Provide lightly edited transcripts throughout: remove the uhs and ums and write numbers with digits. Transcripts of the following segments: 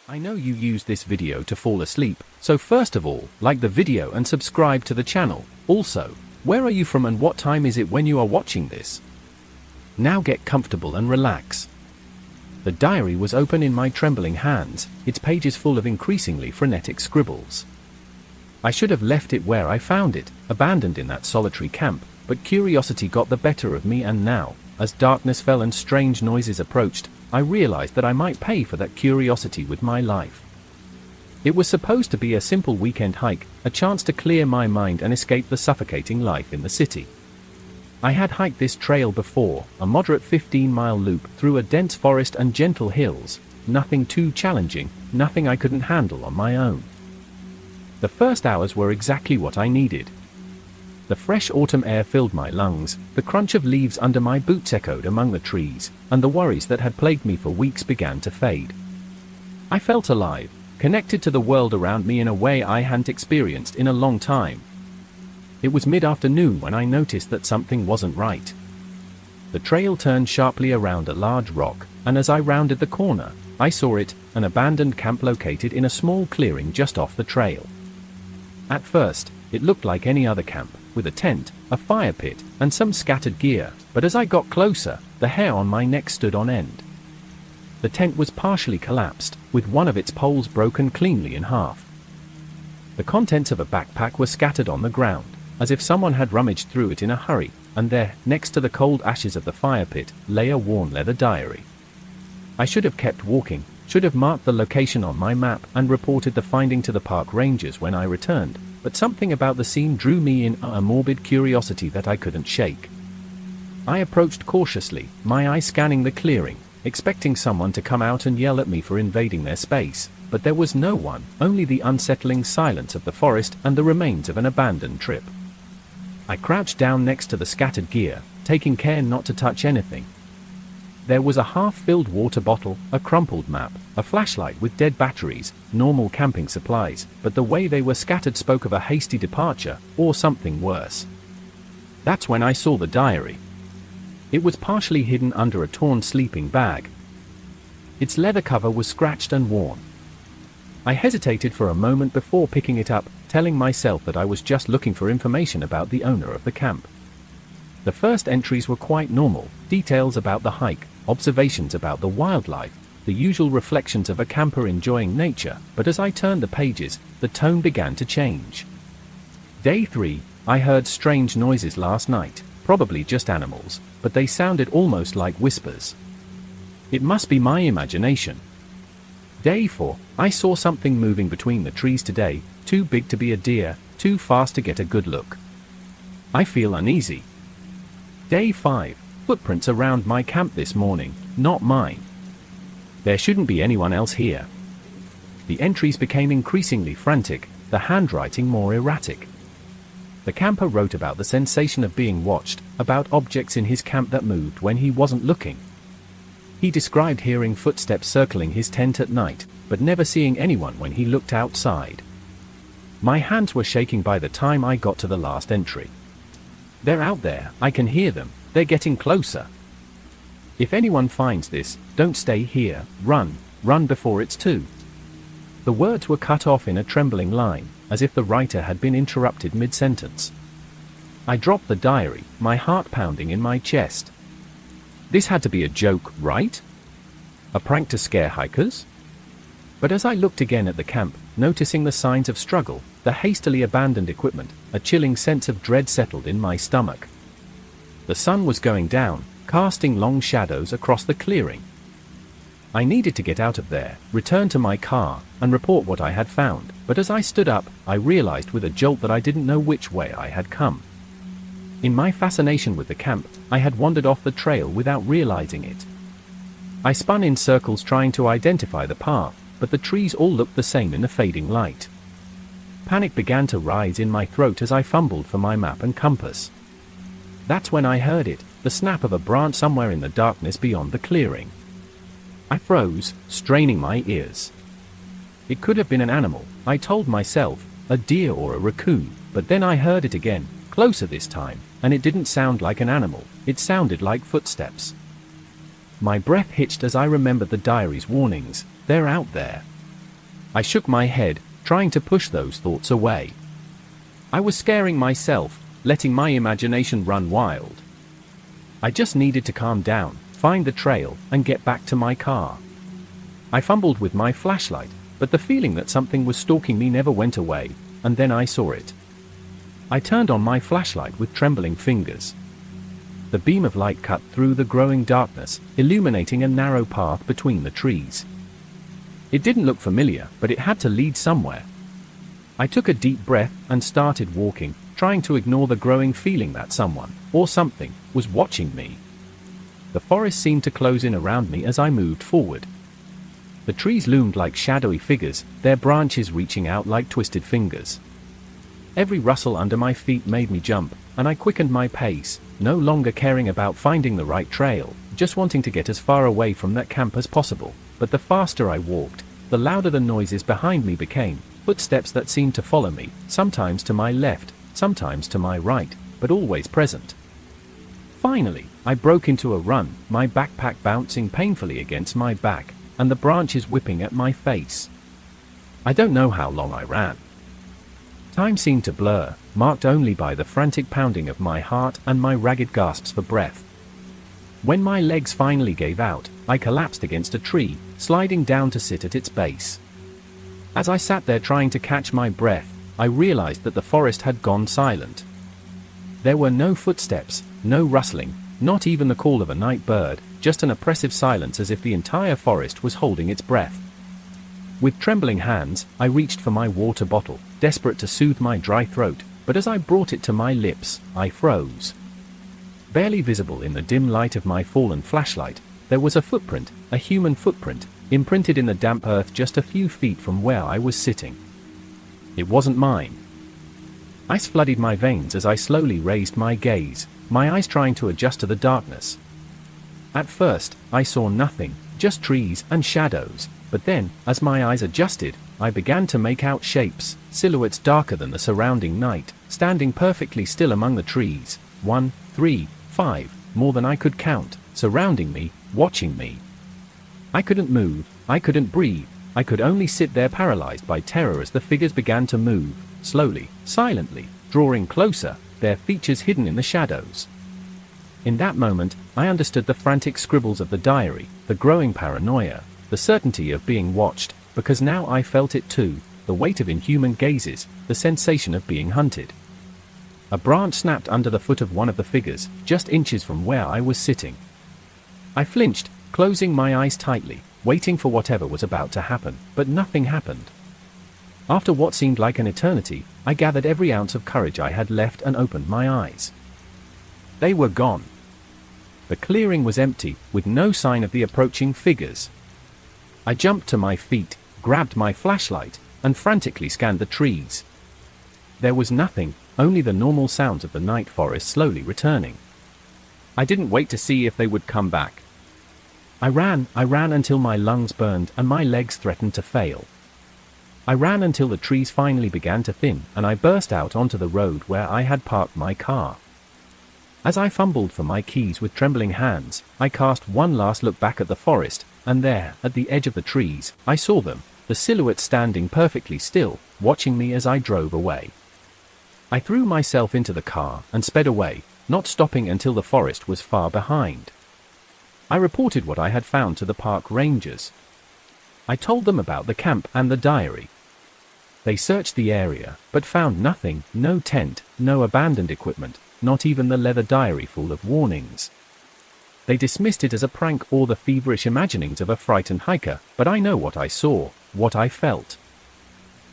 I know you use this video to fall asleep, so first of all, like the video and subscribe to the channel. Also, where are you from and what time is it when you are watching this? Now get comfortable and relax. The diary was open in my trembling hands, its pages full of increasingly frenetic scribbles. I should have left it where I found it, abandoned in that solitary camp, but curiosity got the better of me, and now, as darkness fell and strange noises approached, I realized that I might pay for that curiosity with my life. It was supposed to be a simple weekend hike, a chance to clear my mind and escape the suffocating life in the city. I had hiked this trail before, a moderate 15-mile loop through a dense forest and gentle hills, nothing too challenging, nothing I couldn't handle on my own. The first hours were exactly what I needed. The fresh autumn air filled my lungs, the crunch of leaves under my boots echoed among the trees, and the worries that had plagued me for weeks began to fade. I felt alive, connected to the world around me in a way I hadn't experienced in a long time. It was mid-afternoon when I noticed that something wasn't right. The trail turned sharply around a large rock, and as I rounded the corner, I saw it, an abandoned camp located in a small clearing just off the trail. At first, it looked like any other camp, with a tent, a fire pit, and some scattered gear, but as I got closer, the hair on my neck stood on end. The tent was partially collapsed, with one of its poles broken cleanly in half. The contents of a backpack were scattered on the ground, as if someone had rummaged through it in a hurry, and there, next to the cold ashes of the fire pit, lay a worn leather diary. I should have kept walking, should have marked the location on my map and reported the finding to the park rangers when I returned, but something about the scene drew me in, a morbid curiosity that I couldn't shake. I approached cautiously, my eyes scanning the clearing, expecting someone to come out and yell at me for invading their space, but there was no one, only the unsettling silence of the forest and the remains of an abandoned trip. I crouched down next to the scattered gear, taking care not to touch anything. There was a half-filled water bottle, a crumpled map, a flashlight with dead batteries, normal camping supplies, but the way they were scattered spoke of a hasty departure, or something worse. That's when I saw the diary. It was partially hidden under a torn sleeping bag. Its leather cover was scratched and worn. I hesitated for a moment before picking it up, telling myself that I was just looking for information about the owner of the camp. The first entries were quite normal, details about the hike, observations about the wildlife, the usual reflections of a camper enjoying nature, but as I turned the pages, the tone began to change. Day 3, I heard strange noises last night, probably just animals, but they sounded almost like whispers. It must be my imagination. Day 4, I saw something moving between the trees today, too big to be a deer, too fast to get a good look. I feel uneasy. Day 5, footprints around my camp this morning, not mine. There shouldn't be anyone else here. The entries became increasingly frantic, the handwriting more erratic. The camper wrote about the sensation of being watched, about objects in his camp that moved when he wasn't looking. He described hearing footsteps circling his tent at night, but never seeing anyone when he looked outside. My hands were shaking by the time I got to the last entry. They're out there, I can hear them, they're getting closer. If anyone finds this, don't stay here, run before it's too. The words were cut off in a trembling line, as if the writer had been interrupted mid-sentence. I dropped the diary, my heart pounding in my chest. This had to be a joke, right? A prank to scare hikers? But as I looked again at the camp, noticing the signs of struggle, the hastily abandoned equipment, a chilling sense of dread settled in my stomach. The sun was going down, casting long shadows across the clearing. I needed to get out of there, return to my car, and report what I had found, but as I stood up, I realized with a jolt that I didn't know which way I had come. In my fascination with the camp, I had wandered off the trail without realizing it. I spun in circles trying to identify the path, but the trees all looked the same in the fading light. Panic began to rise in my throat as I fumbled for my map and compass. That's when I heard it, the snap of a branch somewhere in the darkness beyond the clearing. I froze, straining my ears. It could have been an animal, I told myself, a deer or a raccoon, but then I heard it again, closer this time, and it didn't sound like an animal, it sounded like footsteps. My breath hitched as I remembered the diary's warnings, they're out there. I shook my head, trying to push those thoughts away. I was scaring myself, letting my imagination run wild. I just needed to calm down, find the trail, and get back to my car. I fumbled with my flashlight, but the feeling that something was stalking me never went away, and then I saw it. I turned on my flashlight with trembling fingers. The beam of light cut through the growing darkness, illuminating a narrow path between the trees. It didn't look familiar, but it had to lead somewhere. I took a deep breath and started walking, trying to ignore the growing feeling that someone, or something, was watching me. The forest seemed to close in around me as I moved forward. The trees loomed like shadowy figures, their branches reaching out like twisted fingers. Every rustle under my feet made me jump, and I quickened my pace, no longer caring about finding the right trail, just wanting to get as far away from that camp as possible. But the faster I walked, the louder the noises behind me became, footsteps that seemed to follow me, sometimes to my left, sometimes to my right, but always present. Finally, I broke into a run, my backpack bouncing painfully against my back, and the branches whipping at my face. I don't know how long I ran. Time seemed to blur, marked only by the frantic pounding of my heart and my ragged gasps for breath. When my legs finally gave out, I collapsed against a tree, sliding down to sit at its base. As I sat there trying to catch my breath, I realized that the forest had gone silent. There were no footsteps, no rustling, not even the call of a night bird, just an oppressive silence as if the entire forest was holding its breath. With trembling hands, I reached for my water bottle, desperate to soothe my dry throat, but as I brought it to my lips, I froze. Barely visible in the dim light of my fallen flashlight, there was a footprint, a human footprint, imprinted in the damp earth just a few feet from where I was sitting. It wasn't mine. Ice flooded my veins as I slowly raised my gaze, my eyes trying to adjust to the darkness. At first, I saw nothing, just trees and shadows, but then, as my eyes adjusted, I began to make out shapes, silhouettes darker than the surrounding night, standing perfectly still among the trees, 1, 3, 5, more than I could count, surrounding me, watching me. I couldn't move, I couldn't breathe, I could only sit there paralyzed by terror as the figures began to move, slowly, silently, drawing closer, their features hidden in the shadows. In that moment, I understood the frantic scribbles of the diary, the growing paranoia, the certainty of being watched, because now I felt it too, the weight of inhuman gazes, the sensation of being hunted. A branch snapped under the foot of one of the figures, just inches from where I was sitting. I flinched, closing my eyes tightly, waiting for whatever was about to happen, but nothing happened. After what seemed like an eternity, I gathered every ounce of courage I had left and opened my eyes. They were gone. The clearing was empty, with no sign of the approaching figures. I jumped to my feet, grabbed my flashlight, and frantically scanned the trees. There was nothing, only the normal sounds of the night forest slowly returning. I didn't wait to see if they would come back. I ran until my lungs burned and my legs threatened to fail. I ran until the trees finally began to thin and I burst out onto the road where I had parked my car. As I fumbled for my keys with trembling hands, I cast one last look back at the forest, and there, at the edge of the trees, I saw them, the silhouettes standing perfectly still, watching me as I drove away. I threw myself into the car and sped away, not stopping until the forest was far behind. I reported what I had found to the park rangers. I told them about the camp and the diary. They searched the area, but found nothing, no tent, no abandoned equipment, not even the leather diary full of warnings. They dismissed it as a prank or the feverish imaginings of a frightened hiker, but I know what I saw, what I felt.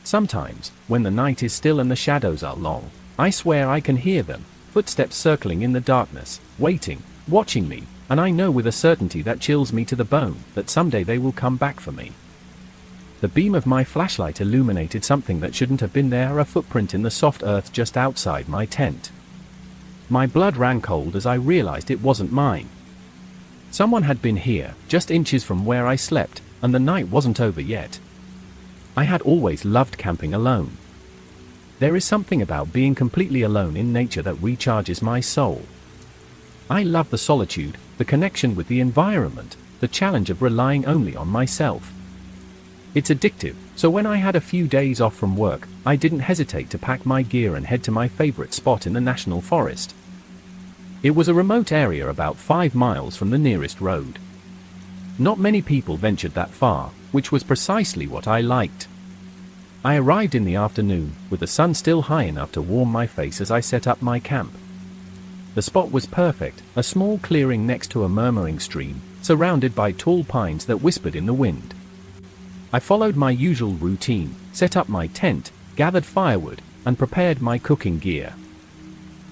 Sometimes, when the night is still and the shadows are long, I swear I can hear them, footsteps circling in the darkness, waiting, watching me, and I know with a certainty that chills me to the bone that someday they will come back for me. The beam of my flashlight illuminated something that shouldn't have been there, a footprint in the soft earth just outside my tent. My blood ran cold as I realized it wasn't mine. Someone had been here, just inches from where I slept, and the night wasn't over yet. I had always loved camping alone. There is something about being completely alone in nature that recharges my soul. I love the solitude, the connection with the environment, the challenge of relying only on myself. It's addictive, so when I had a few days off from work, I didn't hesitate to pack my gear and head to my favorite spot in the national forest. It was a remote area about 5 miles from the nearest road. Not many people ventured that far, which was precisely what I liked. I arrived in the afternoon, with the sun still high enough to warm my face as I set up my camp. The spot was perfect, a small clearing next to a murmuring stream, surrounded by tall pines that whispered in the wind. I followed my usual routine, set up my tent, gathered firewood, and prepared my cooking gear.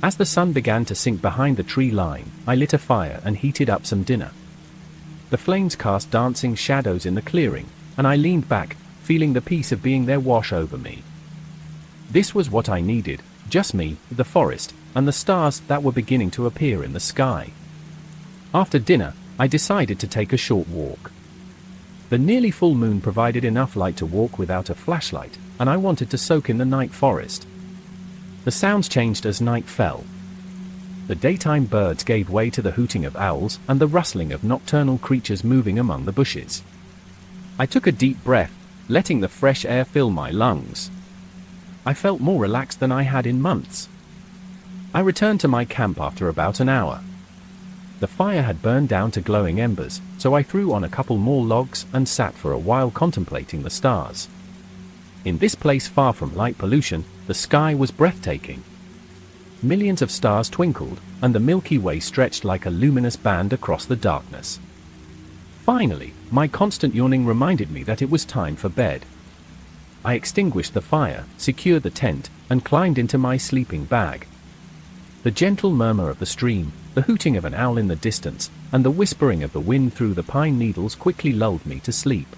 As the sun began to sink behind the tree line, I lit a fire and heated up some dinner. The flames cast dancing shadows in the clearing, and I leaned back, feeling the peace of being there wash over me. This was what I needed, just me, the forest, and the stars that were beginning to appear in the sky. After dinner, I decided to take a short walk. The nearly full moon provided enough light to walk without a flashlight, and I wanted to soak in the night forest. The sounds changed as night fell. The daytime birds gave way to the hooting of owls and the rustling of nocturnal creatures moving among the bushes. I took a deep breath, letting the fresh air fill my lungs. I felt more relaxed than I had in months. I returned to my camp after about an hour. The fire had burned down to glowing embers, so I threw on a couple more logs and sat for a while contemplating the stars. In this place far from light pollution, the sky was breathtaking. Millions of stars twinkled, and the Milky Way stretched like a luminous band across the darkness. Finally, my constant yawning reminded me that it was time for bed. I extinguished the fire, secured the tent, and climbed into my sleeping bag. The gentle murmur of the stream, the hooting of an owl in the distance, and the whispering of the wind through the pine needles quickly lulled me to sleep.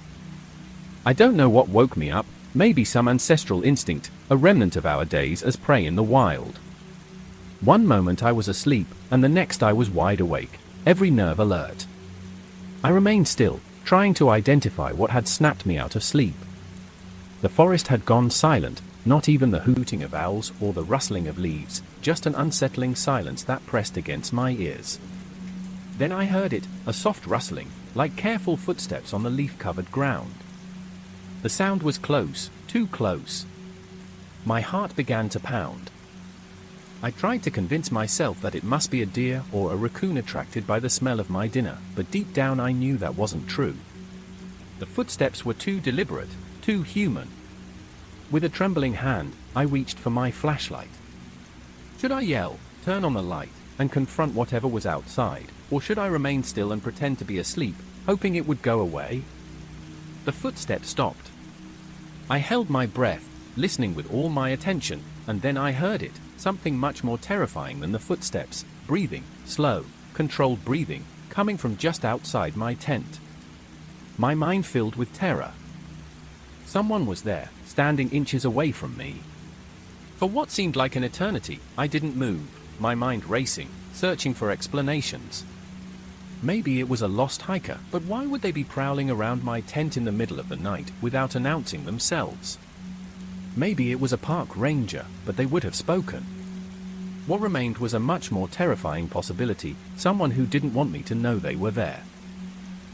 I don't know what woke me up, maybe some ancestral instinct, a remnant of our days as prey in the wild. One moment I was asleep, and the next I was wide awake, every nerve alert. I remained still, trying to identify what had snapped me out of sleep. The forest had gone silent, not even the hooting of owls or the rustling of leaves, just an unsettling silence that pressed against my ears. Then I heard it, a soft rustling, like careful footsteps on the leaf-covered ground. The sound was close, too close. My heart began to pound. I tried to convince myself that it must be a deer or a raccoon attracted by the smell of my dinner, but deep down I knew that wasn't true. The footsteps were too deliberate, too human. With a trembling hand, I reached for my flashlight. Should I yell, turn on the light, and confront whatever was outside, or should I remain still and pretend to be asleep, hoping it would go away? The footsteps stopped. I held my breath, listening with all my attention, and then I heard it, something much more terrifying than the footsteps, breathing, slow, controlled breathing, coming from just outside my tent. My mind filled with terror. Someone was there, standing inches away from me. For what seemed like an eternity, I didn't move, my mind racing, searching for explanations. Maybe it was a lost hiker, but why would they be prowling around my tent in the middle of the night without announcing themselves? Maybe it was a park ranger, but they would have spoken. What remained was a much more terrifying possibility, someone who didn't want me to know they were there.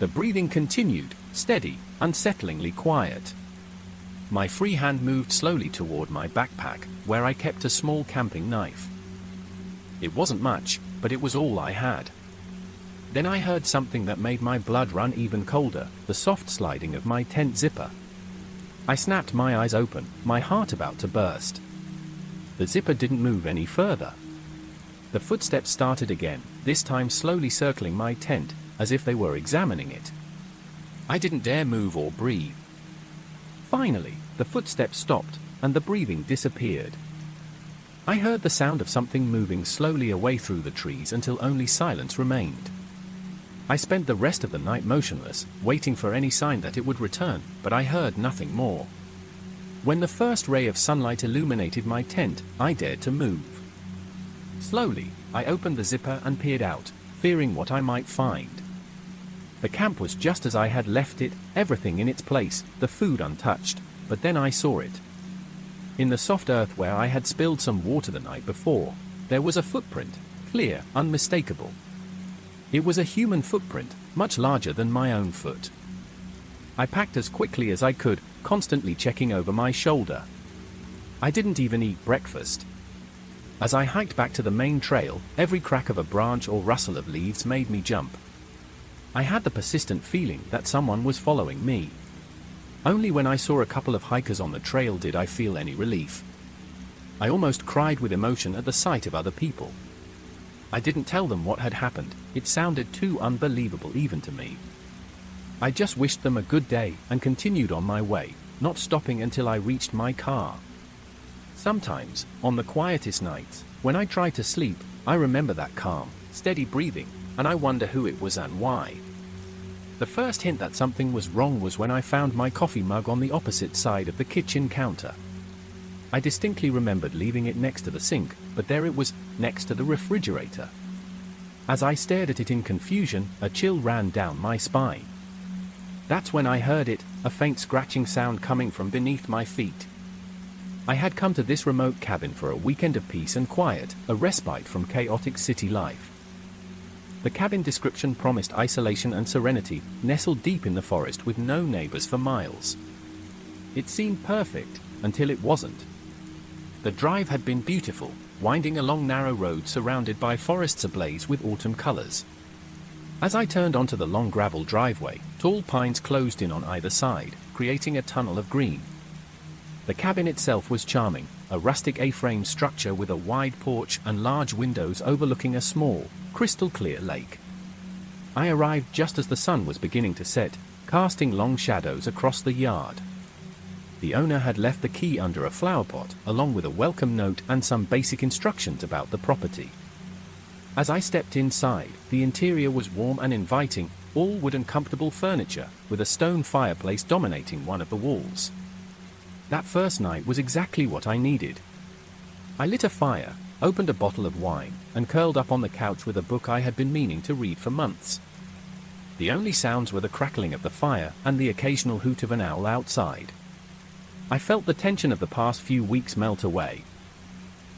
The breathing continued, steady, unsettlingly quiet. My free hand moved slowly toward my backpack, where I kept a small camping knife. It wasn't much, but it was all I had. Then I heard something that made my blood run even colder, the soft sliding of my tent zipper. I snapped my eyes open, my heart about to burst. The zipper didn't move any further. The footsteps started again, this time slowly circling my tent, as if they were examining it. I didn't dare move or breathe. Finally, the footsteps stopped, and the breathing disappeared. I heard the sound of something moving slowly away through the trees until only silence remained. I spent the rest of the night motionless, waiting for any sign that it would return, but I heard nothing more. When the first ray of sunlight illuminated my tent, I dared to move. Slowly, I opened the zipper and peered out, fearing what I might find. The camp was just as I had left it, everything in its place, the food untouched, but then I saw it. In the soft earth where I had spilled some water the night before, there was a footprint, clear, unmistakable. It was a human footprint, much larger than my own foot. I packed as quickly as I could, constantly checking over my shoulder. I didn't even eat breakfast. As I hiked back to the main trail, every crack of a branch or rustle of leaves made me jump. I had the persistent feeling that someone was following me. Only when I saw a couple of hikers on the trail did I feel any relief. I almost cried with emotion at the sight of other people. I didn't tell them what had happened, it sounded too unbelievable even to me. I just wished them a good day and continued on my way, not stopping until I reached my car. Sometimes, on the quietest nights, when I try to sleep, I remember that calm, steady breathing, and I wonder who it was and why. The first hint that something was wrong was when I found my coffee mug on the opposite side of the kitchen counter. I distinctly remembered leaving it next to the sink, but there it was, next to the refrigerator. As I stared at it in confusion, a chill ran down my spine. That's when I heard it, a faint scratching sound coming from beneath my feet. I had come to this remote cabin for a weekend of peace and quiet, a respite from chaotic city life. The cabin description promised isolation and serenity, nestled deep in the forest with no neighbors for miles. It seemed perfect, until it wasn't. The drive had been beautiful, winding along narrow roads surrounded by forests ablaze with autumn colors. As I turned onto the long gravel driveway, tall pines closed in on either side, creating a tunnel of green. The cabin itself was charming, a rustic A-frame structure with a wide porch and large windows overlooking a small, crystal-clear lake. I arrived just as the sun was beginning to set, casting long shadows across the yard. The owner had left the key under a flower pot, along with a welcome note and some basic instructions about the property. As I stepped inside, the interior was warm and inviting, all wood and comfortable furniture, with a stone fireplace dominating one of the walls. That first night was exactly what I needed. I lit a fire, opened a bottle of wine, and curled up on the couch with a book I had been meaning to read for months. The only sounds were the crackling of the fire and the occasional hoot of an owl outside. I felt the tension of the past few weeks melt away.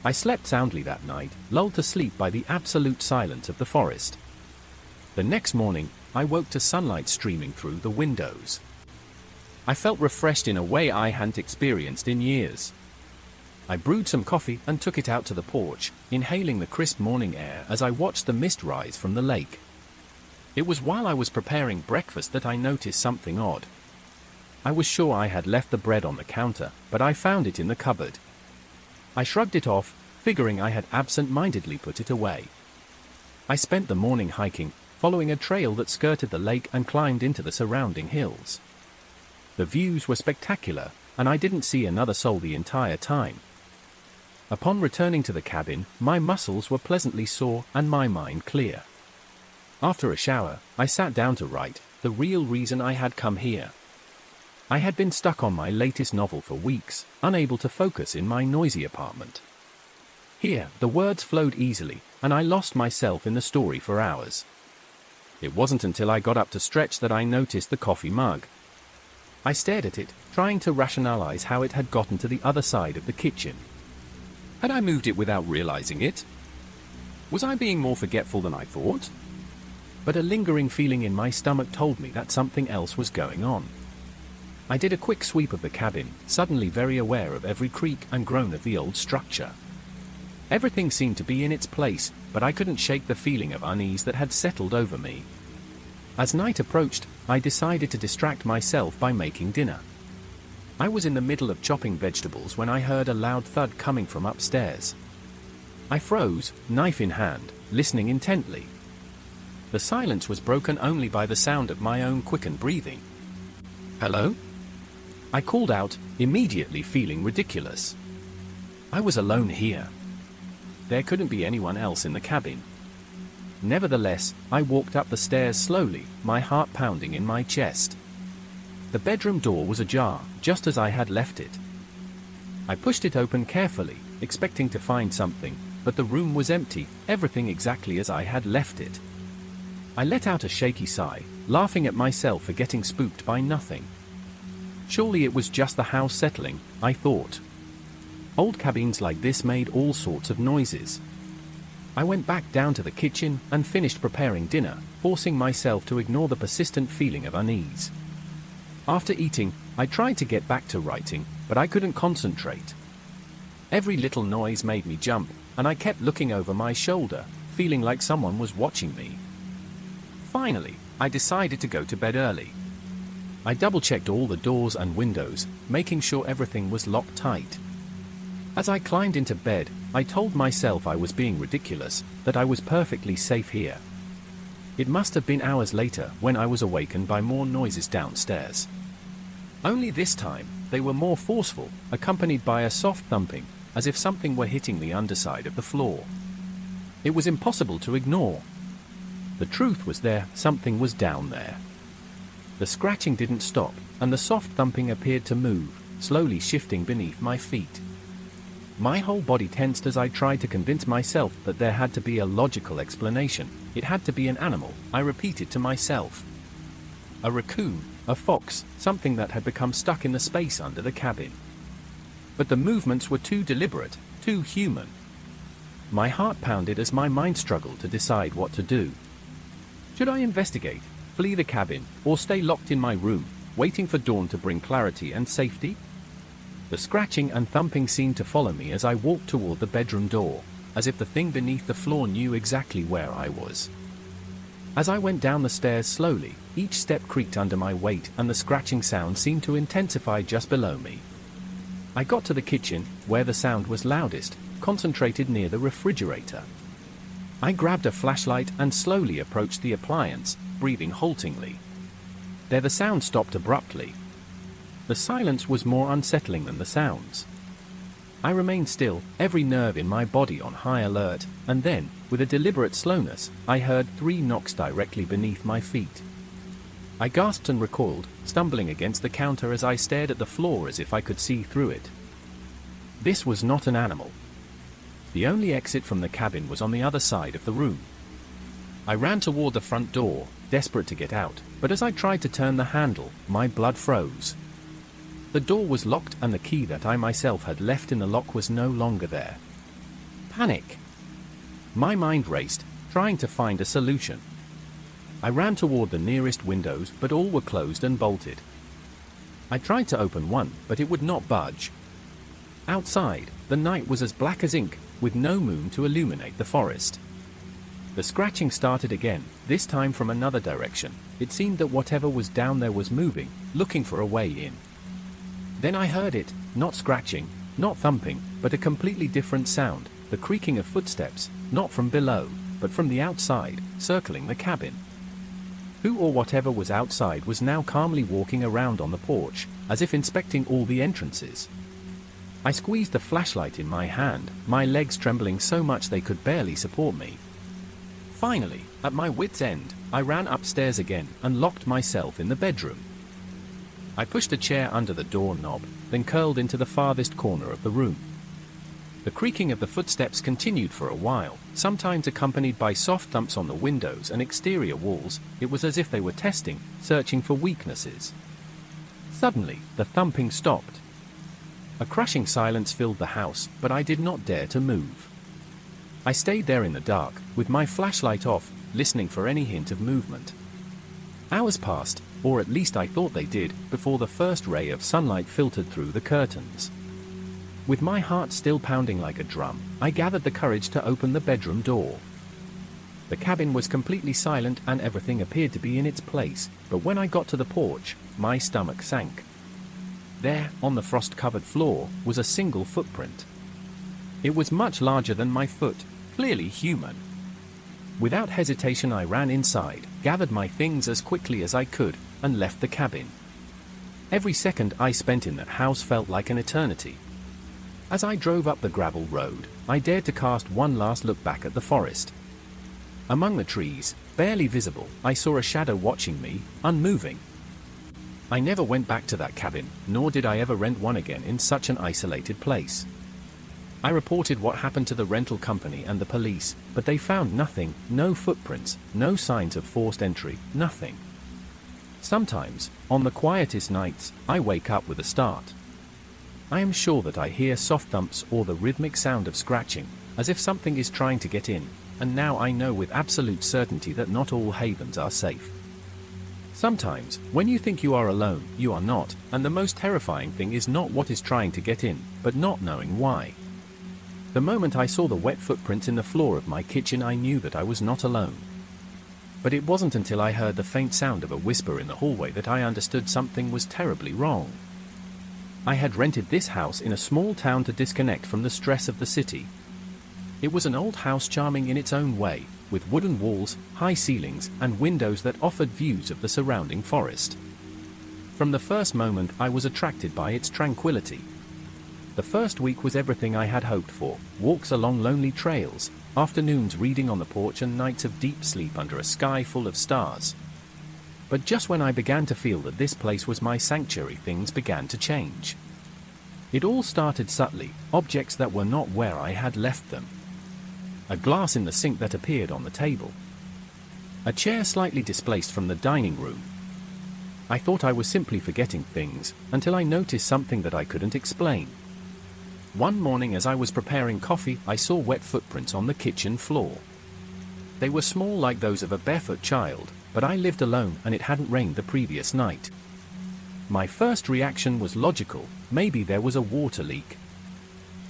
I slept soundly that night, lulled to sleep by the absolute silence of the forest. The next morning, I woke to sunlight streaming through the windows. I felt refreshed in a way I hadn't experienced in years. I brewed some coffee and took it out to the porch, inhaling the crisp morning air as I watched the mist rise from the lake. It was while I was preparing breakfast that I noticed something odd. I was sure I had left the bread on the counter, but I found it in the cupboard. I shrugged it off, figuring I had absent-mindedly put it away. I spent the morning hiking, following a trail that skirted the lake and climbed into the surrounding hills. The views were spectacular, and I didn't see another soul the entire time. Upon returning to the cabin, my muscles were pleasantly sore and my mind clear. After a shower, I sat down to write the real reason I had come here. I had been stuck on my latest novel for weeks, unable to focus in my noisy apartment. Here, the words flowed easily, and I lost myself in the story for hours. It wasn't until I got up to stretch that I noticed the coffee mug. I stared at it, trying to rationalize how it had gotten to the other side of the kitchen. Had I moved it without realizing it? Was I being more forgetful than I thought? But a lingering feeling in my stomach told me that something else was going on. I did a quick sweep of the cabin, suddenly very aware of every creak and groan of the old structure. Everything seemed to be in its place, but I couldn't shake the feeling of unease that had settled over me. As night approached, I decided to distract myself by making dinner. I was in the middle of chopping vegetables when I heard a loud thud coming from upstairs. I froze, knife in hand, listening intently. The silence was broken only by the sound of my own quickened breathing. "Hello?" I called out, immediately feeling ridiculous. I was alone here. There couldn't be anyone else in the cabin. Nevertheless, I walked up the stairs slowly, my heart pounding in my chest. The bedroom door was ajar, just as I had left it. I pushed it open carefully, expecting to find something, but the room was empty, everything exactly as I had left it. I let out a shaky sigh, laughing at myself for getting spooked by nothing. Surely it was just the house settling, I thought. Old cabins like this made all sorts of noises. I went back down to the kitchen and finished preparing dinner, forcing myself to ignore the persistent feeling of unease. After eating, I tried to get back to writing, but I couldn't concentrate. Every little noise made me jump, and I kept looking over my shoulder, feeling like someone was watching me. Finally, I decided to go to bed early. I double-checked all the doors and windows, making sure everything was locked tight. As I climbed into bed, I told myself I was being ridiculous, that I was perfectly safe here. It must have been hours later when I was awakened by more noises downstairs. Only this time, they were more forceful, accompanied by a soft thumping, as if something were hitting the underside of the floor. It was impossible to ignore. The truth was something was down there. The scratching didn't stop, and the soft thumping appeared to move, slowly shifting beneath my feet. My whole body tensed as I tried to convince myself that there had to be a logical explanation. It had to be an animal, I repeated to myself. A raccoon, a fox, something that had become stuck in the space under the cabin. But the movements were too deliberate, too human. My heart pounded as my mind struggled to decide what to do. Should I investigate, flee the cabin, or stay locked in my room, waiting for dawn to bring clarity and safety? The scratching and thumping seemed to follow me as I walked toward the bedroom door, as if the thing beneath the floor knew exactly where I was. As I went down the stairs slowly, each step creaked under my weight and the scratching sound seemed to intensify just below me. I got to the kitchen, where the sound was loudest, concentrated near the refrigerator. I grabbed a flashlight and slowly approached the appliance, breathing haltingly. There the sound stopped abruptly. The silence was more unsettling than the sounds. I remained still, every nerve in my body on high alert, and then, with a deliberate slowness, I heard 3 knocks directly beneath my feet. I gasped and recoiled, stumbling against the counter as I stared at the floor as if I could see through it. This was not an animal. The only exit from the cabin was on the other side of the room. I ran toward the front door, desperate to get out, but as I tried to turn the handle, my blood froze. The door was locked and the key that I myself had left in the lock was no longer there. Panic! My mind raced, trying to find a solution. I ran toward the nearest windows, but all were closed and bolted. I tried to open one, but it would not budge. Outside, the night was as black as ink, with no moon to illuminate the forest. The scratching started again, this time from another direction. It seemed that whatever was down there was moving, looking for a way in. Then I heard it, not scratching, not thumping, but a completely different sound, the creaking of footsteps, not from below, but from the outside, circling the cabin. Who or whatever was outside was now calmly walking around on the porch, as if inspecting all the entrances. I squeezed the flashlight in my hand, my legs trembling so much they could barely support me. Finally, at my wit's end, I ran upstairs again and locked myself in the bedroom. I pushed a chair under the doorknob, then curled into the farthest corner of the room. The creaking of the footsteps continued for a while, sometimes accompanied by soft thumps on the windows and exterior walls. It was as if they were testing, searching for weaknesses. Suddenly, the thumping stopped. A crushing silence filled the house, but I did not dare to move. I stayed there in the dark, with my flashlight off, listening for any hint of movement. Hours passed, or at least I thought they did, before the first ray of sunlight filtered through the curtains. With my heart still pounding like a drum, I gathered the courage to open the bedroom door. The cabin was completely silent and everything appeared to be in its place, but when I got to the porch, my stomach sank. There, on the frost-covered floor, was a single footprint. It was much larger than my foot, clearly human. Without hesitation I ran inside, gathered my things as quickly as I could, and left the cabin. Every second I spent in that house felt like an eternity. As I drove up the gravel road, I dared to cast one last look back at the forest. Among the trees, barely visible, I saw a shadow watching me, unmoving. I never went back to that cabin, nor did I ever rent one again in such an isolated place. I reported what happened to the rental company and the police, but they found nothing, no footprints, no signs of forced entry, nothing. Sometimes, on the quietest nights, I wake up with a start. I am sure that I hear soft thumps or the rhythmic sound of scratching, as if something is trying to get in, and now I know with absolute certainty that not all havens are safe. Sometimes, when you think you are alone, you are not, and the most terrifying thing is not what is trying to get in, but not knowing why. The moment I saw the wet footprints in the floor of my kitchen, I knew that I was not alone. But it wasn't until I heard the faint sound of a whisper in the hallway that I understood something was terribly wrong. I had rented this house in a small town to disconnect from the stress of the city. It was an old house, charming in its own way, with wooden walls, high ceilings, and windows that offered views of the surrounding forest. From the first moment, I was attracted by its tranquility. The first week was everything I had hoped for: walks along lonely trails, afternoons reading on the porch, and nights of deep sleep under a sky full of stars. But just when I began to feel that this place was my sanctuary, things began to change. It all started subtly: objects that were not where I had left them. A glass in the sink that appeared on the table. A chair slightly displaced from the dining room. I thought I was simply forgetting things, until I noticed something that I couldn't explain. One morning as I was preparing coffee, I saw wet footprints on the kitchen floor. They were small, like those of a barefoot child, but I lived alone and it hadn't rained the previous night. My first reaction was logical: maybe there was a water leak.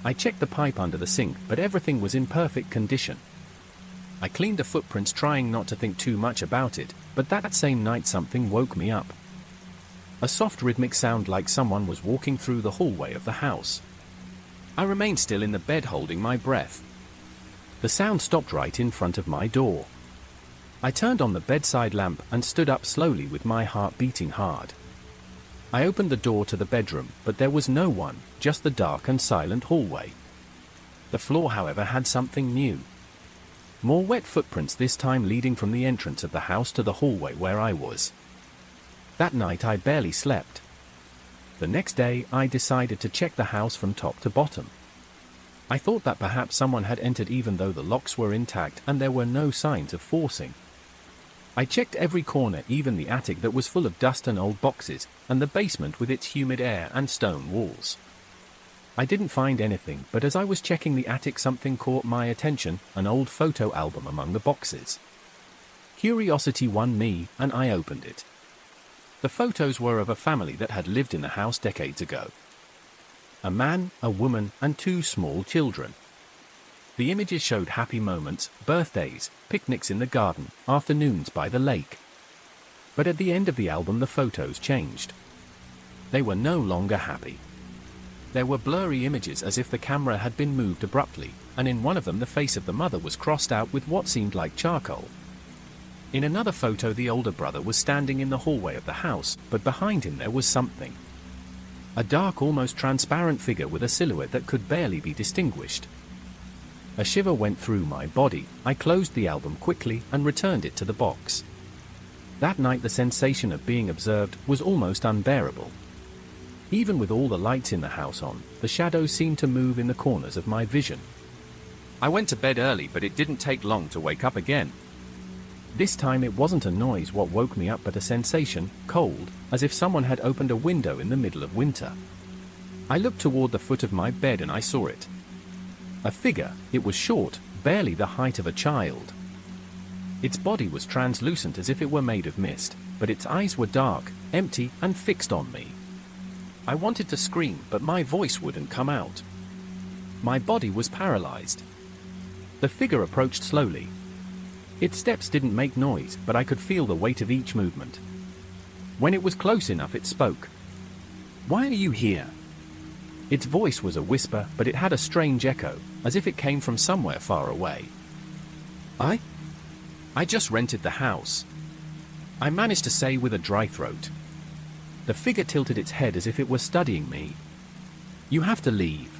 I checked the pipe under the sink, but everything was in perfect condition. I cleaned the footprints, trying not to think too much about it, but that same night something woke me up. A soft rhythmic sound, like someone was walking through the hallway of the house. I remained still in the bed, holding my breath. The sound stopped right in front of my door. I turned on the bedside lamp and stood up slowly with my heart beating hard. I opened the door to the bedroom, but there was no one, just the dark and silent hallway. The floor, however, had something new. More wet footprints, this time leading from the entrance of the house to the hallway where I was. That night I barely slept. The next day I decided to check the house from top to bottom. I thought that perhaps someone had entered, even though the locks were intact and there were no signs of forcing. I checked every corner, even the attic that was full of dust and old boxes, and the basement with its humid air and stone walls. I didn't find anything, but as I was checking the attic, something caught my attention: an old photo album among the boxes. Curiosity won me, and I opened it. The photos were of a family that had lived in the house decades ago. A man, a woman, and 2 small children. The images showed happy moments, birthdays, picnics in the garden, afternoons by the lake. But at the end of the album the photos changed. They were no longer happy. There were blurry images, as if the camera had been moved abruptly, and in one of them the face of the mother was crossed out with what seemed like charcoal. In another photo the older brother was standing in the hallway of the house, but behind him there was something. A dark, almost transparent figure with a silhouette that could barely be distinguished. A shiver went through my body. I closed the album quickly and returned it to the box. That night the sensation of being observed was almost unbearable. Even with all the lights in the house on, the shadows seemed to move in the corners of my vision. I went to bed early, but it didn't take long to wake up again. This time it wasn't a noise what woke me up, but a sensation: cold, as if someone had opened a window in the middle of winter. I looked toward the foot of my bed and I saw it. A figure. It was short, barely the height of a child. Its body was translucent, as if it were made of mist, but its eyes were dark, empty, and fixed on me. I wanted to scream, but my voice wouldn't come out. My body was paralyzed. The figure approached slowly. Its steps didn't make noise, but I could feel the weight of each movement. When it was close enough, it spoke. "Why are you here?" Its voice was a whisper, but it had a strange echo, as if it came from somewhere far away. I just rented the house," I managed to say with a dry throat. The figure tilted its head as if it were studying me. "You have to leave."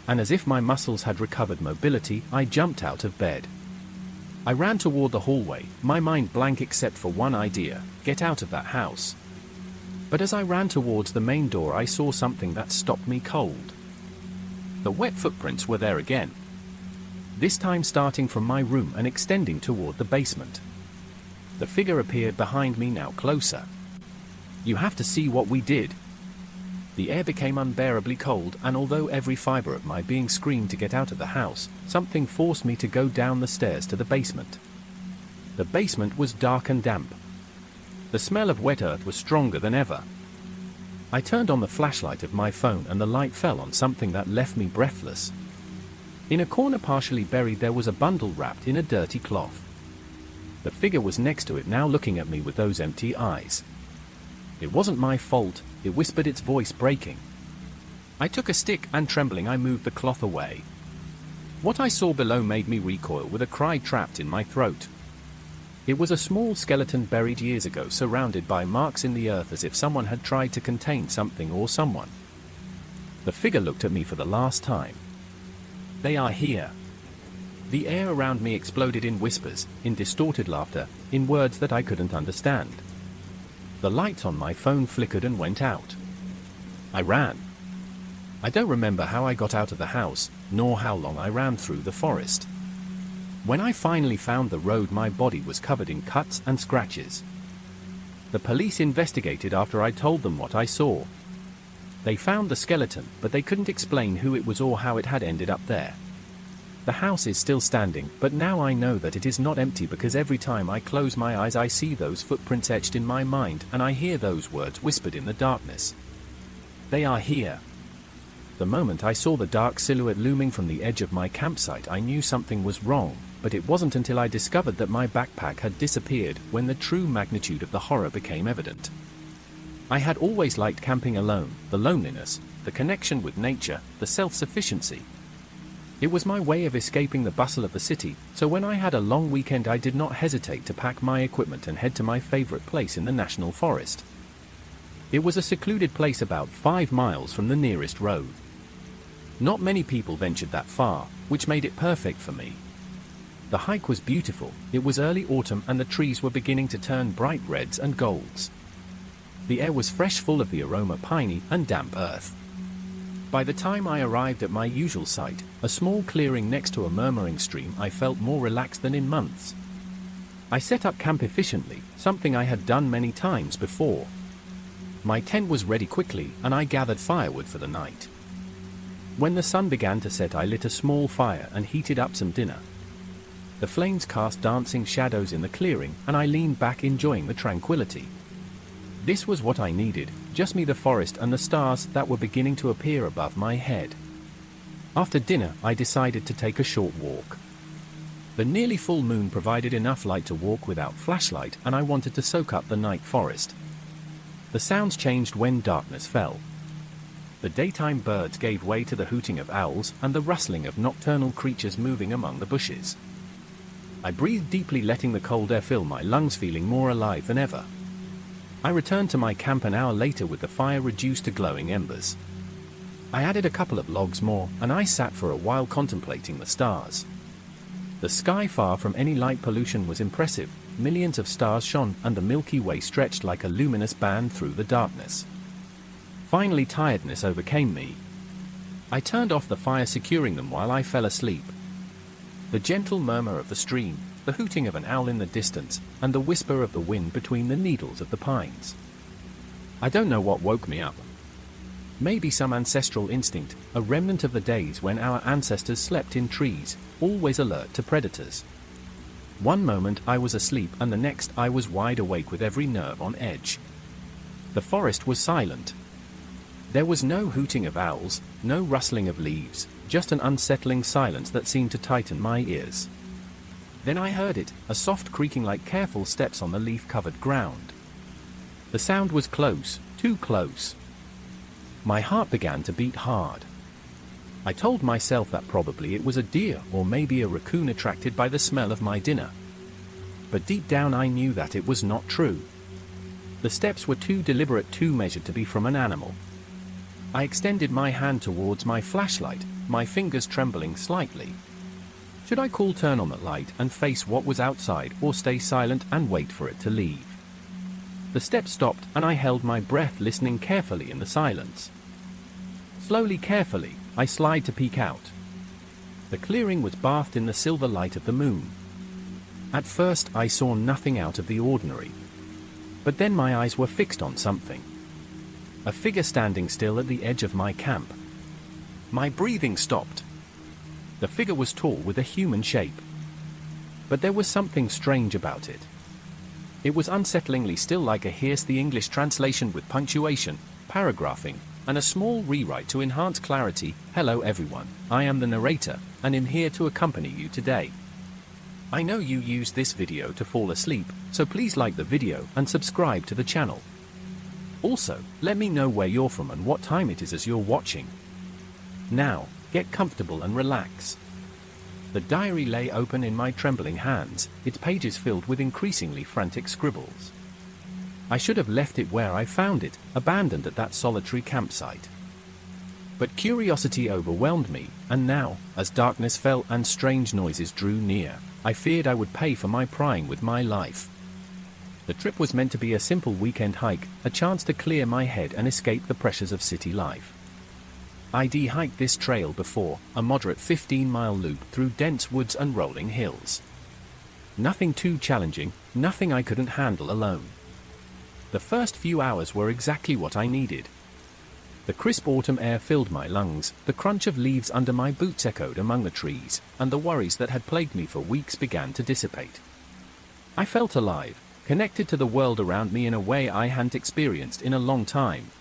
And as if my muscles had recovered mobility, I jumped out of bed. I ran toward the hallway, my mind blank except for one idea: get out of that house. But as I ran towards the main door, I saw something that stopped me cold. The wet footprints were there again. This time starting from my room and extending toward the basement. The figure appeared behind me, now closer. "You have to see what we did." The air became unbearably cold, and although every fiber of my being screamed to get out of the house, something forced me to go down the stairs to the basement. The basement was dark and damp. The smell of wet earth was stronger than ever. I turned on the flashlight of my phone and the light fell on something that left me breathless. In a corner partially buried there was a bundle wrapped in a dirty cloth. The figure was next to it now looking at me with those empty eyes. "It wasn't my fault," it whispered, its voice breaking. I took a stick and trembling I moved the cloth away. What I saw below made me recoil with a cry trapped in my throat. It was a small skeleton buried years ago, surrounded by marks in the earth as if someone had tried to contain something or someone. The figure looked at me for the last time. "They are here." The air around me exploded in whispers, in distorted laughter, in words that I couldn't understand. The lights on my phone flickered and went out. I ran. I don't remember how I got out of the house, nor how long I ran through the forest. When I finally found the road, my body was covered in cuts and scratches. The police investigated after I told them what I saw. They found the skeleton, but they couldn't explain who it was or how it had ended up there. The house is still standing, but now I know that it is not empty because every time I close my eyes I see those footprints etched in my mind and I hear those words whispered in the darkness. "They are here." The moment I saw the dark silhouette looming from the edge of my campsite I knew something was wrong, but it wasn't until I discovered that my backpack had disappeared when the true magnitude of the horror became evident. I had always liked camping alone, the loneliness, the connection with nature, the self-sufficiency. It was my way of escaping the bustle of the city, so when I had a long weekend I did not hesitate to pack my equipment and head to my favorite place in the national forest. It was a secluded place about 5 miles from the nearest road. Not many people ventured that far, which made it perfect for me. The hike was beautiful, it was early autumn and the trees were beginning to turn bright reds and golds. The air was fresh, full of the aroma piney and damp earth. By the time I arrived at my usual site, a small clearing next to a murmuring stream, I felt more relaxed than in months. I set up camp efficiently, something I had done many times before. My tent was ready quickly and I gathered firewood for the night. When the sun began to set I lit a small fire and heated up some dinner. The flames cast dancing shadows in the clearing and I leaned back enjoying the tranquility. This was what I needed, just me, the forest and the stars that were beginning to appear above my head. After dinner I decided to take a short walk. The nearly full moon provided enough light to walk without flashlight and I wanted to soak up the night forest. The sounds changed when darkness fell. The daytime birds gave way to the hooting of owls and the rustling of nocturnal creatures moving among the bushes. I breathed deeply, letting the cold air fill my lungs, feeling more alive than ever. I returned to my camp an hour later with the fire reduced to glowing embers. I added a couple of logs more, and I sat for a while contemplating the stars. The sky, far from any light pollution, was impressive. Millions of stars shone, and the Milky Way stretched like a luminous band through the darkness. Finally, tiredness overcame me. I turned off the fire, securing them while I fell asleep. The gentle murmur of the stream, the hooting of an owl in the distance, and the whisper of the wind between the needles of the pines. I don't know what woke me up. Maybe some ancestral instinct, a remnant of the days when our ancestors slept in trees, always alert to predators. One moment I was asleep and the next I was wide awake with every nerve on edge. The forest was silent. There was no hooting of owls, no rustling of leaves, just an unsettling silence that seemed to tighten my ears. Then I heard it, a soft creaking like careful steps on the leaf-covered ground. The sound was close, too close. My heart began to beat hard. I told myself that probably it was a deer or maybe a raccoon attracted by the smell of my dinner. But deep down I knew that it was not true. The steps were too deliberate, too measured to be from an animal. I extended my hand towards my flashlight, my fingers trembling slightly. Should I turn on the light and face what was outside, or stay silent and wait for it to leave? The steps stopped and I held my breath, listening carefully in the silence. Slowly, carefully, I slid to peek out. The clearing was bathed in the silver light of the moon. At first I saw nothing out of the ordinary. But then my eyes were fixed on something. A figure standing still at the edge of my camp. My breathing stopped. The figure was tall with a human shape. But there was something strange about it. It was unsettlingly still, like a here's the English translation with punctuation, paragraphing, and a small rewrite to enhance clarity. Hello everyone, I am the narrator, and am here to accompany you today. I know you use this video to fall asleep, so please like the video and subscribe to the channel. Also, let me know where you're from and what time it is as you're watching. Now, get comfortable and relax. The diary lay open in my trembling hands, its pages filled with increasingly frantic scribbles. I should have left it where I found it, abandoned at that solitary campsite. But curiosity overwhelmed me, and now, as darkness fell and strange noises drew near, I feared I would pay for my prying with my life. The trip was meant to be a simple weekend hike, a chance to clear my head and escape the pressures of city life. I'd hiked this trail before, a moderate 15-mile loop through dense woods and rolling hills. Nothing too challenging, nothing I couldn't handle alone. The first few hours were exactly what I needed. The crisp autumn air filled my lungs, the crunch of leaves under my boots echoed among the trees, and the worries that had plagued me for weeks began to dissipate. I felt alive, connected to the world around me in a way I hadn't experienced in a long time.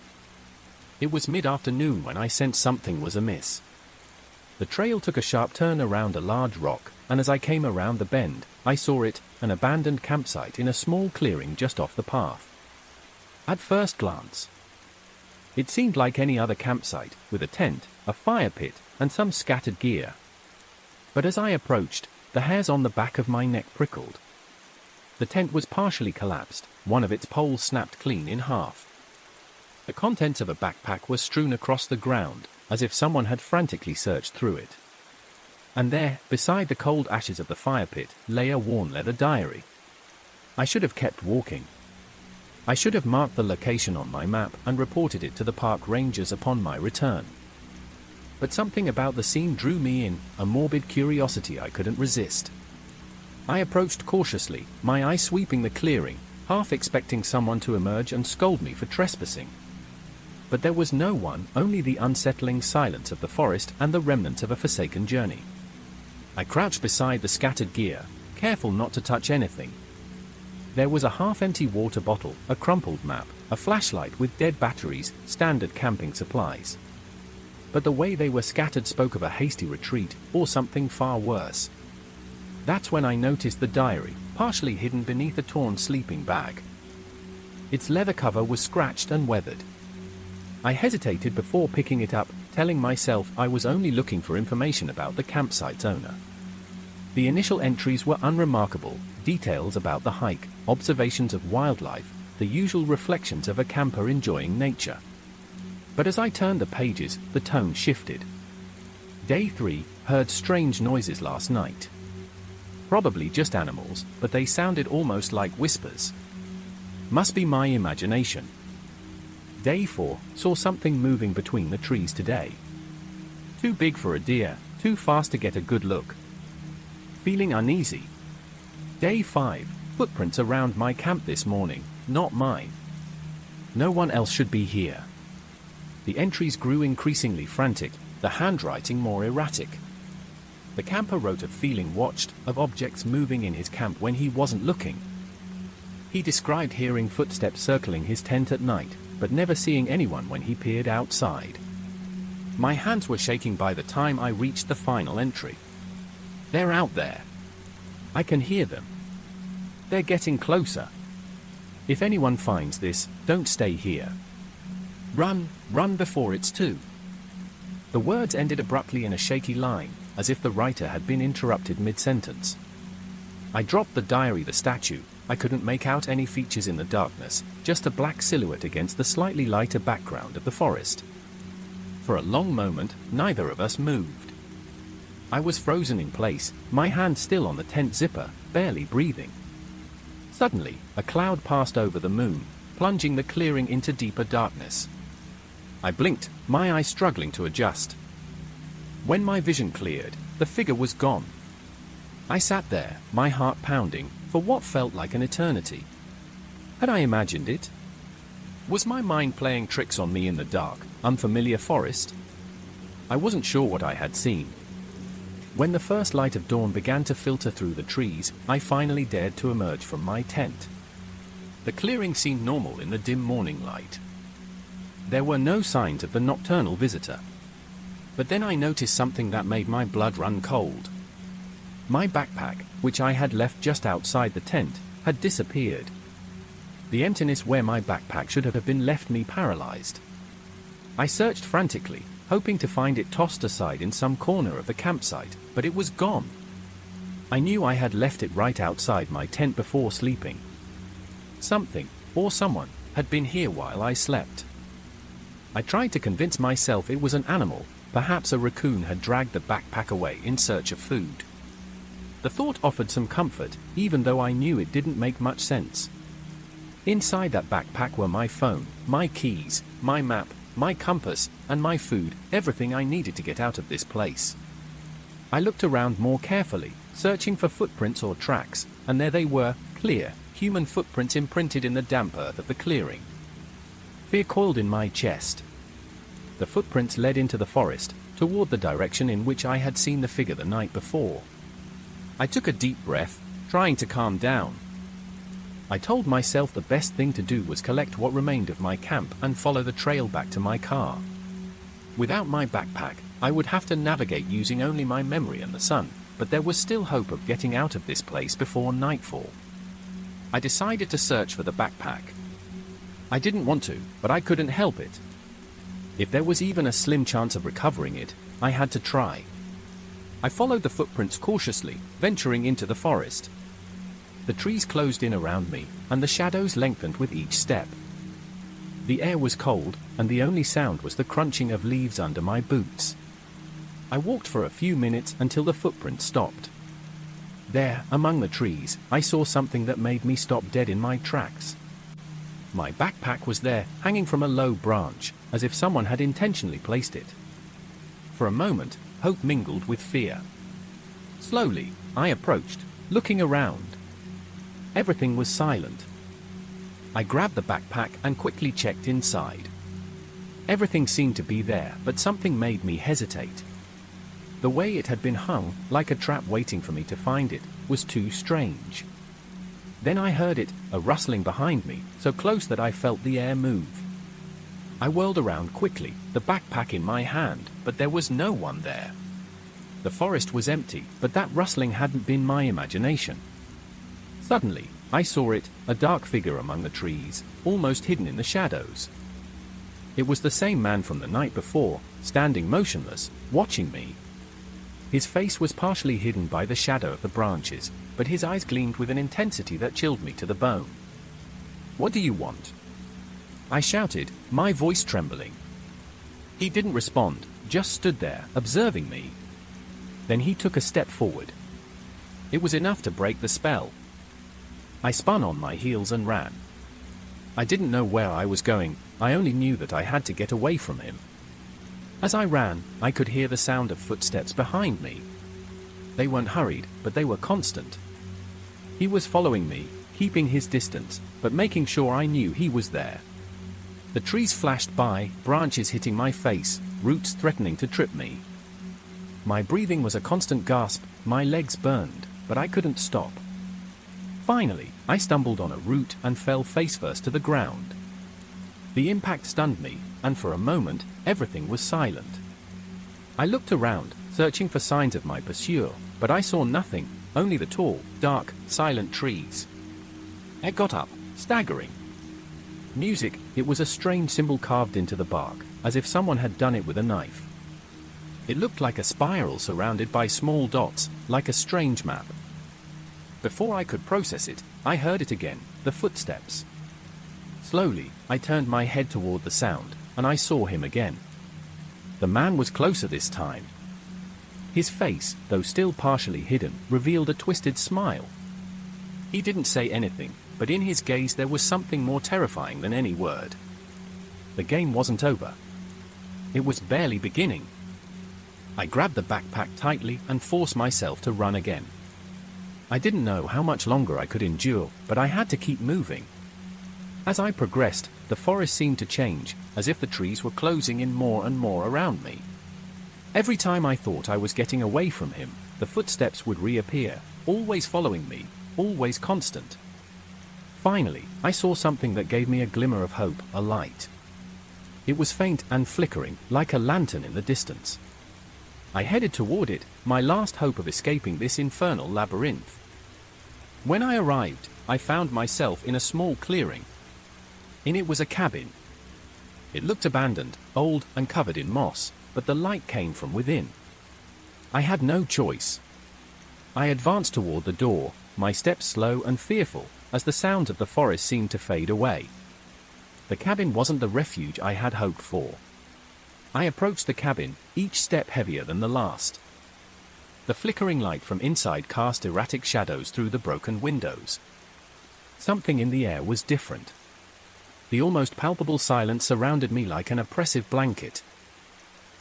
It was mid-afternoon when I sensed something was amiss. The trail took a sharp turn around a large rock, and as I came around the bend, I saw it, an abandoned campsite in a small clearing just off the path. At first glance, it seemed like any other campsite, with a tent, a fire pit, and some scattered gear. But as I approached, the hairs on the back of my neck prickled. The tent was partially collapsed, one of its poles snapped clean in half. The contents of a backpack were strewn across the ground, as if someone had frantically searched through it. And there, beside the cold ashes of the fire pit, lay a worn leather diary. I should have kept walking. I should have marked the location on my map and reported it to the park rangers upon my return. But something about the scene drew me in, a morbid curiosity I couldn't resist. I approached cautiously, my eye sweeping the clearing, half expecting someone to emerge and scold me for trespassing. But there was no one, only the unsettling silence of the forest and the remnants of a forsaken journey. I crouched beside the scattered gear, careful not to touch anything. There was a half-empty water bottle, a crumpled map, a flashlight with dead batteries, standard camping supplies. But the way they were scattered spoke of a hasty retreat, or something far worse. That's when I noticed the diary, partially hidden beneath a torn sleeping bag. Its leather cover was scratched and weathered. I hesitated before picking it up, telling myself I was only looking for information about the campsite's owner. The initial entries were unremarkable, details about the hike, observations of wildlife, the usual reflections of a camper enjoying nature. But as I turned the pages, the tone shifted. Day 3, heard strange noises last night. Probably just animals, but they sounded almost like whispers. Must be my imagination. Day 4, saw something moving between the trees today. Too big for a deer, too fast to get a good look. Feeling uneasy. Day 5, footprints around my camp this morning, not mine. No one else should be here. The entries grew increasingly frantic, the handwriting more erratic. The camper wrote of feeling watched, of objects moving in his camp when he wasn't looking. He described hearing footsteps circling his tent at night, but never seeing anyone when he peered outside. My hands were shaking by the time I reached the final entry. They're out there. I can hear them. They're getting closer. If anyone finds this, don't stay here. Run, run before it's too. The words ended abruptly in a shaky line, as if the writer had been interrupted mid-sentence. I dropped the diary, the statue. I couldn't make out any features in the darkness, just a black silhouette against the slightly lighter background of the forest. For a long moment, neither of us moved. I was frozen in place, my hand still on the tent zipper, barely breathing. Suddenly, a cloud passed over the moon, plunging the clearing into deeper darkness. I blinked, my eyes struggling to adjust. When my vision cleared, the figure was gone. I sat there, my heart pounding, for what felt like an eternity. Had I imagined it? Was my mind playing tricks on me in the dark, unfamiliar forest? I wasn't sure what I had seen. When the first light of dawn began to filter through the trees, I finally dared to emerge from my tent. The clearing seemed normal in the dim morning light. There were no signs of the nocturnal visitor. But then I noticed something that made my blood run cold. My backpack, which I had left just outside the tent, had disappeared. The emptiness where my backpack should have been left me paralyzed. I searched frantically, hoping to find it tossed aside in some corner of the campsite, but it was gone. I knew I had left it right outside my tent before sleeping. Something, or someone, had been here while I slept. I tried to convince myself it was an animal, perhaps a raccoon had dragged the backpack away in search of food. The thought offered some comfort, even though I knew it didn't make much sense. Inside that backpack were my phone, my keys, my map, my compass, and my food, everything I needed to get out of this place. I looked around more carefully, searching for footprints or tracks, and there they were, clear, human footprints imprinted in the damp earth of the clearing. Fear coiled in my chest. The footprints led into the forest, toward the direction in which I had seen the figure the night before. I took a deep breath, trying to calm down. I told myself the best thing to do was collect what remained of my camp and follow the trail back to my car. Without my backpack, I would have to navigate using only my memory and the sun, but there was still hope of getting out of this place before nightfall. I decided to search for the backpack. I didn't want to, but I couldn't help it. If there was even a slim chance of recovering it, I had to try. I followed the footprints cautiously, venturing into the forest. The trees closed in around me, and the shadows lengthened with each step. The air was cold, and the only sound was the crunching of leaves under my boots. I walked for a few minutes until the footprints stopped. There, among the trees, I saw something that made me stop dead in my tracks. My backpack was there, hanging from a low branch, as if someone had intentionally placed it. For a moment, hope mingled with fear. Slowly, I approached, looking around. Everything was silent. I grabbed the backpack and quickly checked inside. Everything seemed to be there, but something made me hesitate. The way it had been hung, like a trap waiting for me to find it, was too strange. Then I heard it, a rustling behind me, so close that I felt the air move. I whirled around quickly, the backpack in my hand, but there was no one there. The forest was empty, but that rustling hadn't been my imagination. Suddenly, I saw it, a dark figure among the trees, almost hidden in the shadows. It was the same man from the night before, standing motionless, watching me. His face was partially hidden by the shadow of the branches, but his eyes gleamed with an intensity that chilled me to the bone. "What do you want?" I shouted, my voice trembling. He didn't respond, just stood there, observing me. Then he took a step forward. It was enough to break the spell. I spun on my heels and ran. I didn't know where I was going, I only knew that I had to get away from him. As I ran, I could hear the sound of footsteps behind me. They weren't hurried, but they were constant. He was following me, keeping his distance, but making sure I knew he was there. The trees flashed by, branches hitting my face, roots threatening to trip me. My breathing was a constant gasp, my legs burned, but I couldn't stop. Finally, I stumbled on a root and fell face first to the ground. The impact stunned me, and for a moment, everything was silent. I looked around, searching for signs of my pursuer, but I saw nothing, only the tall, dark, silent trees. I got up, staggering. Music, it was a strange symbol carved into the bark, as if someone had done it with a knife. It looked like a spiral surrounded by small dots, like a strange map. Before I could process it, I heard it again, the footsteps. Slowly, I turned my head toward the sound, and I saw him again. The man was closer this time. His face, though still partially hidden, revealed a twisted smile. He didn't say anything, but in his gaze there was something more terrifying than any word. The game wasn't over. It was barely beginning. I grabbed the backpack tightly and forced myself to run again. I didn't know how much longer I could endure, but I had to keep moving. As I progressed, the forest seemed to change, as if the trees were closing in more and more around me. Every time I thought I was getting away from him, the footsteps would reappear, always following me, always constant. Finally, I saw something that gave me a glimmer of hope, a light. It was faint and flickering, like a lantern in the distance. I headed toward it, my last hope of escaping this infernal labyrinth. When I arrived, I found myself in a small clearing. In it was a cabin. It looked abandoned, old, and covered in moss, but the light came from within. I had no choice. I advanced toward the door, my steps slow and fearful, as the sounds of the forest seemed to fade away. The cabin wasn't the refuge I had hoped for. I approached the cabin, each step heavier than the last. The flickering light from inside cast erratic shadows through the broken windows. Something in the air was different. The almost palpable silence surrounded me like an oppressive blanket.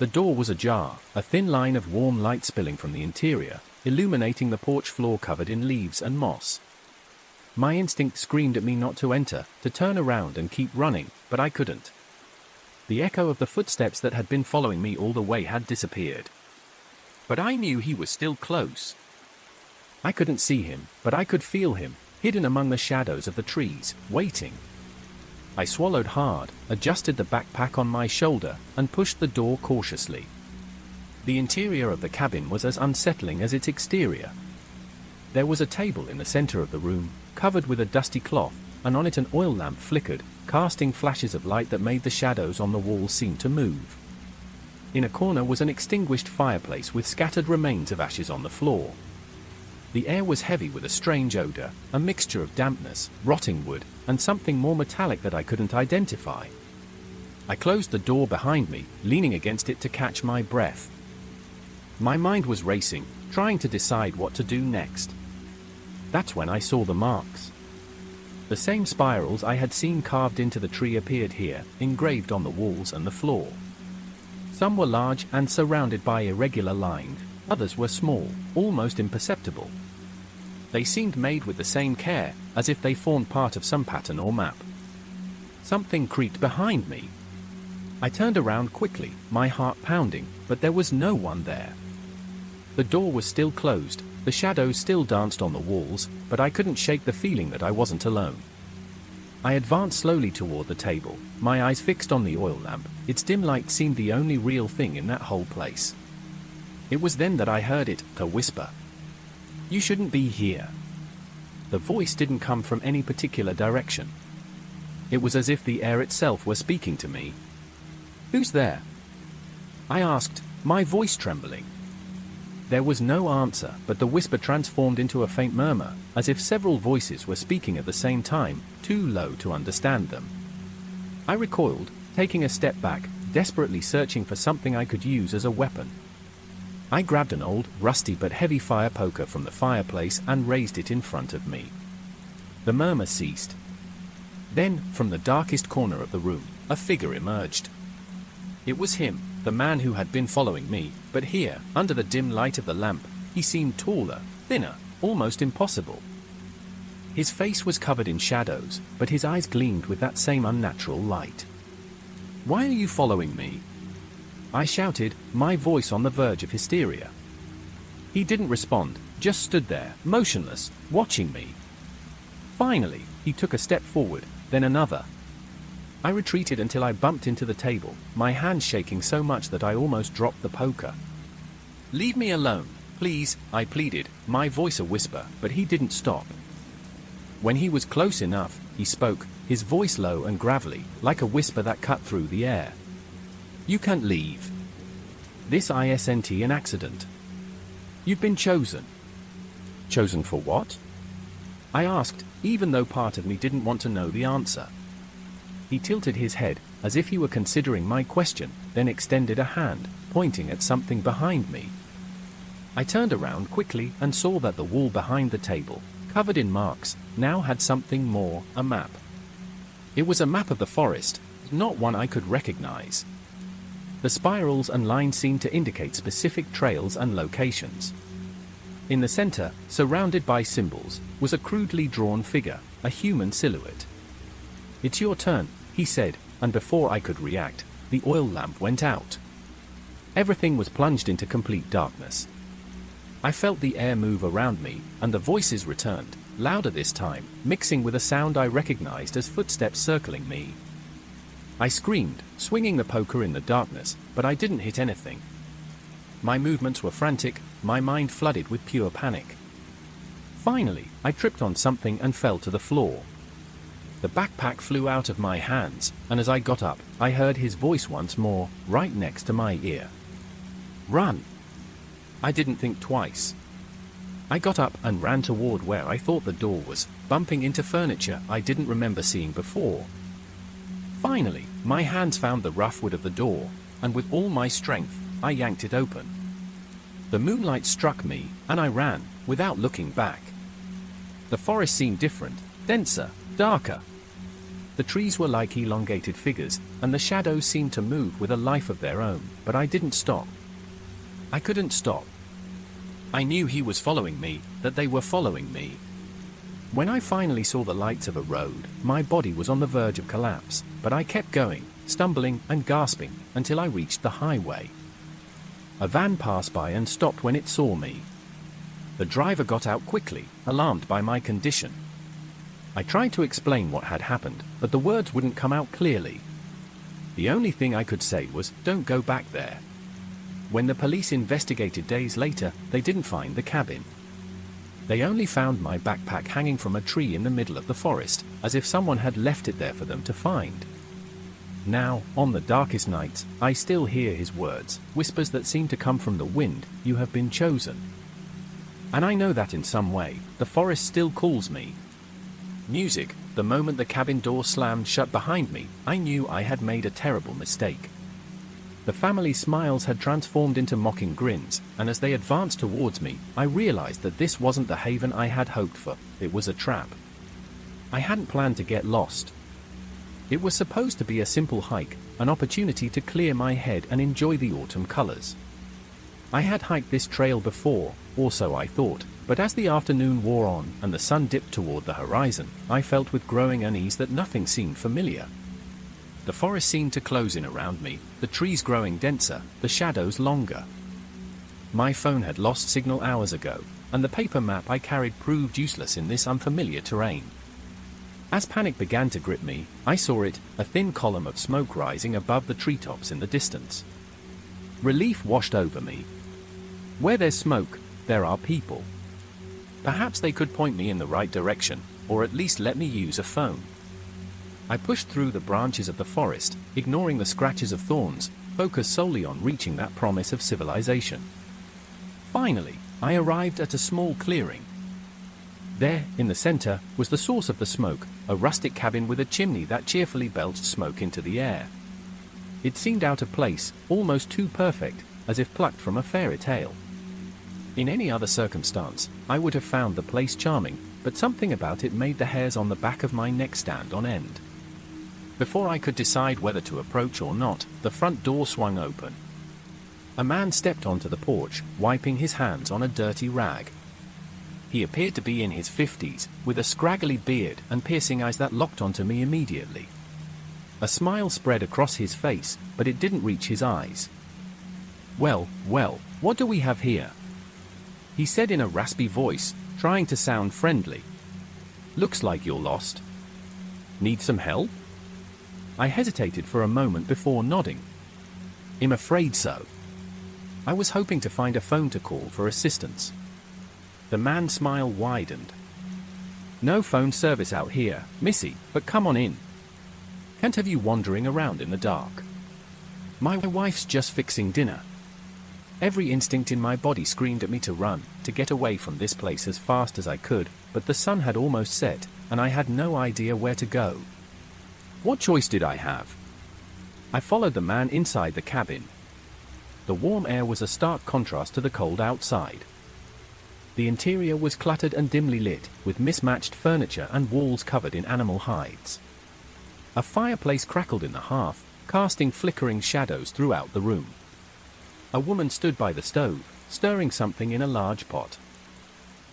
The door was ajar, a thin line of warm light spilling from the interior, illuminating the porch floor covered in leaves and moss. My instinct screamed at me not to enter, to turn around and keep running, but I couldn't. The echo of the footsteps that had been following me all the way had disappeared. But I knew he was still close. I couldn't see him, but I could feel him, hidden among the shadows of the trees, waiting. I swallowed hard, adjusted the backpack on my shoulder, and pushed the door cautiously. The interior of the cabin was as unsettling as its exterior. There was a table in the center of the room, covered with a dusty cloth, and on it an oil lamp flickered, casting flashes of light that made the shadows on the walls seem to move. In a corner was an extinguished fireplace with scattered remains of ashes on the floor. The air was heavy with a strange odor, a mixture of dampness, rotting wood, and something more metallic that I couldn't identify. I closed the door behind me, leaning against it to catch my breath. My mind was racing, trying to decide what to do next. That's when I saw the marks. The same spirals I had seen carved into the tree appeared here, engraved on the walls and the floor. Some were large and surrounded by irregular lines, others were small, almost imperceptible. They seemed made with the same care, as if they formed part of some pattern or map. Something creaked behind me. I turned around quickly, my heart pounding, but there was no one there. The door was still closed, the shadows still danced on the walls, but I couldn't shake the feeling that I wasn't alone. I advanced slowly toward the table, my eyes fixed on the oil lamp. Its dim light seemed the only real thing in that whole place. It was then that I heard it, a whisper. "You shouldn't be here." The voice didn't come from any particular direction. It was as if the air itself were speaking to me. "Who's there?" I asked, my voice trembling. There was no answer, but the whisper transformed into a faint murmur, as if several voices were speaking at the same time, too low to understand them. I recoiled, taking a step back, desperately searching for something I could use as a weapon. I grabbed an old, rusty but heavy fire poker from the fireplace and raised it in front of me. The murmur ceased. Then, from the darkest corner of the room, a figure emerged. It was him, the man who had been following me, but here, under the dim light of the lamp, he seemed taller, thinner, almost impossible. His face was covered in shadows, but his eyes gleamed with that same unnatural light. "Why are you following me?" I shouted, my voice on the verge of hysteria. He didn't respond, just stood there, motionless, watching me. Finally, he took a step forward, then another. I retreated until I bumped into the table, my hands shaking so much that I almost dropped the poker. "Leave me alone, please," I pleaded, my voice a whisper, but he didn't stop. When he was close enough, he spoke, his voice low and gravelly, like a whisper that cut through the air. "You can't leave. This isn't an accident. You've been chosen." "Chosen for what?" I asked, even though part of me didn't want to know the answer. He tilted his head, as if he were considering my question, then extended a hand, pointing at something behind me. I turned around quickly and saw that the wall behind the table, covered in marks, now had something more, a map. It was a map of the forest, not one I could recognize. The spirals and lines seemed to indicate specific trails and locations. In the center, surrounded by symbols, was a crudely drawn figure, a human silhouette. "It's your turn," he said, and before I could react, the oil lamp went out. Everything was plunged into complete darkness. I felt the air move around me, and the voices returned, louder this time, mixing with a sound I recognized as footsteps circling me. I screamed, swinging the poker in the darkness, but I didn't hit anything. My movements were frantic, my mind flooded with pure panic. Finally, I tripped on something and fell to the floor. The backpack flew out of my hands, and as I got up, I heard his voice once more, right next to my ear. "Run!" I didn't think twice. I got up and ran toward where I thought the door was, bumping into furniture I didn't remember seeing before. Finally, my hands found the rough wood of the door, and with all my strength, I yanked it open. The moonlight struck me, and I ran, without looking back. The forest seemed different, denser, darker. The trees were like elongated figures, and the shadows seemed to move with a life of their own, but I didn't stop. I couldn't stop. I knew he was following me, that they were following me. When I finally saw the lights of a road, my body was on the verge of collapse, but I kept going, stumbling and gasping, until I reached the highway. A van passed by and stopped when it saw me. The driver got out quickly, alarmed by my condition. I tried to explain what had happened, but the words wouldn't come out clearly. The only thing I could say was, "Don't go back there." When the police investigated days later, they didn't find the cabin. They only found my backpack hanging from a tree in the middle of the forest, as if someone had left it there for them to find. Now, on the darkest nights, I still hear his words, whispers that seem to come from the wind, "You have been chosen." And I know that in some way, the forest still calls me. Music. The moment the cabin door slammed shut behind me, I knew I had made a terrible mistake. The family's smiles had transformed into mocking grins, and as they advanced towards me, I realized that this wasn't the haven I had hoped for, it was a trap. I hadn't planned to get lost. It was supposed to be a simple hike, an opportunity to clear my head and enjoy the autumn colors. I had hiked this trail before, or so I thought, but as the afternoon wore on and the sun dipped toward the horizon, I felt with growing unease that nothing seemed familiar. The forest seemed to close in around me, the trees growing denser, the shadows longer. My phone had lost signal hours ago, and the paper map I carried proved useless in this unfamiliar terrain. As panic began to grip me, I saw it, a thin column of smoke rising above the treetops in the distance. Relief washed over me. Where there's smoke, there are people. Perhaps they could point me in the right direction, or at least let me use a phone. I pushed through the branches of the forest, ignoring the scratches of thorns, focused solely on reaching that promise of civilization. Finally, I arrived at a small clearing. There, in the center, was the source of the smoke, a rustic cabin with a chimney that cheerfully belched smoke into the air. It seemed out of place, almost too perfect, as if plucked from a fairy tale. In any other circumstance, I would have found the place charming, but something about it made the hairs on the back of my neck stand on end. Before I could decide whether to approach or not, the front door swung open. A man stepped onto the porch, wiping his hands on a dirty rag. He appeared to be in his 50s, with a scraggly beard and piercing eyes that locked onto me immediately. A smile spread across his face, but it didn't reach his eyes. Well, what do we have here?" he said in a raspy voice, trying to sound friendly. "Looks like you're lost. Need some help?" I hesitated for a moment before nodding. "I'm afraid so." I was hoping to find a phone to call for assistance. The man's smile widened. "No phone service out here, missy, but come on in. Can't have you wandering around in the dark. My wife's just fixing dinner." Every instinct in my body screamed at me to run, to get away from this place as fast as I could, but the sun had almost set, and I had no idea where to go. What choice did I have? I followed the man inside the cabin. The warm air was a stark contrast to the cold outside. The interior was cluttered and dimly lit, with mismatched furniture and walls covered in animal hides. A fireplace crackled in the hearth, casting flickering shadows throughout the room. A woman stood by the stove, stirring something in a large pot.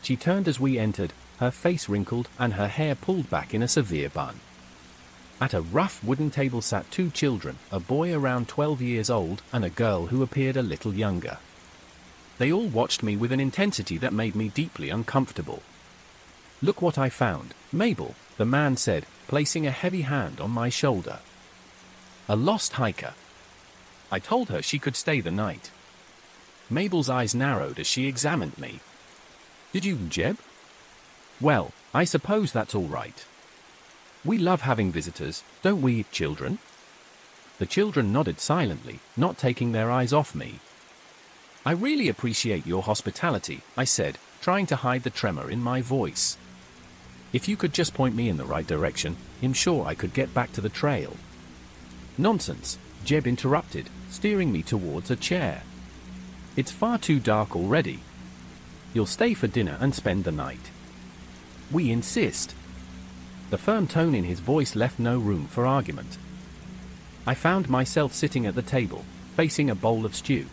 She turned as we entered, her face wrinkled and her hair pulled back in a severe bun. At a rough wooden table sat two children, a boy around 12 years old and a girl who appeared a little younger. They all watched me with an intensity that made me deeply uncomfortable. "Look what I found, Mabel," the man said, placing a heavy hand on my shoulder. "A lost hiker." I told her she could stay the night. Mabel's eyes narrowed as she examined me. "Did you, Jeb?" "Well, I suppose that's all right. We love having visitors, don't we, children?" The children nodded silently, not taking their eyes off me. "I really appreciate your hospitality," I said, trying to hide the tremor in my voice. "If you could just point me in the right direction, I'm sure I could get back to the trail." "Nonsense," Jeb interrupted, steering me towards a chair. "It's far too dark already. You'll stay for dinner and spend the night." "We insist." The firm tone in his voice left no room for argument. I found myself sitting at the table, facing a bowl of stew.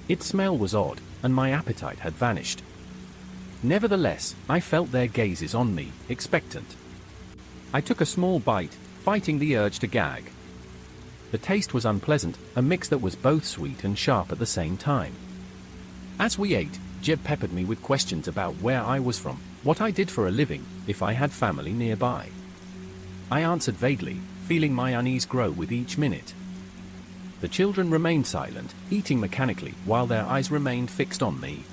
Its smell was odd, and my appetite had vanished. Nevertheless, I felt their gazes on me, expectant. I took a small bite, fighting the urge to gag. The taste was unpleasant, a mix that was both sweet and sharp at the same time. As we ate, Jeb peppered me with questions about where I was from, what I did for a living, if I had family nearby. I answered vaguely, feeling my unease grow with each minute. The children remained silent, eating mechanically, while their eyes remained fixed on me.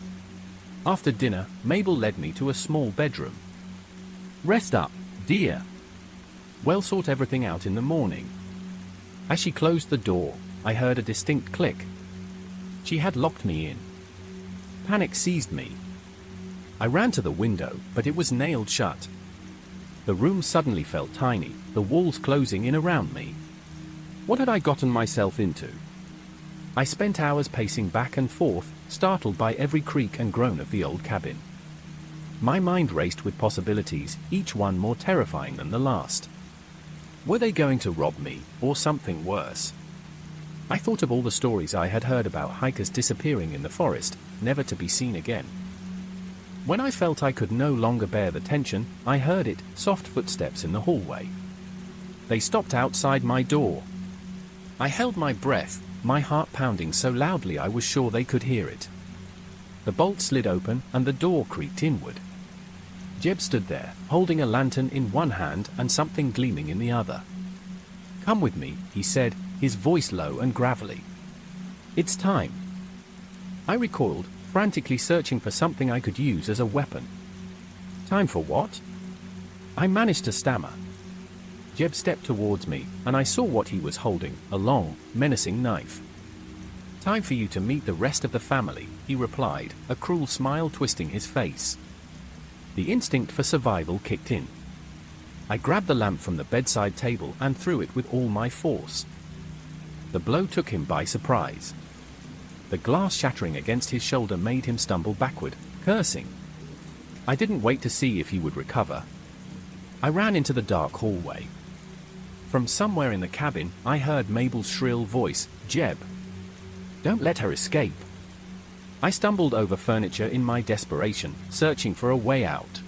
After dinner, Mabel led me to a small bedroom. "Rest up, dear. We'll sort everything out in the morning." As she closed the door, I heard a distinct click. She had locked me in. Panic seized me. I ran to the window, but it was nailed shut. The room suddenly felt tiny, the walls closing in around me. What had I gotten myself into? I spent hours pacing back and forth, startled by every creak and groan of the old cabin. My mind raced with possibilities, each one more terrifying than the last. Were they going to rob me, or something worse? I thought of all the stories I had heard about hikers disappearing in the forest, never to be seen again. When I felt I could no longer bear the tension, I heard it, soft footsteps in the hallway. They stopped outside my door. I held my breath, my heart pounding so loudly I was sure they could hear it. The bolt slid open, and the door creaked inward. Jeb stood there, holding a lantern in one hand and something gleaming in the other. "Come with me," he said, his voice low and gravelly. "It's time." I recoiled, frantically searching for something I could use as a weapon. "Time for what?" I managed to stammer. Jeb stepped towards me, and I saw what he was holding, a long, menacing knife. "Time for you to meet the rest of the family," he replied, a cruel smile twisting his face. The instinct for survival kicked in. I grabbed the lamp from the bedside table and threw it with all my force. The blow took him by surprise. The glass shattering against his shoulder made him stumble backward, cursing. I didn't wait to see if he would recover. I ran into the dark hallway. From somewhere in the cabin, I heard Mabel's shrill voice, "Jeb, don't let her escape." I stumbled over furniture in my desperation, searching for a way out.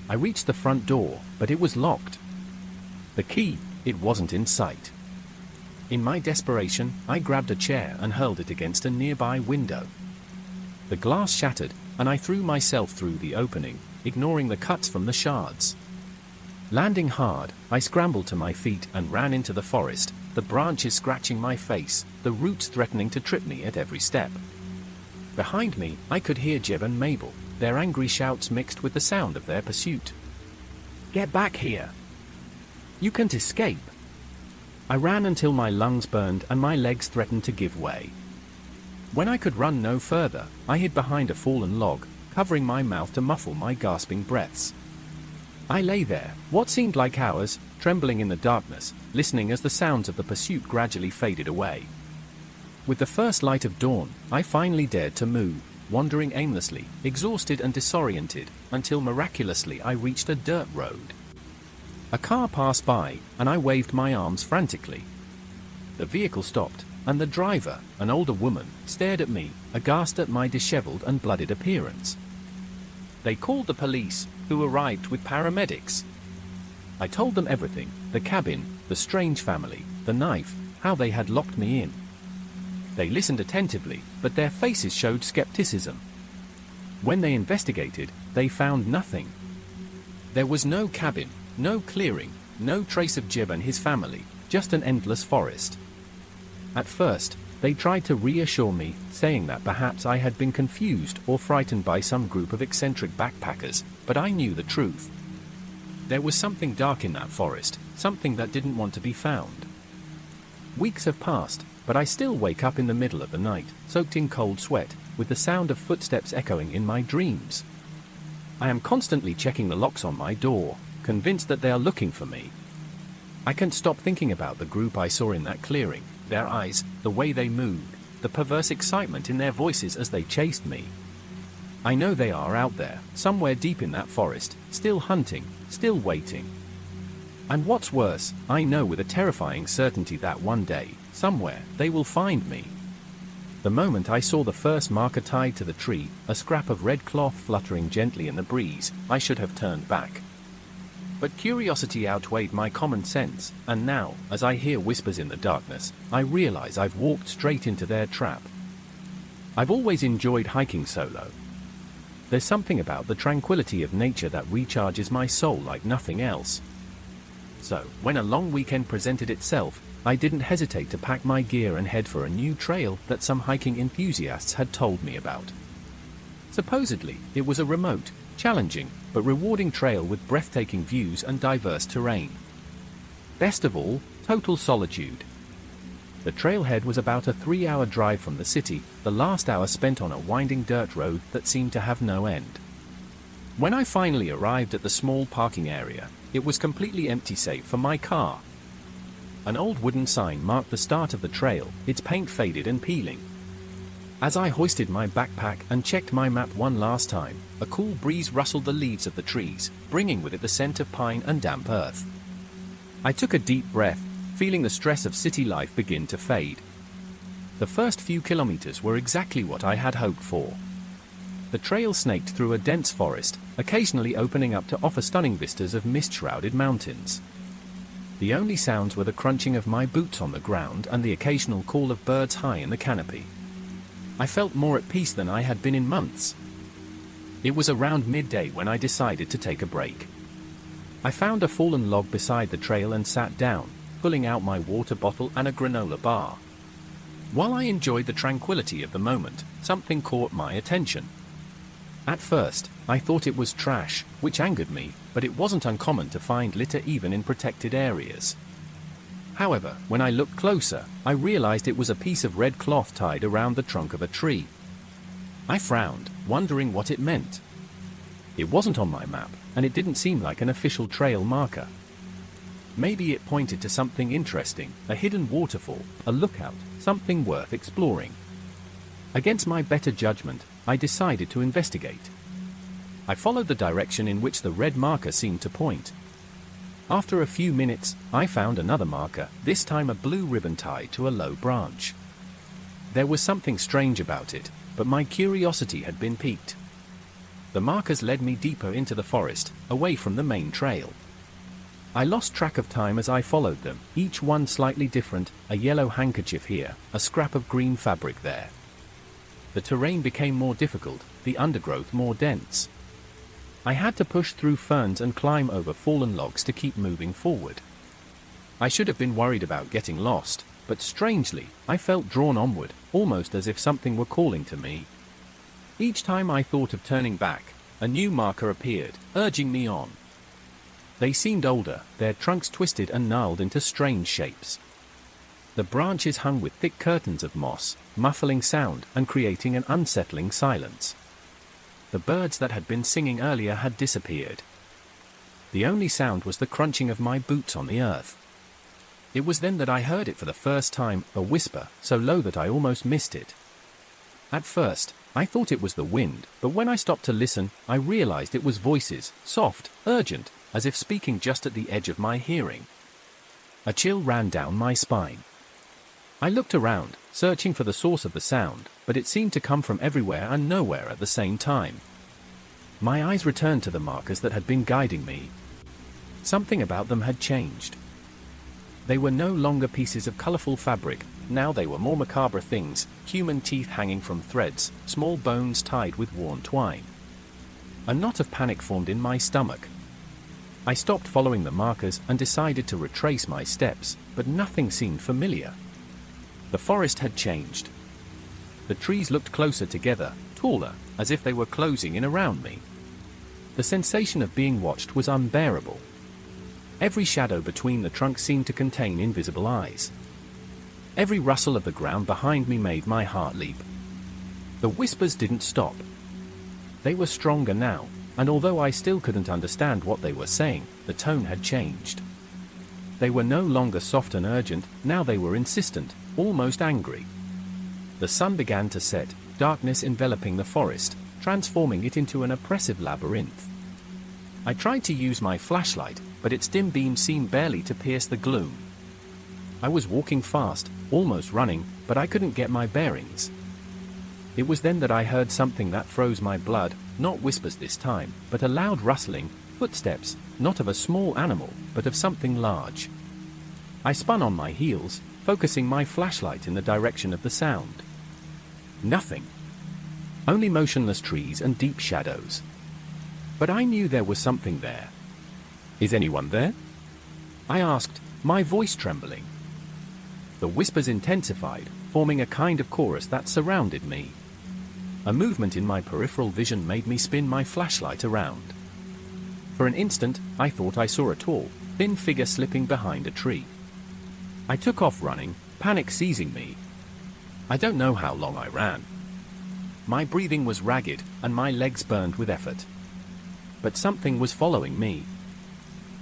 I reached the front door, but it was locked. The key, it wasn't in sight. In my desperation, I grabbed a chair and hurled it against a nearby window. The glass shattered, and I threw myself through the opening, ignoring the cuts from the shards. Landing hard, I scrambled to my feet and ran into the forest, the branches scratching my face, the roots threatening to trip me at every step. Behind me, I could hear Jeb and Mabel, their angry shouts mixed with the sound of their pursuit. "Get back here! You can't escape!" I ran until my lungs burned and my legs threatened to give way. When I could run no further, I hid behind a fallen log, covering my mouth to muffle my gasping breaths. I lay there, what seemed like hours, trembling in the darkness, listening as the sounds of the pursuit gradually faded away. With the first light of dawn, I finally dared to move, wandering aimlessly, exhausted and disoriented, until miraculously I reached a dirt road. A car passed by, and I waved my arms frantically. The vehicle stopped, and the driver, an older woman, stared at me, aghast at my disheveled and blooded appearance. They called the police, who arrived with paramedics. I told them everything, the cabin, the strange family, the knife, how they had locked me in. They listened attentively, but their faces showed skepticism. When they investigated, they found nothing. There was no cabin, no clearing, no trace of Jib and his family, just an endless forest. At first, they tried to reassure me, saying that perhaps I had been confused or frightened by some group of eccentric backpackers, but I knew the truth. There was something dark in that forest, something that didn't want to be found. Weeks have passed, but I still wake up in the middle of the night, soaked in cold sweat, with the sound of footsteps echoing in my dreams. I am constantly checking the locks on my door, convinced that they are looking for me. I can't stop thinking about the group I saw in that clearing, their eyes, the way they moved, the perverse excitement in their voices as they chased me. I know they are out there, somewhere deep in that forest, still hunting, still waiting. And what's worse, I know with a terrifying certainty that one day, somewhere, they will find me. The moment I saw the first marker tied to the tree, a scrap of red cloth fluttering gently in the breeze, I should have turned back. But curiosity outweighed my common sense, and now, as I hear whispers in the darkness, I realize I've walked straight into their trap. I've always enjoyed hiking solo. There's something about the tranquility of nature that recharges my soul like nothing else. So, when a long weekend presented itself, I didn't hesitate to pack my gear and head for a new trail that some hiking enthusiasts had told me about. Supposedly, it was a remote, challenging, but rewarding trail with breathtaking views and diverse terrain. Best of all, total solitude. The trailhead was about a 3-hour drive from the city, the last hour spent on a winding dirt road that seemed to have no end. When I finally arrived at the small parking area, it was completely empty save for my car. An old wooden sign marked the start of the trail, its paint faded and peeling. As I hoisted my backpack and checked my map one last time, a cool breeze rustled the leaves of the trees, bringing with it the scent of pine and damp earth. I took a deep breath, feeling the stress of city life begin to fade. The first few kilometers were exactly what I had hoped for. The trail snaked through a dense forest, occasionally opening up to offer stunning vistas of mist-shrouded mountains. The only sounds were the crunching of my boots on the ground and the occasional call of birds high in the canopy. I felt more at peace than I had been in months. It was around midday when I decided to take a break. I found a fallen log beside the trail and sat down, pulling out my water bottle and a granola bar. While I enjoyed the tranquility of the moment, something caught my attention. At first, I thought it was trash, which angered me, but it wasn't uncommon to find litter even in protected areas. However, when I looked closer, I realized it was a piece of red cloth tied around the trunk of a tree. I frowned, wondering what it meant. It wasn't on my map, and it didn't seem like an official trail marker. Maybe it pointed to something interesting, a hidden waterfall, a lookout, something worth exploring. Against my better judgment, I decided to investigate. I followed the direction in which the red marker seemed to point. After a few minutes, I found another marker, this time a blue ribbon tied to a low branch. There was something strange about it, but my curiosity had been piqued. The markers led me deeper into the forest, away from the main trail. I lost track of time as I followed them, each one slightly different, a yellow handkerchief here, a scrap of green fabric there. The terrain became more difficult, the undergrowth more dense. I had to push through ferns and climb over fallen logs to keep moving forward. I should have been worried about getting lost, but strangely, I felt drawn onward, almost as if something were calling to me. Each time I thought of turning back, a new marker appeared, urging me on. They seemed older, their trunks twisted and gnarled into strange shapes. The branches hung with thick curtains of moss, muffling sound and creating an unsettling silence. The birds that had been singing earlier had disappeared. The only sound was the crunching of my boots on the earth. It was then that I heard it for the first time, a whisper, so low that I almost missed it. At first, I thought it was the wind, but when I stopped to listen, I realized it was voices, soft, urgent, as if speaking just at the edge of my hearing. A chill ran down my spine. I looked around, searching for the source of the sound, but it seemed to come from everywhere and nowhere at the same time. My eyes returned to the markers that had been guiding me. Something about them had changed. They were no longer pieces of colorful fabric, now they were more macabre things, human teeth hanging from threads, small bones tied with worn twine. A knot of panic formed in my stomach. I stopped following the markers and decided to retrace my steps, but nothing seemed familiar. The forest had changed. The trees looked closer together, taller, as if they were closing in around me. The sensation of being watched was unbearable. Every shadow between the trunks seemed to contain invisible eyes. Every rustle of the ground behind me made my heart leap. The whispers didn't stop. They were stronger now, and although I still couldn't understand what they were saying, the tone had changed. They were no longer soft and urgent, now they were insistent, almost angry. The sun began to set, darkness enveloping the forest, transforming it into an oppressive labyrinth. I tried to use my flashlight, but its dim beam seemed barely to pierce the gloom. I was walking fast, almost running, but I couldn't get my bearings. It was then that I heard something that froze my blood, not whispers this time, but a loud rustling, footsteps, not of a small animal, but of something large. I spun on my heels, focusing my flashlight in the direction of the sound. Nothing. Only motionless trees and deep shadows. But I knew there was something there. "Is anyone there?" I asked, my voice trembling. The whispers intensified, forming a kind of chorus that surrounded me. A movement in my peripheral vision made me spin my flashlight around. For an instant, I thought I saw a tall, thin figure slipping behind a tree. I took off running, panic seizing me. I don't know how long I ran. My breathing was ragged, and my legs burned with effort. But something was following me.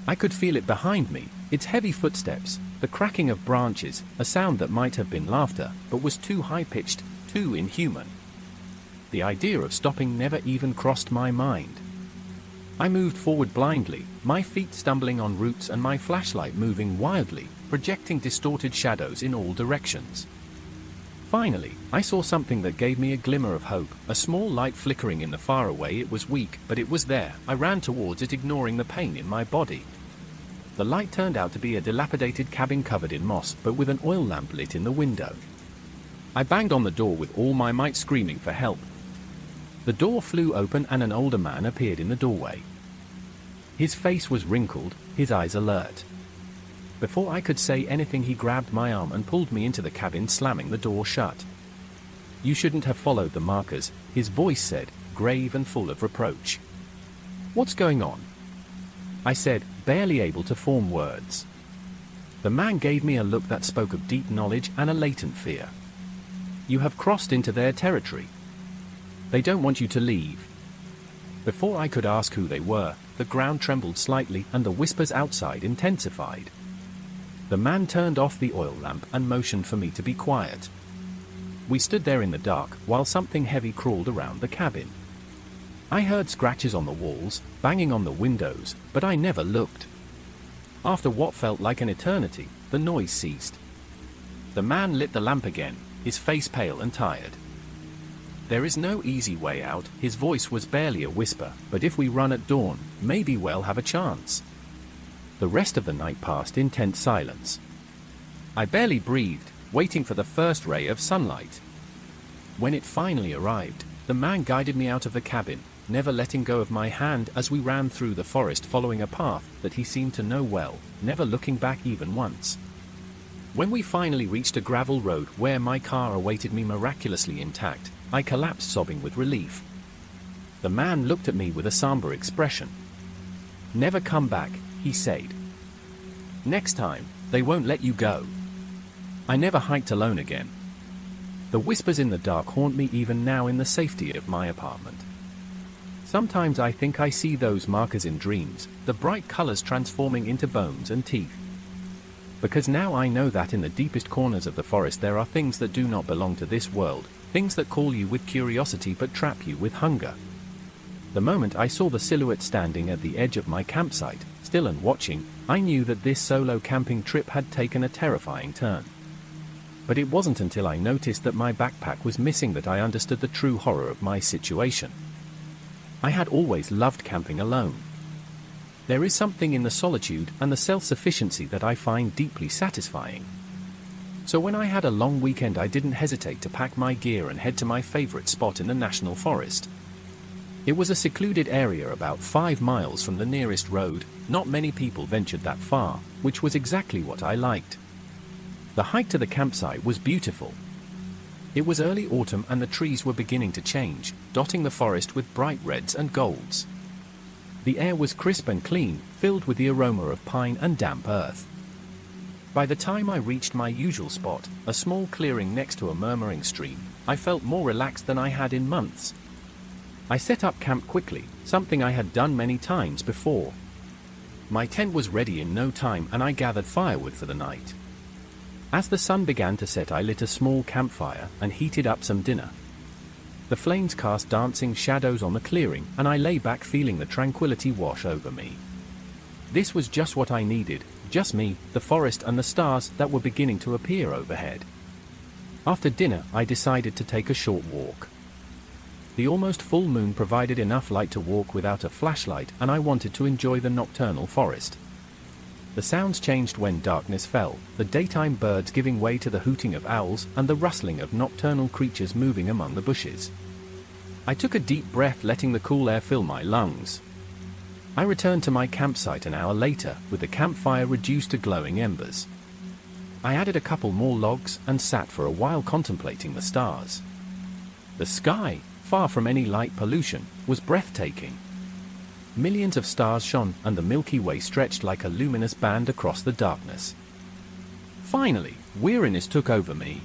I could feel it behind me, its heavy footsteps, the cracking of branches, a sound that might have been laughter, but was too high-pitched, too inhuman. The idea of stopping never even crossed my mind. I moved forward blindly, my feet stumbling on roots and my flashlight moving wildly, projecting distorted shadows in all directions. Finally, I saw something that gave me a glimmer of hope, a small light flickering in the far away. It was weak, but it was there. I ran towards it, ignoring the pain in my body. The light turned out to be a dilapidated cabin covered in moss, but with an oil lamp lit in the window. I banged on the door with all my might, screaming for help. The door flew open and an older man appeared in the doorway. His face was wrinkled, his eyes alert. Before I could say anything, he grabbed my arm and pulled me into the cabin, slamming the door shut. "You shouldn't have followed the markers," his voice said, grave and full of reproach. "What's going on?" I said, barely able to form words. The man gave me a look that spoke of deep knowledge and a latent fear. "You have crossed into their territory. They don't want you to leave." Before I could ask who they were, the ground trembled slightly and the whispers outside intensified. The man turned off the oil lamp and motioned for me to be quiet. We stood there in the dark while something heavy crawled around the cabin. I heard scratches on the walls, banging on the windows, but I never looked. After what felt like an eternity, the noise ceased. The man lit the lamp again, his face pale and tired. "There is no easy way out," his voice was barely a whisper, "but if we run at dawn, maybe we'll have a chance." The rest of the night passed in tense silence. I barely breathed, waiting for the first ray of sunlight. When it finally arrived, the man guided me out of the cabin, never letting go of my hand as we ran through the forest, following a path that he seemed to know well, never looking back even once. When we finally reached a gravel road where my car awaited me miraculously intact, I collapsed, sobbing with relief. The man looked at me with a somber expression. "Never come back," he said. "Next time, they won't let you go." I never hiked alone again. The whispers in the dark haunt me even now in the safety of my apartment. Sometimes I think I see those markers in dreams, the bright colors transforming into bones and teeth. Because now I know that in the deepest corners of the forest there are things that do not belong to this world, things that call you with curiosity but trap you with hunger. The moment I saw the silhouette standing at the edge of my campsite, still and watching, I knew that this solo camping trip had taken a terrifying turn. But it wasn't until I noticed that my backpack was missing that I understood the true horror of my situation. I had always loved camping alone. There is something in the solitude and the self-sufficiency that I find deeply satisfying. So when I had a long weekend, I didn't hesitate to pack my gear and head to my favorite spot in the national forest. It was a secluded area about 5 miles from the nearest road. Not many people ventured that far, which was exactly what I liked. The hike to the campsite was beautiful. It was early autumn and the trees were beginning to change, dotting the forest with bright reds and golds. The air was crisp and clean, filled with the aroma of pine and damp earth. By the time I reached my usual spot, a small clearing next to a murmuring stream, I felt more relaxed than I had in months. I set up camp quickly, something I had done many times before. My tent was ready in no time and I gathered firewood for the night. As the sun began to set, I lit a small campfire and heated up some dinner. The flames cast dancing shadows on the clearing and I lay back feeling the tranquility wash over me. This was just what I needed, just me, the forest and the stars that were beginning to appear overhead. After dinner, I decided to take a short walk. The almost full moon provided enough light to walk without a flashlight and I wanted to enjoy the nocturnal forest. The sounds changed when darkness fell, the daytime birds giving way to the hooting of owls and the rustling of nocturnal creatures moving among the bushes. I took a deep breath, letting the cool air fill my lungs. I returned to my campsite an hour later, with the campfire reduced to glowing embers. I added a couple more logs and sat for a while contemplating the stars. The sky, far from any light pollution, was breathtaking. Millions of stars shone, and the Milky Way stretched like a luminous band across the darkness. Finally, weariness took over me.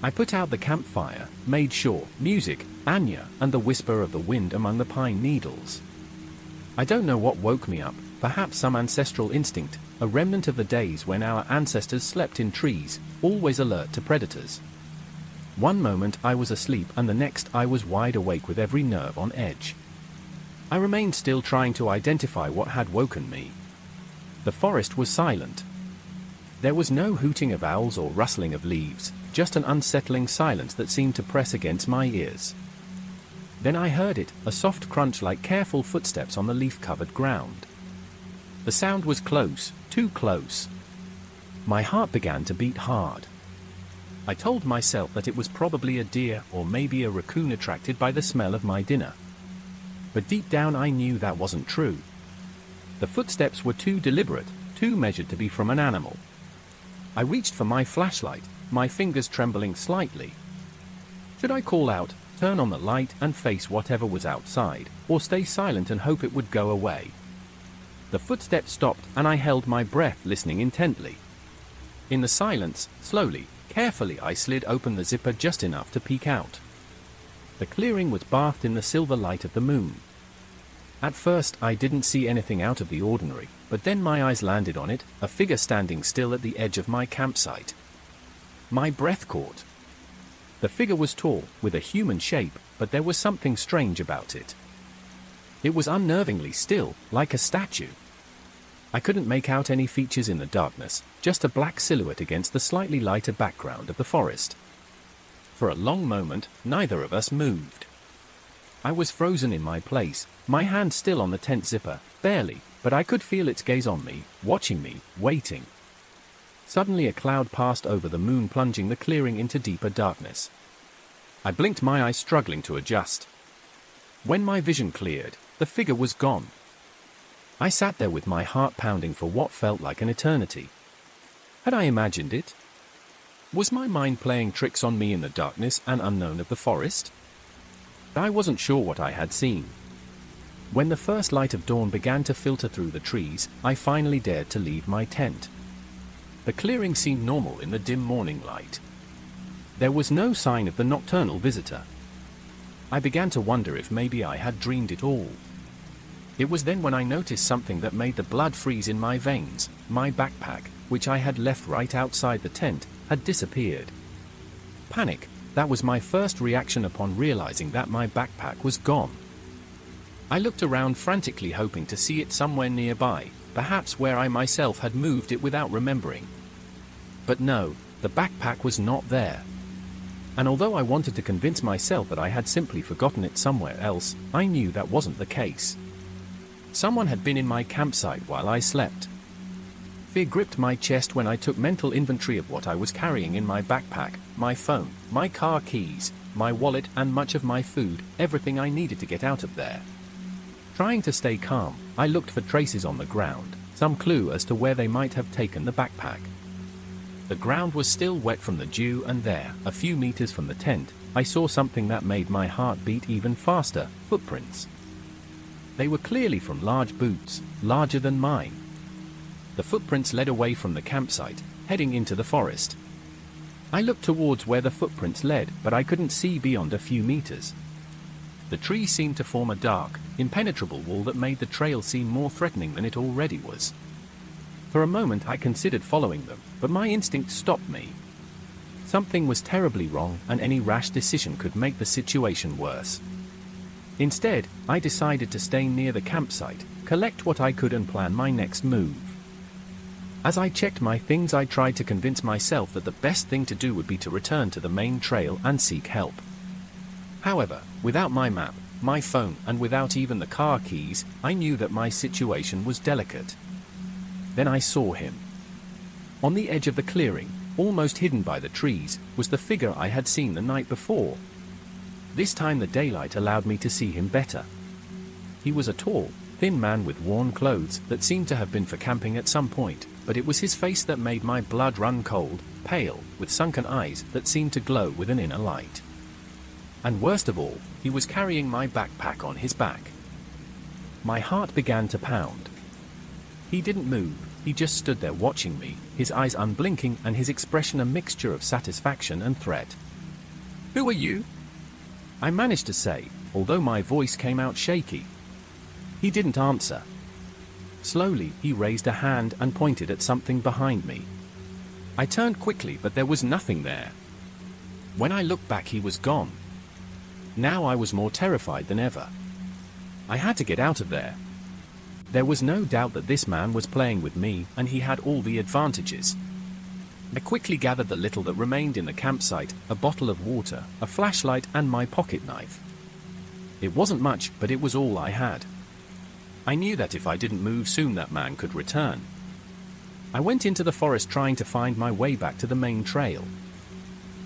I put out the campfire, made sure, music, Anya, and the whisper of the wind among the pine needles. I don't know what woke me up, perhaps some ancestral instinct, a remnant of the days when our ancestors slept in trees, always alert to predators. One moment I was asleep and the next I was wide awake with every nerve on edge. I remained still, trying to identify what had woken me. The forest was silent. There was no hooting of owls or rustling of leaves, just an unsettling silence that seemed to press against my ears. Then I heard it, a soft crunch like careful footsteps on the leaf-covered ground. The sound was close, too close. My heart began to beat hard. I told myself that it was probably a deer or maybe a raccoon attracted by the smell of my dinner. But deep down I knew that wasn't true. The footsteps were too deliberate, too measured to be from an animal. I reached for my flashlight, my fingers trembling slightly. Should I call out, turn on the light and face whatever was outside, or stay silent and hope it would go away? The footsteps stopped and I held my breath, listening intently. In the silence, slowly, carefully I slid open the zipper just enough to peek out. The clearing was bathed in the silver light of the moon. At first I didn't see anything out of the ordinary, but then my eyes landed on it, a figure standing still at the edge of my campsite. My breath caught. The figure was tall, with a human shape, but there was something strange about it. It was unnervingly still, like a statue. I couldn't make out any features in the darkness, just a black silhouette against the slightly lighter background of the forest. For a long moment, neither of us moved. I was frozen in my place, my hand still on the tent zipper, barely, but I could feel its gaze on me, watching me, waiting. Suddenly a cloud passed over the moon, plunging the clearing into deeper darkness. I blinked my eyes, struggling to adjust. When my vision cleared, the figure was gone. I sat there with my heart pounding for what felt like an eternity. Had I imagined it? Was my mind playing tricks on me in the darkness and unknown of the forest? I wasn't sure what I had seen. When the first light of dawn began to filter through the trees, I finally dared to leave my tent. The clearing seemed normal in the dim morning light. There was no sign of the nocturnal visitor. I began to wonder if maybe I had dreamed it all. It was then when I noticed something that made the blood freeze in my veins. My backpack, which I had left right outside the tent, had disappeared. Panic, that was my first reaction upon realizing that my backpack was gone. I looked around frantically, hoping to see it somewhere nearby, perhaps where I myself had moved it without remembering. But no, the backpack was not there. And although I wanted to convince myself that I had simply forgotten it somewhere else, I knew that wasn't the case. Someone had been in my campsite while I slept. Fear gripped my chest when I took mental inventory of what I was carrying in my backpack: my phone, my car keys, my wallet, and much of my food, everything I needed to get out of there. Trying to stay calm, I looked for traces on the ground, some clue as to where they might have taken the backpack. The ground was still wet from the dew, and there, a few meters from the tent, I saw something that made my heart beat even faster: footprints. They were clearly from large boots, larger than mine. The footprints led away from the campsite, heading into the forest. I looked towards where the footprints led, but I couldn't see beyond a few meters. The trees seemed to form a dark, impenetrable wall that made the trail seem more threatening than it already was. For a moment I considered following them, but my instinct stopped me. Something was terribly wrong, and any rash decision could make the situation worse. Instead, I decided to stay near the campsite, collect what I could, and plan my next move. As I checked my things, I tried to convince myself that the best thing to do would be to return to the main trail and seek help. However, without my map, my phone, and without even the car keys, I knew that my situation was delicate. Then I saw him. On the edge of the clearing, almost hidden by the trees, was the figure I had seen the night before. This time the daylight allowed me to see him better. He was a tall, thin man with worn clothes that seemed to have been for camping at some point, but it was his face that made my blood run cold, pale, with sunken eyes that seemed to glow with an inner light. And worst of all, he was carrying my backpack on his back. My heart began to pound. He didn't move, he just stood there watching me, his eyes unblinking and his expression a mixture of satisfaction and threat. "Who are you?" I managed to say, although my voice came out shaky. He didn't answer. Slowly, he raised a hand and pointed at something behind me. I turned quickly, but there was nothing there. When I looked back, he was gone. Now I was more terrified than ever. I had to get out of there. There was no doubt that this man was playing with me, and he had all the advantages. I quickly gathered the little that remained in the campsite: a bottle of water, a flashlight, and my pocket knife. It wasn't much, but it was all I had. I knew that if I didn't move soon, that man could return. I went into the forest trying to find my way back to the main trail.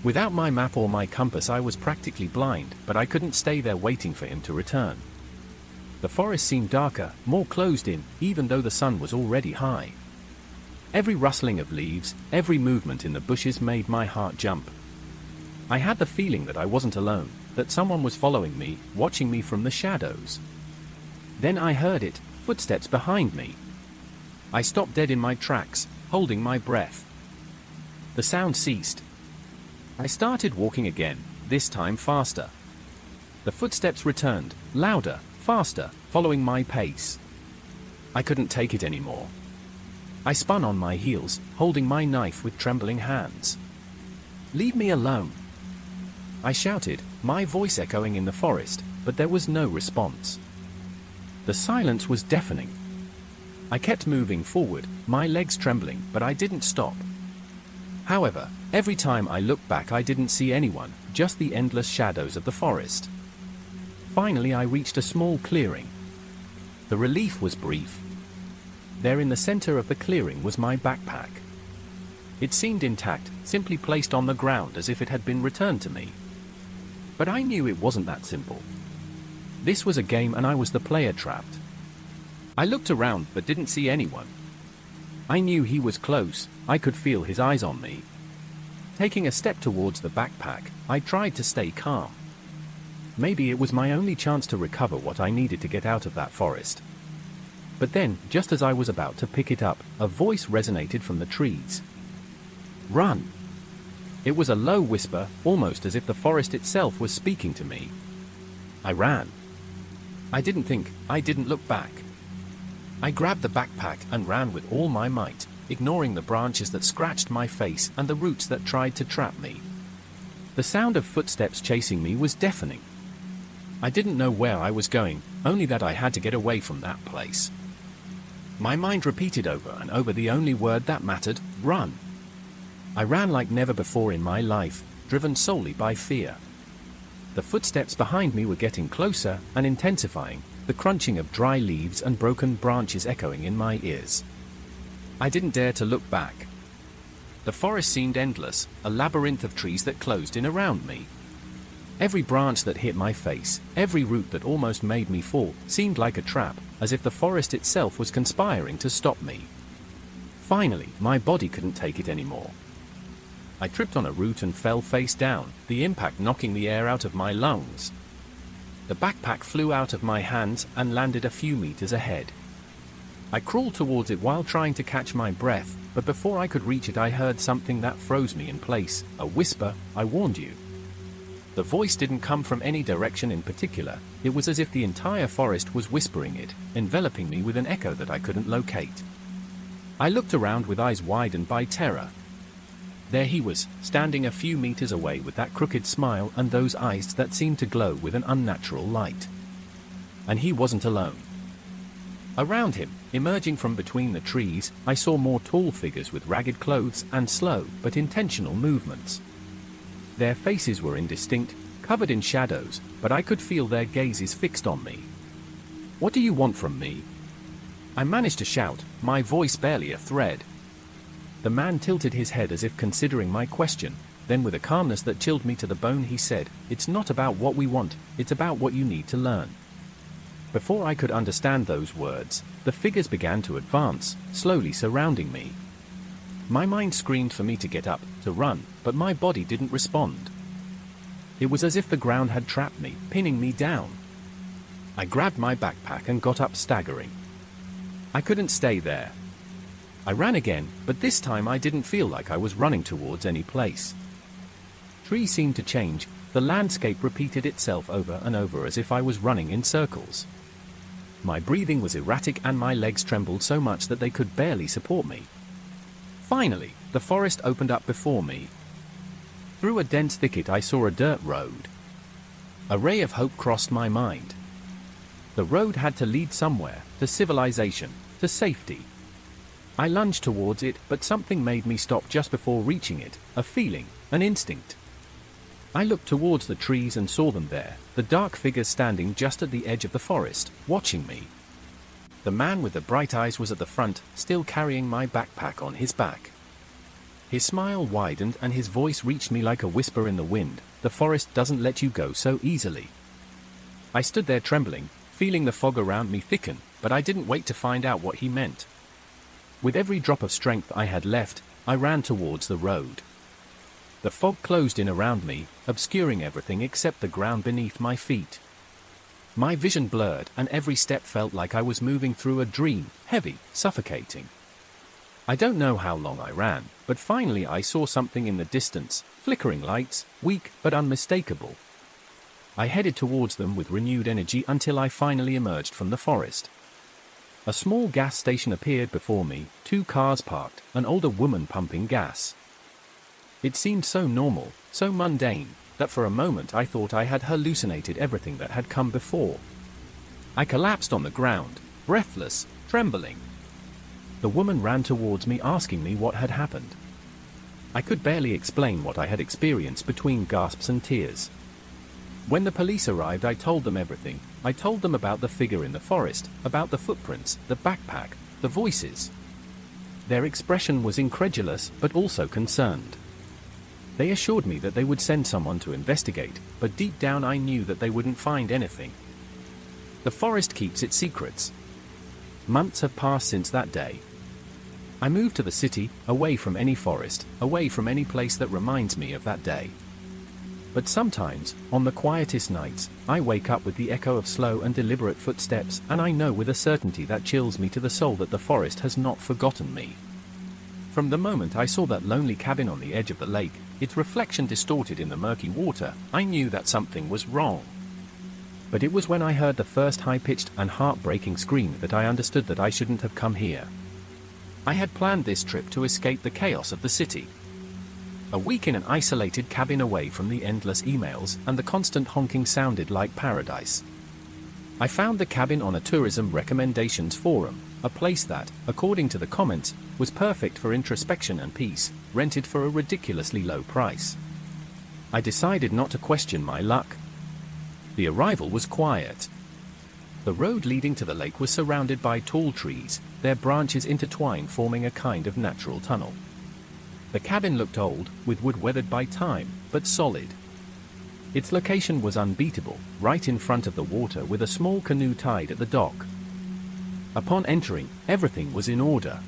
Without my map or my compass, I was practically blind, but I couldn't stay there waiting for him to return. The forest seemed darker, more closed in, even though the sun was already high. Every rustling of leaves, every movement in the bushes made my heart jump. I had the feeling that I wasn't alone, that someone was following me, watching me from the shadows. Then I heard it, footsteps behind me. I stopped dead in my tracks, holding my breath. The sound ceased. I started walking again, this time faster. The footsteps returned, louder, faster, following my pace. I couldn't take it anymore. I spun on my heels, holding my knife with trembling hands. "Leave me alone!" I shouted, my voice echoing in the forest, but there was no response. The silence was deafening. I kept moving forward, my legs trembling, but I didn't stop. However, every time I looked back, I didn't see anyone, just the endless shadows of the forest. Finally, I reached a small clearing. The relief was brief. There in the center of the clearing was my backpack. It seemed intact, simply placed on the ground as if it had been returned to me. But I knew it wasn't that simple. This was a game, and I was the player trapped. I looked around but didn't see anyone. I knew he was close, I could feel his eyes on me. Taking a step towards the backpack, I tried to stay calm. Maybe it was my only chance to recover what I needed to get out of that forest. But then, just as I was about to pick it up, a voice resonated from the trees. "Run!" It was a low whisper, almost as if the forest itself was speaking to me. I ran. I didn't think, I didn't look back. I grabbed the backpack and ran with all my might, ignoring the branches that scratched my face and the roots that tried to trap me. The sound of footsteps chasing me was deafening. I didn't know where I was going, only that I had to get away from that place. My mind repeated over and over the only word that mattered: run. I ran like never before in my life, driven solely by fear. The footsteps behind me were getting closer and intensifying, the crunching of dry leaves and broken branches echoing in my ears. I didn't dare to look back. The forest seemed endless, a labyrinth of trees that closed in around me. Every branch that hit my face, every root that almost made me fall, seemed like a trap, as if the forest itself was conspiring to stop me. Finally, my body couldn't take it anymore. I tripped on a root and fell face down, the impact knocking the air out of my lungs. The backpack flew out of my hands and landed a few meters ahead. I crawled towards it while trying to catch my breath, but before I could reach it I heard something that froze me in place, a whisper, "I warned you." The voice didn't come from any direction in particular, it was as if the entire forest was whispering it, enveloping me with an echo that I couldn't locate. I looked around with eyes widened by terror. There he was, standing a few meters away with that crooked smile and those eyes that seemed to glow with an unnatural light. And he wasn't alone. Around him, emerging from between the trees, I saw more tall figures with ragged clothes and slow but intentional movements. Their faces were indistinct, covered in shadows, but I could feel their gazes fixed on me. "What do you want from me?" I managed to shout, my voice barely a thread. The man tilted his head as if considering my question, then with a calmness that chilled me to the bone he said, "It's not about what we want, it's about what you need to learn." Before I could understand those words, the figures began to advance, slowly surrounding me. My mind screamed for me to get up, to run, but my body didn't respond. It was as if the ground had trapped me, pinning me down. I grabbed my backpack and got up staggering. I couldn't stay there. I ran again, but this time I didn't feel like I was running towards any place. Trees seemed to change, the landscape repeated itself over and over as if I was running in circles. My breathing was erratic and my legs trembled so much that they could barely support me. Finally, the forest opened up before me. Through a dense thicket I saw a dirt road. A ray of hope crossed my mind. The road had to lead somewhere, to civilization, to safety. I lunged towards it, but something made me stop just before reaching it, a feeling, an instinct. I looked towards the trees and saw them there, the dark figures standing just at the edge of the forest, watching me. The man with the bright eyes was at the front, still carrying my backpack on his back. His smile widened and his voice reached me like a whisper in the wind, "The forest doesn't let you go so easily." I stood there trembling, feeling the fog around me thicken, but I didn't wait to find out what he meant. With every drop of strength I had left, I ran towards the road. The fog closed in around me, obscuring everything except the ground beneath my feet. My vision blurred, and every step felt like I was moving through a dream, heavy, suffocating. I don't know how long I ran, but finally I saw something in the distance, flickering lights, weak but unmistakable. I headed towards them with renewed energy until I finally emerged from the forest. A small gas station appeared before me, 2 cars parked, an older woman pumping gas. It seemed so normal, so mundane, that for a moment I thought I had hallucinated everything that had come before. I collapsed on the ground, breathless, trembling. The woman ran towards me asking me what had happened. I could barely explain what I had experienced between gasps and tears. When the police arrived I told them everything. I told them about the figure in the forest, about the footprints, the backpack, the voices. Their expression was incredulous but also concerned. They assured me that they would send someone to investigate, but deep down I knew that they wouldn't find anything. The forest keeps its secrets. Months have passed since that day. I moved to the city, away from any forest, away from any place that reminds me of that day. But sometimes, on the quietest nights, I wake up with the echo of slow and deliberate footsteps, and I know with a certainty that chills me to the soul that the forest has not forgotten me. From the moment I saw that lonely cabin on the edge of the lake, its reflection distorted in the murky water, I knew that something was wrong. But it was when I heard the first high-pitched and heartbreaking scream that I understood that I shouldn't have come here. I had planned this trip to escape the chaos of the city. A week in an isolated cabin away from the endless emails and the constant honking sounded like paradise. I found the cabin on a tourism recommendations forum, a place that, according to the comments, was perfect for introspection and peace, rented for a ridiculously low price. I decided not to question my luck. The arrival was quiet. The road leading to the lake was surrounded by tall trees, their branches intertwined forming a kind of natural tunnel. The cabin looked old, with wood weathered by time, but solid. Its location was unbeatable, right in front of the water with a small canoe tied at the dock. Upon entering, everything was in order.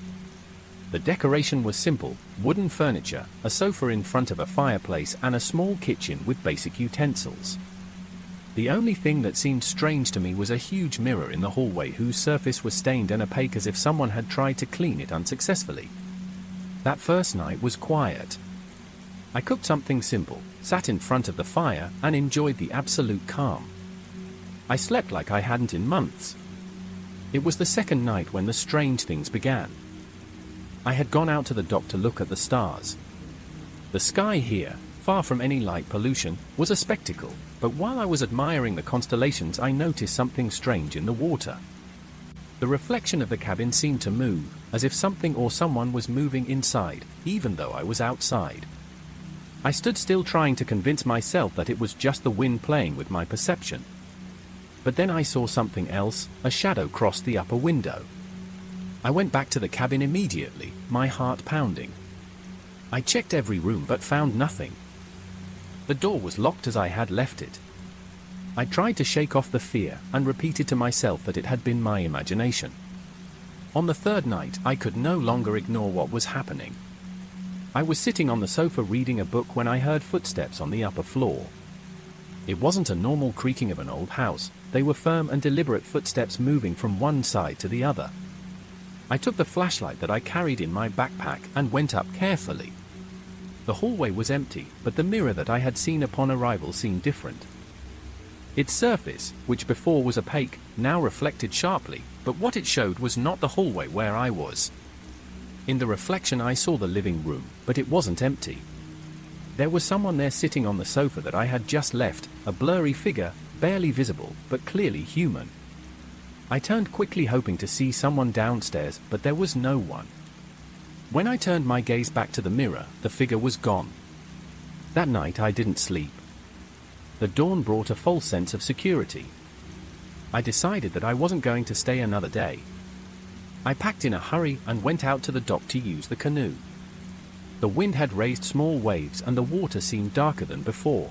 The decoration was simple: wooden furniture, a sofa in front of a fireplace, and a small kitchen with basic utensils. The only thing that seemed strange to me was a huge mirror in the hallway whose surface was stained and opaque as if someone had tried to clean it unsuccessfully. That first night was quiet. I cooked something simple, sat in front of the fire, and enjoyed the absolute calm. I slept like I hadn't in months. It was the second night when the strange things began. I had gone out to the dock to look at the stars. The sky here, far from any light pollution, was a spectacle, but while I was admiring the constellations I noticed something strange in the water. The reflection of the cabin seemed to move, as if something or someone was moving inside, even though I was outside. I stood still trying to convince myself that it was just the wind playing with my perception. But then I saw something else. A shadow crossed the upper window. I went back to the cabin immediately, my heart pounding. I checked every room but found nothing. The door was locked as I had left it. I tried to shake off the fear and repeated to myself that it had been my imagination. On the third night, I could no longer ignore what was happening. I was sitting on the sofa reading a book when I heard footsteps on the upper floor. It wasn't a normal creaking of an old house, they were firm and deliberate footsteps moving from one side to the other. I took the flashlight that I carried in my backpack and went up carefully. The hallway was empty, but the mirror that I had seen upon arrival seemed different. Its surface, which before was opaque, now reflected sharply, but what it showed was not the hallway where I was. In the reflection I saw the living room, but it wasn't empty. There was someone there sitting on the sofa that I had just left, a blurry figure, barely visible, but clearly human. I turned quickly hoping to see someone downstairs, but there was no one. When I turned my gaze back to the mirror, the figure was gone. That night I didn't sleep. The dawn brought a false sense of security. I decided that I wasn't going to stay another day. I packed in a hurry and went out to the dock to use the canoe. The wind had raised small waves and the water seemed darker than before.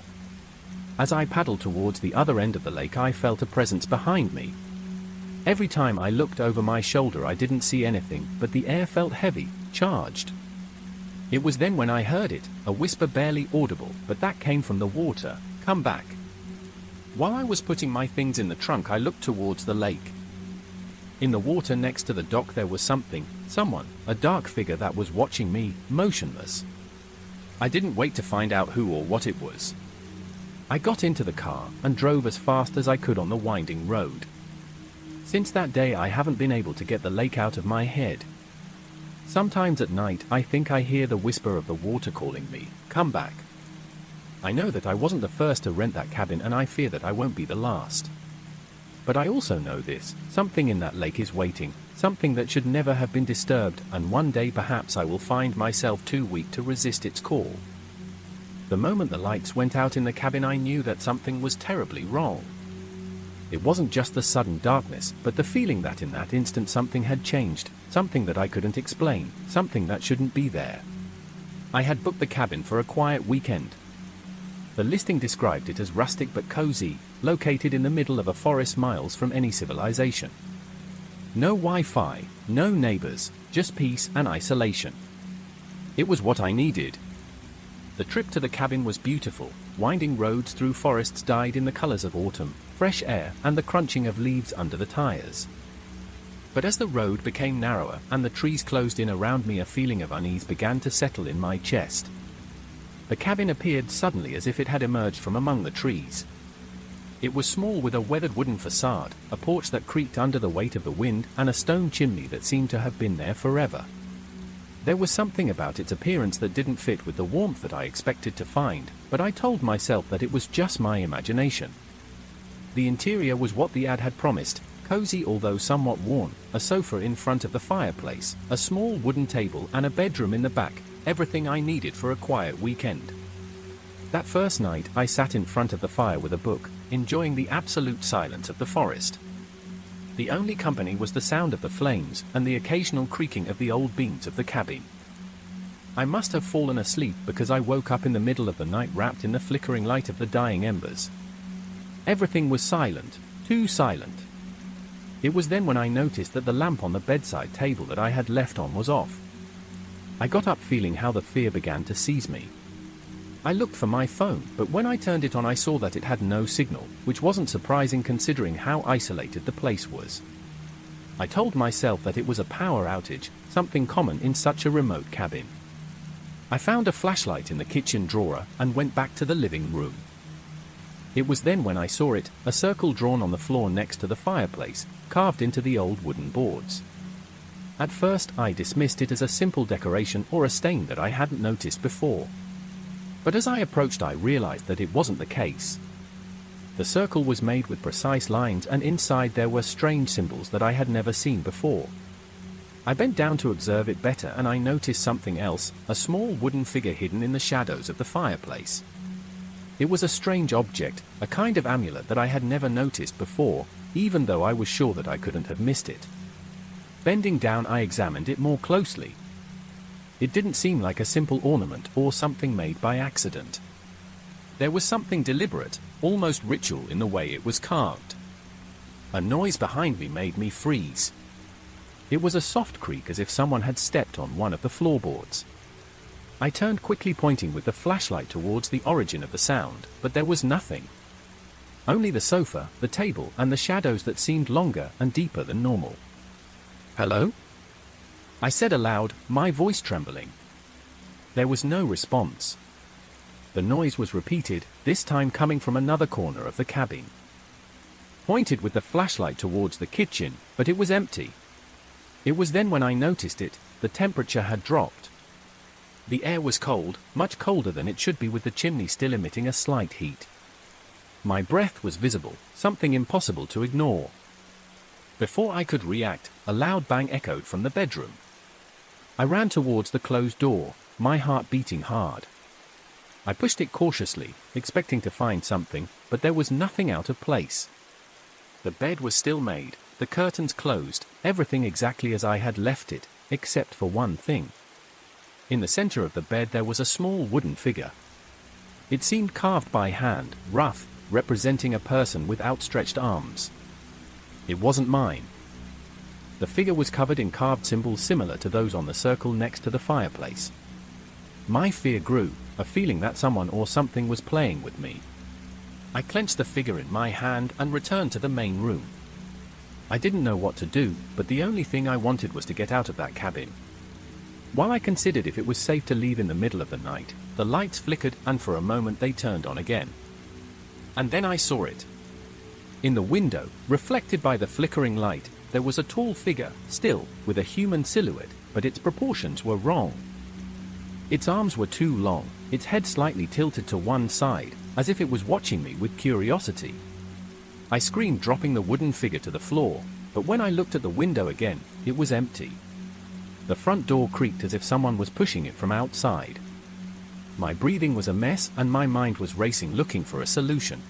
As I paddled towards the other end of the lake, I felt a presence behind me. Every time I looked over my shoulder I didn't see anything, but the air felt heavy, charged. It was then when I heard it, a whisper barely audible, but that came from the water, "Come back." While I was putting my things in the trunk I looked towards the lake. In the water next to the dock there was someone, a dark figure that was watching me, motionless. I didn't wait to find out who or what it was. I got into the car and drove as fast as I could on the winding road. Since that day I haven't been able to get the lake out of my head. Sometimes at night I think I hear the whisper of the water calling me, "Come back." I know that I wasn't the first to rent that cabin and I fear that I won't be the last. But I also know this: something in that lake is waiting, something that should never have been disturbed, and one day perhaps I will find myself too weak to resist its call. The moment the lights went out in the cabin I knew that something was terribly wrong. It wasn't just the sudden darkness, but the feeling that in that instant something had changed, something that I couldn't explain, something that shouldn't be there. I had booked the cabin for a quiet weekend. The listing described it as rustic but cozy, located in the middle of a forest miles from any civilization. No Wi-Fi, no neighbors, just peace and isolation. It was what I needed. The trip to the cabin was beautiful. Winding roads through forests dyed in the colors of autumn, fresh air, and the crunching of leaves under the tires. But as the road became narrower and the trees closed in around me, a feeling of unease began to settle in my chest. The cabin appeared suddenly as if it had emerged from among the trees. It was small, with a weathered wooden facade, a porch that creaked under the weight of the wind, and a stone chimney that seemed to have been there forever. There was something about its appearance that didn't fit with the warmth that I expected to find, but I told myself that it was just my imagination. The interior was what the ad had promised: cozy although somewhat worn, a sofa in front of the fireplace, a small wooden table, and a bedroom in the back, everything I needed for a quiet weekend. That first night I sat in front of the fire with a book, enjoying the absolute silence of the forest. The only company was the sound of the flames and the occasional creaking of the old beams of the cabin. I must have fallen asleep because I woke up in the middle of the night wrapped in the flickering light of the dying embers. Everything was silent, too silent. It was then when I noticed that the lamp on the bedside table that I had left on was off. I got up feeling how the fear began to seize me. I looked for my phone, but when I turned it on I saw that it had no signal, which wasn't surprising considering how isolated the place was. I told myself that it was a power outage, something common in such a remote cabin. I found a flashlight in the kitchen drawer and went back to the living room. It was then when I saw it, a circle drawn on the floor next to the fireplace, carved into the old wooden boards. At first I dismissed it as a simple decoration or a stain that I hadn't noticed before. But as I approached I realized that it wasn't the case. The circle was made with precise lines and inside there were strange symbols that I had never seen before. I bent down to observe it better and I noticed something else, a small wooden figure hidden in the shadows of the fireplace. It was a strange object, a kind of amulet that I had never noticed before, even though I was sure that I couldn't have missed it. Bending down I examined it more closely. It didn't seem like a simple ornament or something made by accident. There was something deliberate, almost ritual in the way it was carved. A noise behind me made me freeze. It was a soft creak as if someone had stepped on one of the floorboards. I turned quickly pointing with the flashlight towards the origin of the sound, but there was nothing. Only the sofa, the table, and the shadows that seemed longer and deeper than normal. "Hello?" I said aloud, my voice trembling. There was no response. The noise was repeated, this time coming from another corner of the cabin. Pointed with the flashlight towards the kitchen, but it was empty. It was then when I noticed it, the temperature had dropped. The air was cold, much colder than it should be with the chimney still emitting a slight heat. My breath was visible, something impossible to ignore. Before I could react, a loud bang echoed from the bedroom. I ran towards the closed door, my heart beating hard. I pushed it cautiously, expecting to find something, but there was nothing out of place. The bed was still made, the curtains closed, everything exactly as I had left it, except for one thing. In the center of the bed there was a small wooden figure. It seemed carved by hand, rough, representing a person with outstretched arms. It wasn't mine. The figure was covered in carved symbols similar to those on the circle next to the fireplace. My fear grew, a feeling that someone or something was playing with me. I clenched the figure in my hand and returned to the main room. I didn't know what to do, but the only thing I wanted was to get out of that cabin. While I considered if it was safe to leave in the middle of the night, the lights flickered and for a moment they turned on again. And then I saw it. In the window, reflected by the flickering light, there was a tall figure, still, with a human silhouette, but its proportions were wrong. Its arms were too long, its head slightly tilted to one side, as if it was watching me with curiosity. I screamed, dropping the wooden figure to the floor, but when I looked at the window again, it was empty. The front door creaked as if someone was pushing it from outside. My breathing was a mess and my mind was racing looking for a solution.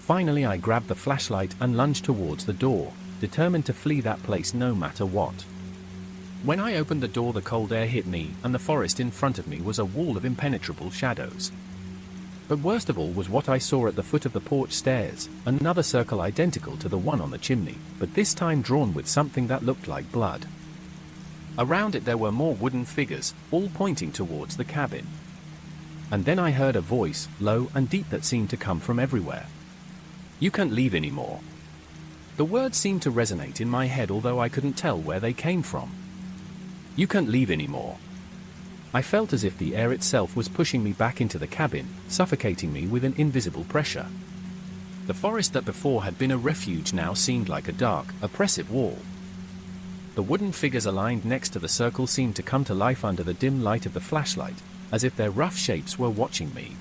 Finally I grabbed the flashlight and lunged towards the door, determined to flee that place no matter what. When I opened the door the cold air hit me and the forest in front of me was a wall of impenetrable shadows. But worst of all was what I saw at the foot of the porch stairs, another circle identical to the one on the chimney, but this time drawn with something that looked like blood. Around it there were more wooden figures, all pointing towards the cabin. And then I heard a voice, low and deep, that seemed to come from everywhere. "You can't leave anymore." The words seemed to resonate in my head although I couldn't tell where they came from. "You can't leave anymore." I felt as if the air itself was pushing me back into the cabin, suffocating me with an invisible pressure. The forest that before had been a refuge now seemed like a dark, oppressive wall. The wooden figures aligned next to the circle seemed to come to life under the dim light of the flashlight, as if their rough shapes were watching me.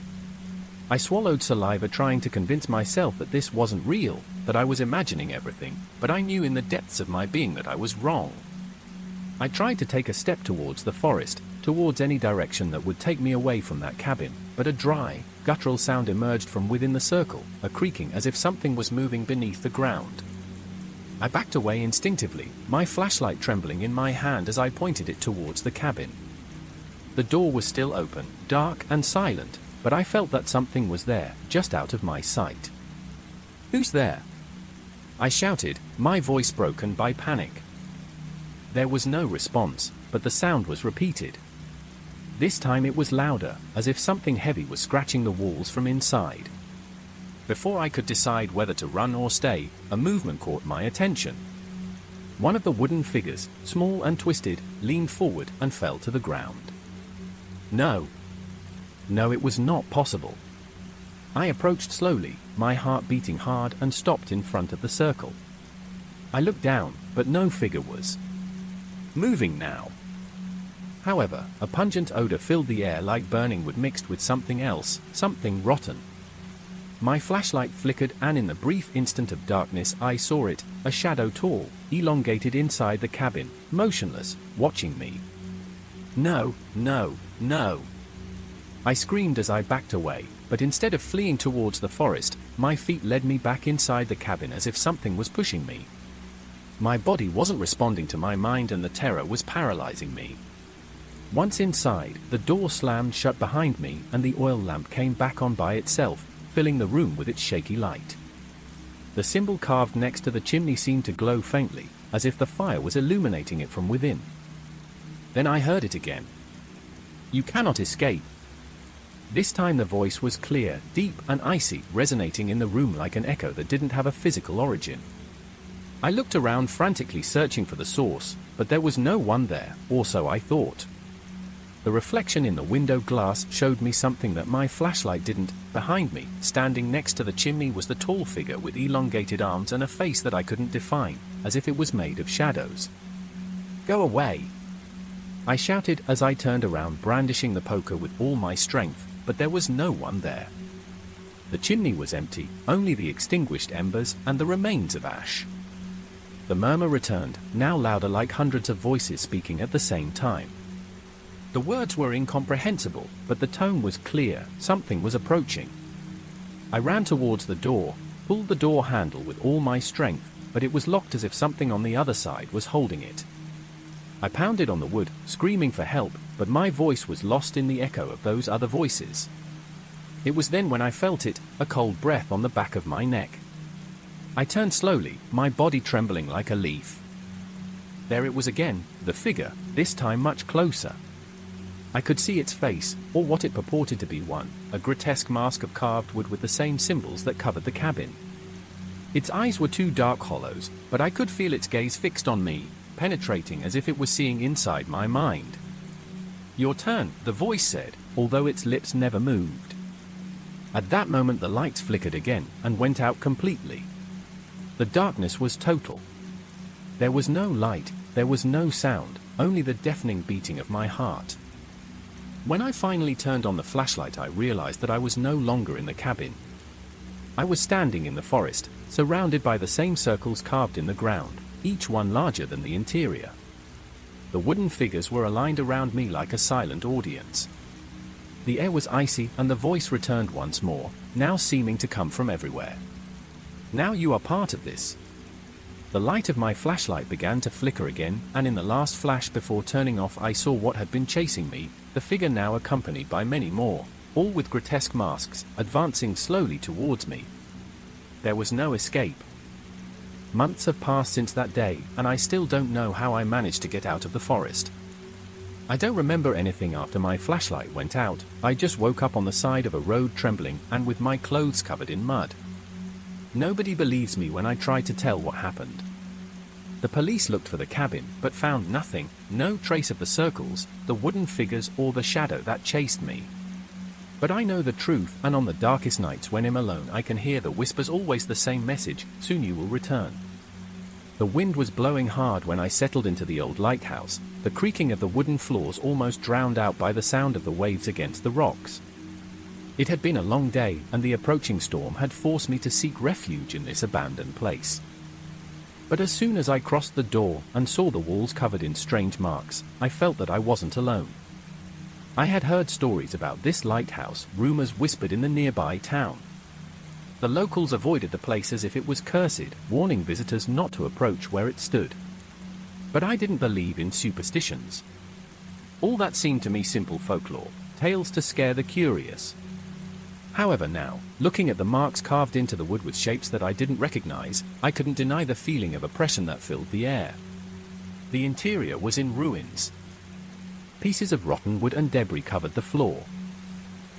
I swallowed saliva trying to convince myself that this wasn't real, that I was imagining everything, but I knew in the depths of my being that I was wrong. I tried to take a step towards the forest, towards any direction that would take me away from that cabin, but a dry, guttural sound emerged from within the circle, a creaking as if something was moving beneath the ground. I backed away instinctively, my flashlight trembling in my hand as I pointed it towards the cabin. The door was still open, dark and silent, but I felt that something was there, just out of my sight. "Who's there?" I shouted, my voice broken by panic. There was no response, but the sound was repeated. This time it was louder, as if something heavy was scratching the walls from inside. Before I could decide whether to run or stay, a movement caught my attention. One of the wooden figures, small and twisted, leaned forward and fell to the ground. No, it was not possible. I approached slowly, my heart beating hard, and stopped in front of the circle. I looked down, but no figure was moving now. However, a pungent odor filled the air like burning wood mixed with something else, something rotten. My flashlight flickered, and in the brief instant of darkness I saw it, a shadow tall, elongated inside the cabin, motionless, watching me. No, no, no! I screamed as I backed away, but instead of fleeing towards the forest, my feet led me back inside the cabin as if something was pushing me. My body wasn't responding to my mind, and the terror was paralyzing me. Once inside, the door slammed shut behind me, and the oil lamp came back on by itself, filling the room with its shaky light. The symbol carved next to the chimney seemed to glow faintly, as if the fire was illuminating it from within. Then I heard it again. "You cannot escape." This time the voice was clear, deep and icy, resonating in the room like an echo that didn't have a physical origin. I looked around frantically searching for the source, but there was no one there, or so I thought. The reflection in the window glass showed me something that my flashlight didn't. Behind me, standing next to the chimney, was the tall figure with elongated arms and a face that I couldn't define, as if it was made of shadows. "Go away!" I shouted as I turned around, brandishing the poker with all my strength, but there was no one there. The chimney was empty, only the extinguished embers and the remains of ash. The murmur returned, now louder, like hundreds of voices speaking at the same time. The words were incomprehensible, but the tone was clear, something was approaching. I ran towards the door, pulled the door handle with all my strength, but it was locked, as if something on the other side was holding it. I pounded on the wood, screaming for help, but my voice was lost in the echo of those other voices. It was then when I felt it, a cold breath on the back of my neck. I turned slowly, my body trembling like a leaf. There it was again, the figure, this time much closer. I could see its face, or what it purported to be one, a grotesque mask of carved wood with the same symbols that covered the cabin. Its eyes were two dark hollows, but I could feel its gaze fixed on me, penetrating as if it was seeing inside my mind. "Your turn," the voice said, although its lips never moved. At that moment the lights flickered again, and went out completely. The darkness was total. There was no light, there was no sound, only the deafening beating of my heart. When I finally turned on the flashlight, I realized that I was no longer in the cabin. I was standing in the forest, surrounded by the same circles carved in the ground, each one larger than the interior. The wooden figures were aligned around me like a silent audience. The air was icy, and the voice returned once more, now seeming to come from everywhere. "Now you are part of this." The light of my flashlight began to flicker again, and in the last flash before turning off I saw what had been chasing me, the figure now accompanied by many more, all with grotesque masks, advancing slowly towards me. There was no escape. Months have passed since that day, and I still don't know how I managed to get out of the forest. I don't remember anything after my flashlight went out. I just woke up on the side of a road trembling and with my clothes covered in mud. Nobody believes me when I try to tell what happened. The police looked for the cabin, but found nothing, no trace of the circles, the wooden figures, or the shadow that chased me. But I know the truth, and on the darkest nights when I'm alone I can hear the whispers, always the same message: soon you will return. The wind was blowing hard when I settled into the old lighthouse, the creaking of the wooden floors almost drowned out by the sound of the waves against the rocks. It had been a long day, and the approaching storm had forced me to seek refuge in this abandoned place. But as soon as I crossed the door and saw the walls covered in strange marks, I felt that I wasn't alone. I had heard stories about this lighthouse, rumors whispered in the nearby town. The locals avoided the place as if it was cursed, warning visitors not to approach where it stood. But I didn't believe in superstitions. All that seemed to me simple folklore, tales to scare the curious. However now, looking at the marks carved into the wood with shapes that I didn't recognize, I couldn't deny the feeling of oppression that filled the air. The interior was in ruins. Pieces of rotten wood and debris covered the floor.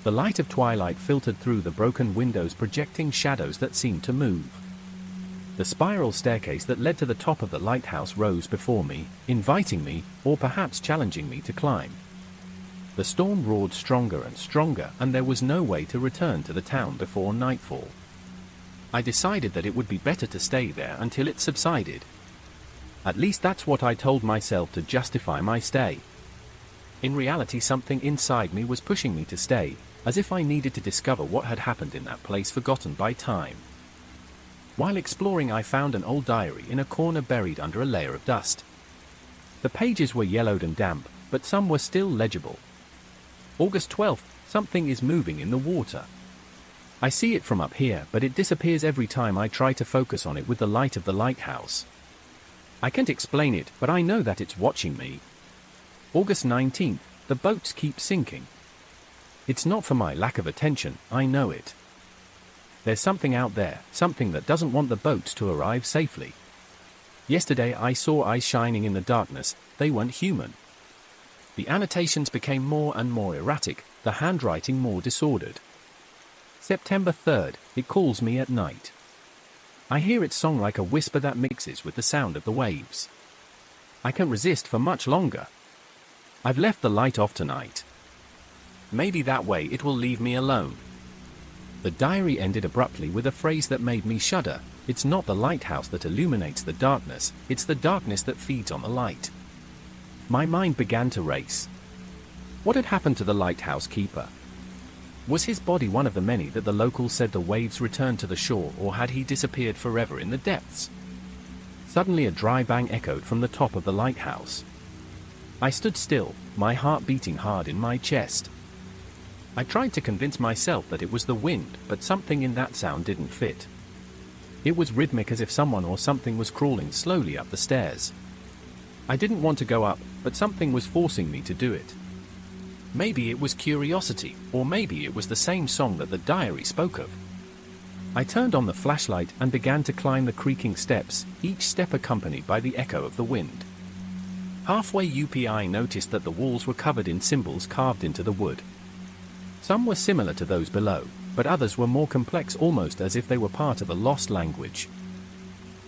The light of twilight filtered through the broken windows, projecting shadows that seemed to move. The spiral staircase that led to the top of the lighthouse rose before me, inviting me, or perhaps challenging me to climb. The storm roared stronger and stronger, and there was no way to return to the town before nightfall. I decided that it would be better to stay there until it subsided. At least that's what I told myself to justify my stay. In reality, something inside me was pushing me to stay, as if I needed to discover what had happened in that place forgotten by time. While exploring, I found an old diary in a corner buried under a layer of dust. The pages were yellowed and damp, but some were still legible. August 12th, something is moving in the water. I see it from up here, but it disappears every time I try to focus on it with the light of the lighthouse. I can't explain it, but I know that it's watching me. August 19th, the boats keep sinking. It's not for my lack of attention, I know it. There's something out there, something that doesn't want the boats to arrive safely. Yesterday I saw eyes shining in the darkness, they weren't human. The annotations became more and more erratic, the handwriting more disordered. September 3rd, it calls me at night. I hear its song like a whisper that mixes with the sound of the waves. I can't resist for much longer. I've left the light off tonight. Maybe that way it will leave me alone. The diary ended abruptly with a phrase that made me shudder. It's not the lighthouse that illuminates the darkness, it's the darkness that feeds on the light. My mind began to race. What had happened to the lighthouse keeper? Was his body one of the many that the locals said the waves returned to the shore, or had he disappeared forever in the depths? Suddenly a dry bang echoed from the top of the lighthouse. I stood still, my heart beating hard in my chest. I tried to convince myself that it was the wind, but something in that sound didn't fit. It was rhythmic, as if someone or something was crawling slowly up the stairs. I didn't want to go up, but something was forcing me to do it. Maybe it was curiosity, or maybe it was the same song that the diary spoke of. I turned on the flashlight and began to climb the creaking steps, each step accompanied by the echo of the wind. Halfway up I noticed that the walls were covered in symbols carved into the wood. Some were similar to those below, but others were more complex, almost as if they were part of a lost language.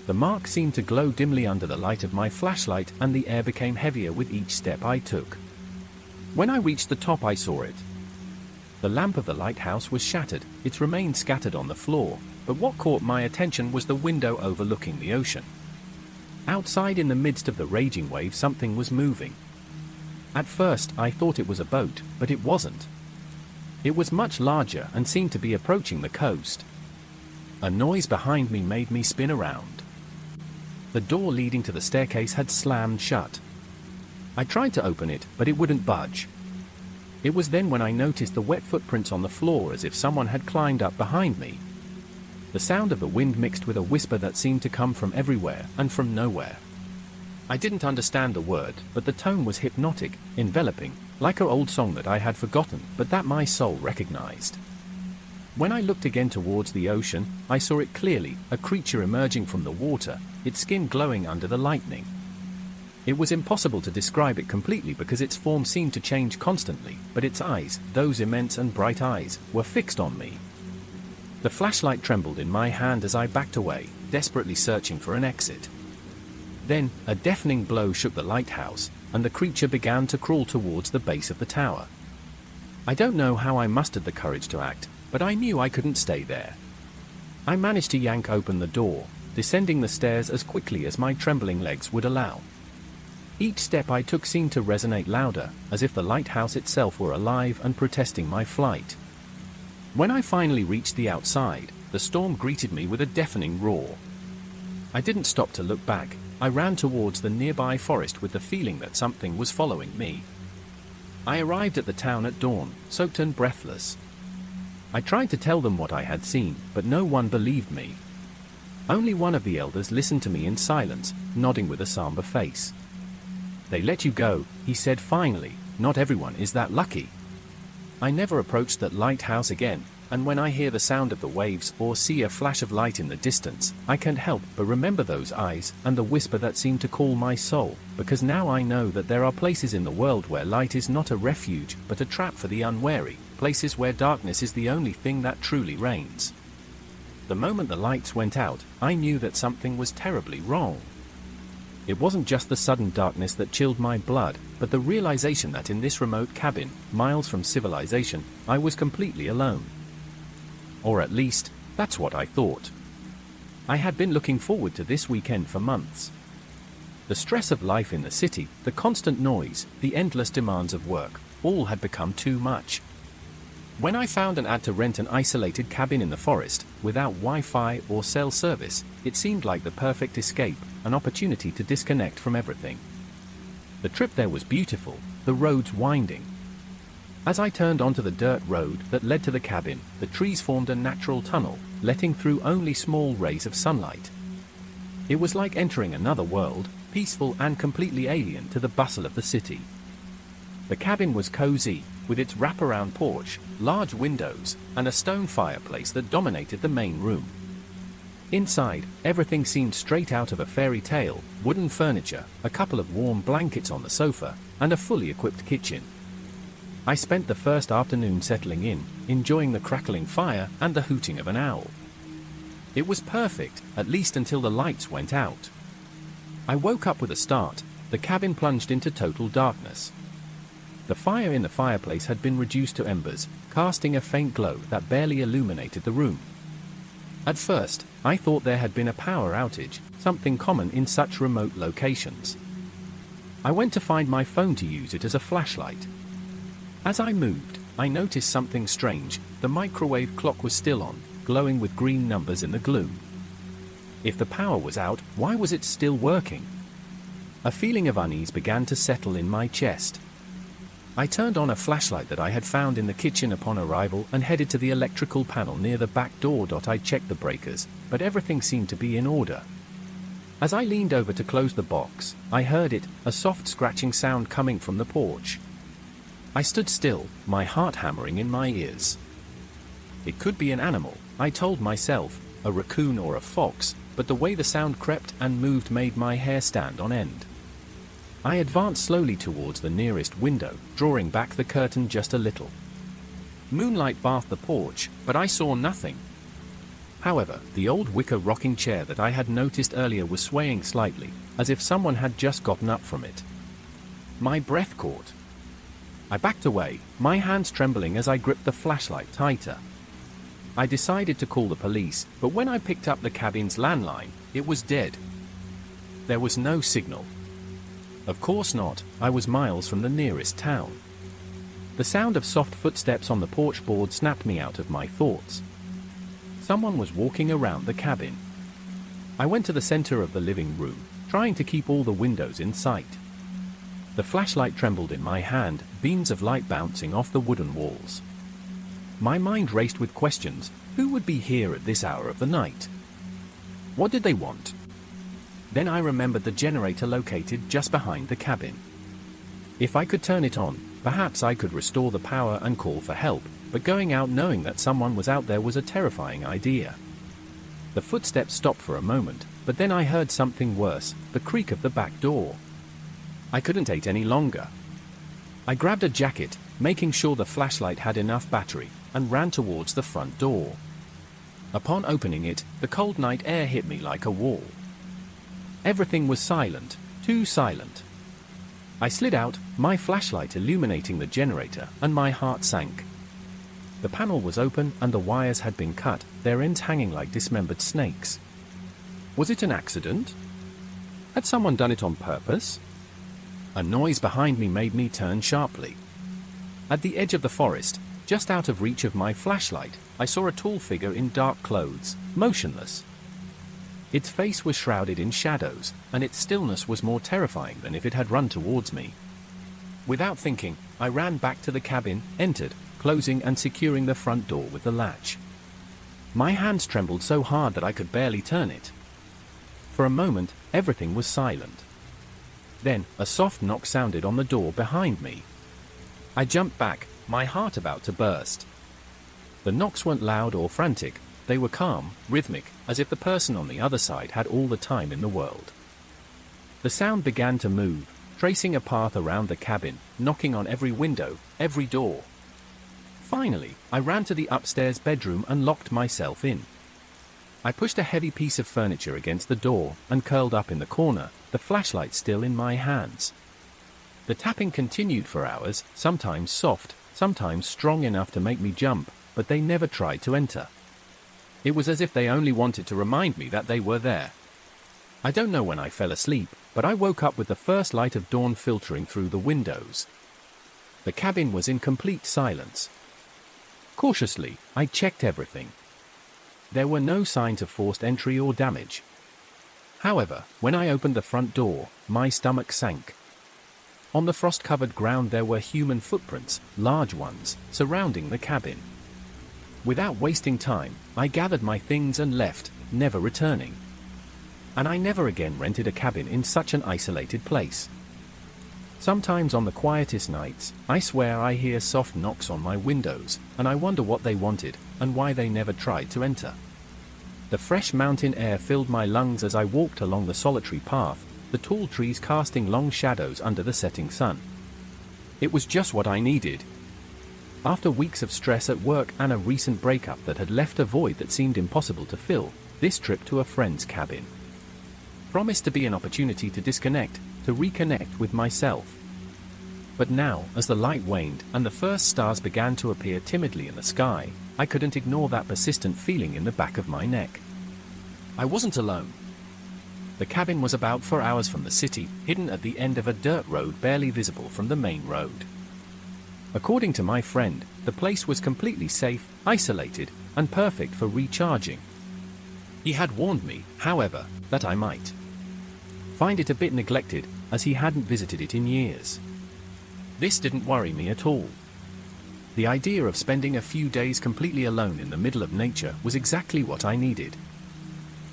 The mark seemed to glow dimly under the light of my flashlight, and the air became heavier with each step I took. When I reached the top, I saw it. The lamp of the lighthouse was shattered, its remains scattered on the floor, but what caught my attention was the window overlooking the ocean. Outside, in the midst of the raging waves, something was moving. At first, I thought it was a boat, but it wasn't. It was much larger and seemed to be approaching the coast. A noise behind me made me spin around. The door leading to the staircase had slammed shut. I tried to open it, but it wouldn't budge. It was then when I noticed the wet footprints on the floor, as if someone had climbed up behind me. The sound of the wind mixed with a whisper that seemed to come from everywhere and from nowhere. I didn't understand the word, but the tone was hypnotic, enveloping, like an old song that I had forgotten, but that my soul recognized. When I looked again towards the ocean, I saw it clearly, a creature emerging from the water, its skin glowing under the lightning. It was impossible to describe it completely because its form seemed to change constantly, but its eyes, those immense and bright eyes, were fixed on me. The flashlight trembled in my hand as I backed away, desperately searching for an exit. Then, a deafening blow shook the lighthouse, and the creature began to crawl towards the base of the tower. I don't know how I mustered the courage to act, but I knew I couldn't stay there. I managed to yank open the door, descending the stairs as quickly as my trembling legs would allow. Each step I took seemed to resonate louder, as if the lighthouse itself were alive and protesting my flight. When I finally reached the outside, the storm greeted me with a deafening roar. I didn't stop to look back. I ran towards the nearby forest with the feeling that something was following me. I arrived at the town at dawn, soaked and breathless. I tried to tell them what I had seen, but no one believed me. Only one of the elders listened to me in silence, nodding with a somber face. "They let you go," he said finally. "Not everyone is that lucky." I never approached that lighthouse again, and when I hear the sound of the waves or see a flash of light in the distance, I can't help but remember those eyes and the whisper that seemed to call my soul, because now I know that there are places in the world where light is not a refuge but a trap for the unwary, places where darkness is the only thing that truly reigns. The moment the lights went out, I knew that something was terribly wrong. It wasn't just the sudden darkness that chilled my blood, but the realization that in this remote cabin, miles from civilization, I was completely alone. Or at least, that's what I thought. I had been looking forward to this weekend for months. The stress of life in the city, the constant noise, the endless demands of work, all had become too much. When I found an ad to rent an isolated cabin in the forest, without Wi-Fi or cell service, it seemed like the perfect escape, an opportunity to disconnect from everything. The trip there was beautiful, the roads winding. As I turned onto the dirt road that led to the cabin, the trees formed a natural tunnel, letting through only small rays of sunlight. It was like entering another world, peaceful and completely alien to the bustle of the city. The cabin was cozy, with its wraparound porch, large windows, and a stone fireplace that dominated the main room. Inside, everything seemed straight out of a fairy tale: wooden furniture, a couple of warm blankets on the sofa, and a fully equipped kitchen. I spent the first afternoon settling in, enjoying the crackling fire and the hooting of an owl. It was perfect, at least until the lights went out. I woke up with a start. The cabin plunged into total darkness. The fire in the fireplace had been reduced to embers, casting a faint glow that barely illuminated the room. At first, I thought there had been a power outage, something common in such remote locations. I went to find my phone to use it as a flashlight. As I moved, I noticed something strange. The microwave clock was still on, glowing with green numbers in the gloom. If the power was out, why was it still working? A feeling of unease began to settle in my chest. I turned on a flashlight that I had found in the kitchen upon arrival and headed to the electrical panel near the back door. I checked the breakers, but everything seemed to be in order. As I leaned over to close the box, I heard it, a soft scratching sound coming from the porch. I stood still, my heart hammering in my ears. It could be an animal, I told myself, a raccoon or a fox, but the way the sound crept and moved made my hair stand on end. I advanced slowly towards the nearest window, drawing back the curtain just a little. Moonlight bathed the porch, but I saw nothing. However, the old wicker rocking chair that I had noticed earlier was swaying slightly, as if someone had just gotten up from it. My breath caught. I backed away, my hands trembling as I gripped the flashlight tighter. I decided to call the police, but when I picked up the cabin's landline, it was dead. There was no signal. Of course not, I was miles from the nearest town. The sound of soft footsteps on the porch board snapped me out of my thoughts. Someone was walking around the cabin. I went to the center of the living room, trying to keep all the windows in sight. The flashlight trembled in my hand, beams of light bouncing off the wooden walls. My mind raced with questions. Who would be here at this hour of the night? What did they want? Then I remembered the generator located just behind the cabin. If I could turn it on, perhaps I could restore the power and call for help, but going out knowing that someone was out there was a terrifying idea. The footsteps stopped for a moment, but then I heard something worse, the creak of the back door. I couldn't wait any longer. I grabbed a jacket, making sure the flashlight had enough battery, and ran towards the front door. Upon opening it, the cold night air hit me like a wall. Everything was silent, too silent. I slid out, my flashlight illuminating the generator, and my heart sank. The panel was open and the wires had been cut, their ends hanging like dismembered snakes. Was it an accident? Had someone done it on purpose? A noise behind me made me turn sharply. At the edge of the forest, just out of reach of my flashlight, I saw a tall figure in dark clothes, motionless. Its face was shrouded in shadows, and its stillness was more terrifying than if it had run towards me. Without thinking, I ran back to the cabin, entered, closing and securing the front door with the latch. My hands trembled so hard that I could barely turn it. For a moment, everything was silent. Then, a soft knock sounded on the door behind me. I jumped back, my heart about to burst. The knocks weren't loud or frantic, they were calm, rhythmic, as if the person on the other side had all the time in the world. The sound began to move, tracing a path around the cabin, knocking on every window, every door. Finally, I ran to the upstairs bedroom and locked myself in. I pushed a heavy piece of furniture against the door and curled up in the corner, the flashlight still in my hands. The tapping continued for hours, sometimes soft, sometimes strong enough to make me jump, but they never tried to enter. It was as if they only wanted to remind me that they were there. I don't know when I fell asleep, but I woke up with the first light of dawn filtering through the windows. The cabin was in complete silence. Cautiously, I checked everything. There were no signs of forced entry or damage. However, when I opened the front door, my stomach sank. On the frost-covered ground there were human footprints, large ones, surrounding the cabin. Without wasting time, I gathered my things and left, never returning. And I never again rented a cabin in such an isolated place. Sometimes on the quietest nights, I swear I hear soft knocks on my windows, and I wonder what they wanted, and why they never tried to enter. The fresh mountain air filled my lungs as I walked along the solitary path, the tall trees casting long shadows under the setting sun. It was just what I needed. After weeks of stress at work and a recent breakup that had left a void that seemed impossible to fill, this trip to a friend's cabin promised to be an opportunity to disconnect, to reconnect with myself. But now, as the light waned and the first stars began to appear timidly in the sky, I couldn't ignore that persistent feeling in the back of my neck. I wasn't alone. The cabin was about 4 hours from the city, hidden at the end of a dirt road barely visible from the main road. According to my friend, the place was completely safe, isolated, and perfect for recharging. He had warned me, however, that I might find it a bit neglected, as he hadn't visited it in years. This didn't worry me at all. The idea of spending a few days completely alone in the middle of nature was exactly what I needed.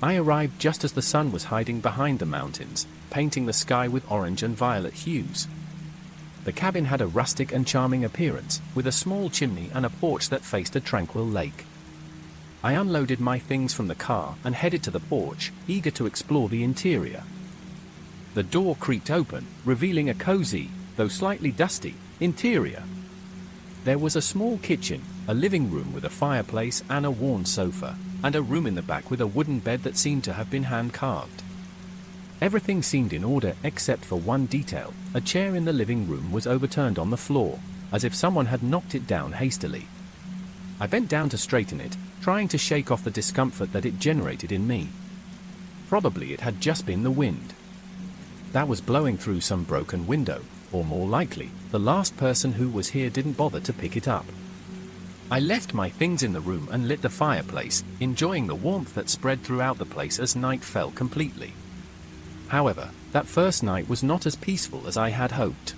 I arrived just as the sun was hiding behind the mountains, painting the sky with orange and violet hues. The cabin had a rustic and charming appearance, with a small chimney and a porch that faced a tranquil lake. I unloaded my things from the car and headed to the porch, eager to explore the interior. The door creaked open, revealing a cozy, though slightly dusty, interior. There was a small kitchen, a living room with a fireplace and a worn sofa, and a room in the back with a wooden bed that seemed to have been hand-carved. Everything seemed in order except for one detail. A chair in the living room was overturned on the floor, as if someone had knocked it down hastily. I bent down to straighten it, trying to shake off the discomfort that it generated in me. Probably it had just been the wind that was blowing through some broken window, or more likely, the last person who was here didn't bother to pick it up. I left my things in the room and lit the fireplace, enjoying the warmth that spread throughout the place as night fell completely. However, that first night was not as peaceful as I had hoped.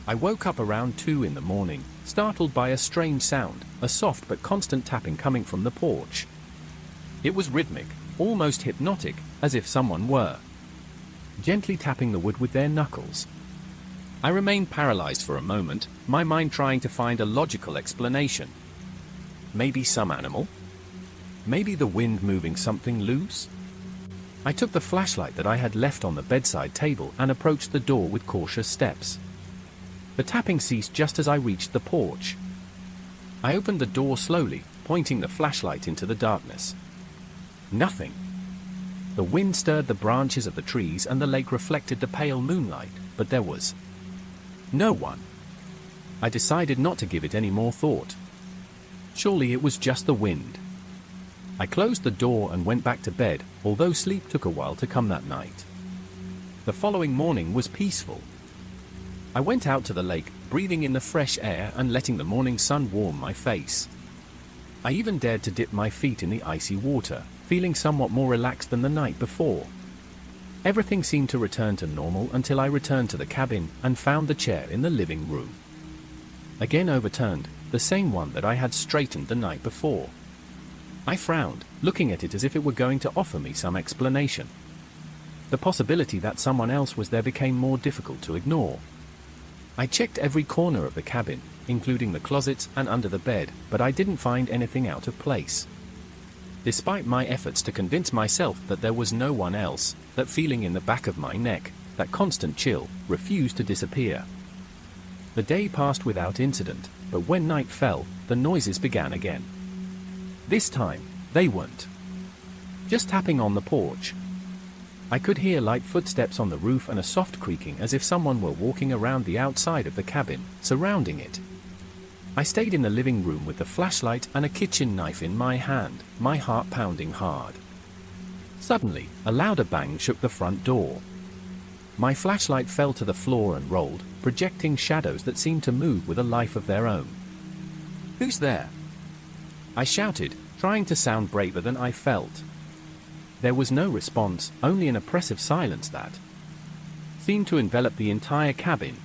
I woke up around 2 in the morning, startled by a strange sound, a soft but constant tapping coming from the porch. It was rhythmic, almost hypnotic, as if someone were gently tapping the wood with their knuckles. I remained paralyzed for a moment, my mind trying to find a logical explanation. Maybe some animal? Maybe the wind moving something loose? I took the flashlight that I had left on the bedside table and approached the door with cautious steps. The tapping ceased just as I reached the porch. I opened the door slowly, pointing the flashlight into the darkness. Nothing. The wind stirred the branches of the trees and the lake reflected the pale moonlight, but there was no one. I decided not to give it any more thought. Surely it was just the wind. I closed the door and went back to bed, although sleep took a while to come that night. The following morning was peaceful. I went out to the lake, breathing in the fresh air and letting the morning sun warm my face. I even dared to dip my feet in the icy water, feeling somewhat more relaxed than the night before. Everything seemed to return to normal until I returned to the cabin and found the chair in the living room again overturned, the same one that I had straightened the night before. I frowned, looking at it as if it were going to offer me some explanation. The possibility that someone else was there became more difficult to ignore. I checked every corner of the cabin, including the closets and under the bed, but I didn't find anything out of place. Despite my efforts to convince myself that there was no one else, that feeling in the back of my neck, that constant chill, refused to disappear. The day passed without incident, but when night fell, the noises began again. This time, they weren't just tapping on the porch. I could hear light footsteps on the roof and a soft creaking as if someone were walking around the outside of the cabin, surrounding it. I stayed in the living room with the flashlight and a kitchen knife in my hand, my heart pounding hard. Suddenly, a louder bang shook the front door. My flashlight fell to the floor and rolled, projecting shadows that seemed to move with a life of their own. "Who's there?" I shouted, trying to sound braver than I felt. There was no response, only an oppressive silence that seemed to envelop the entire cabin.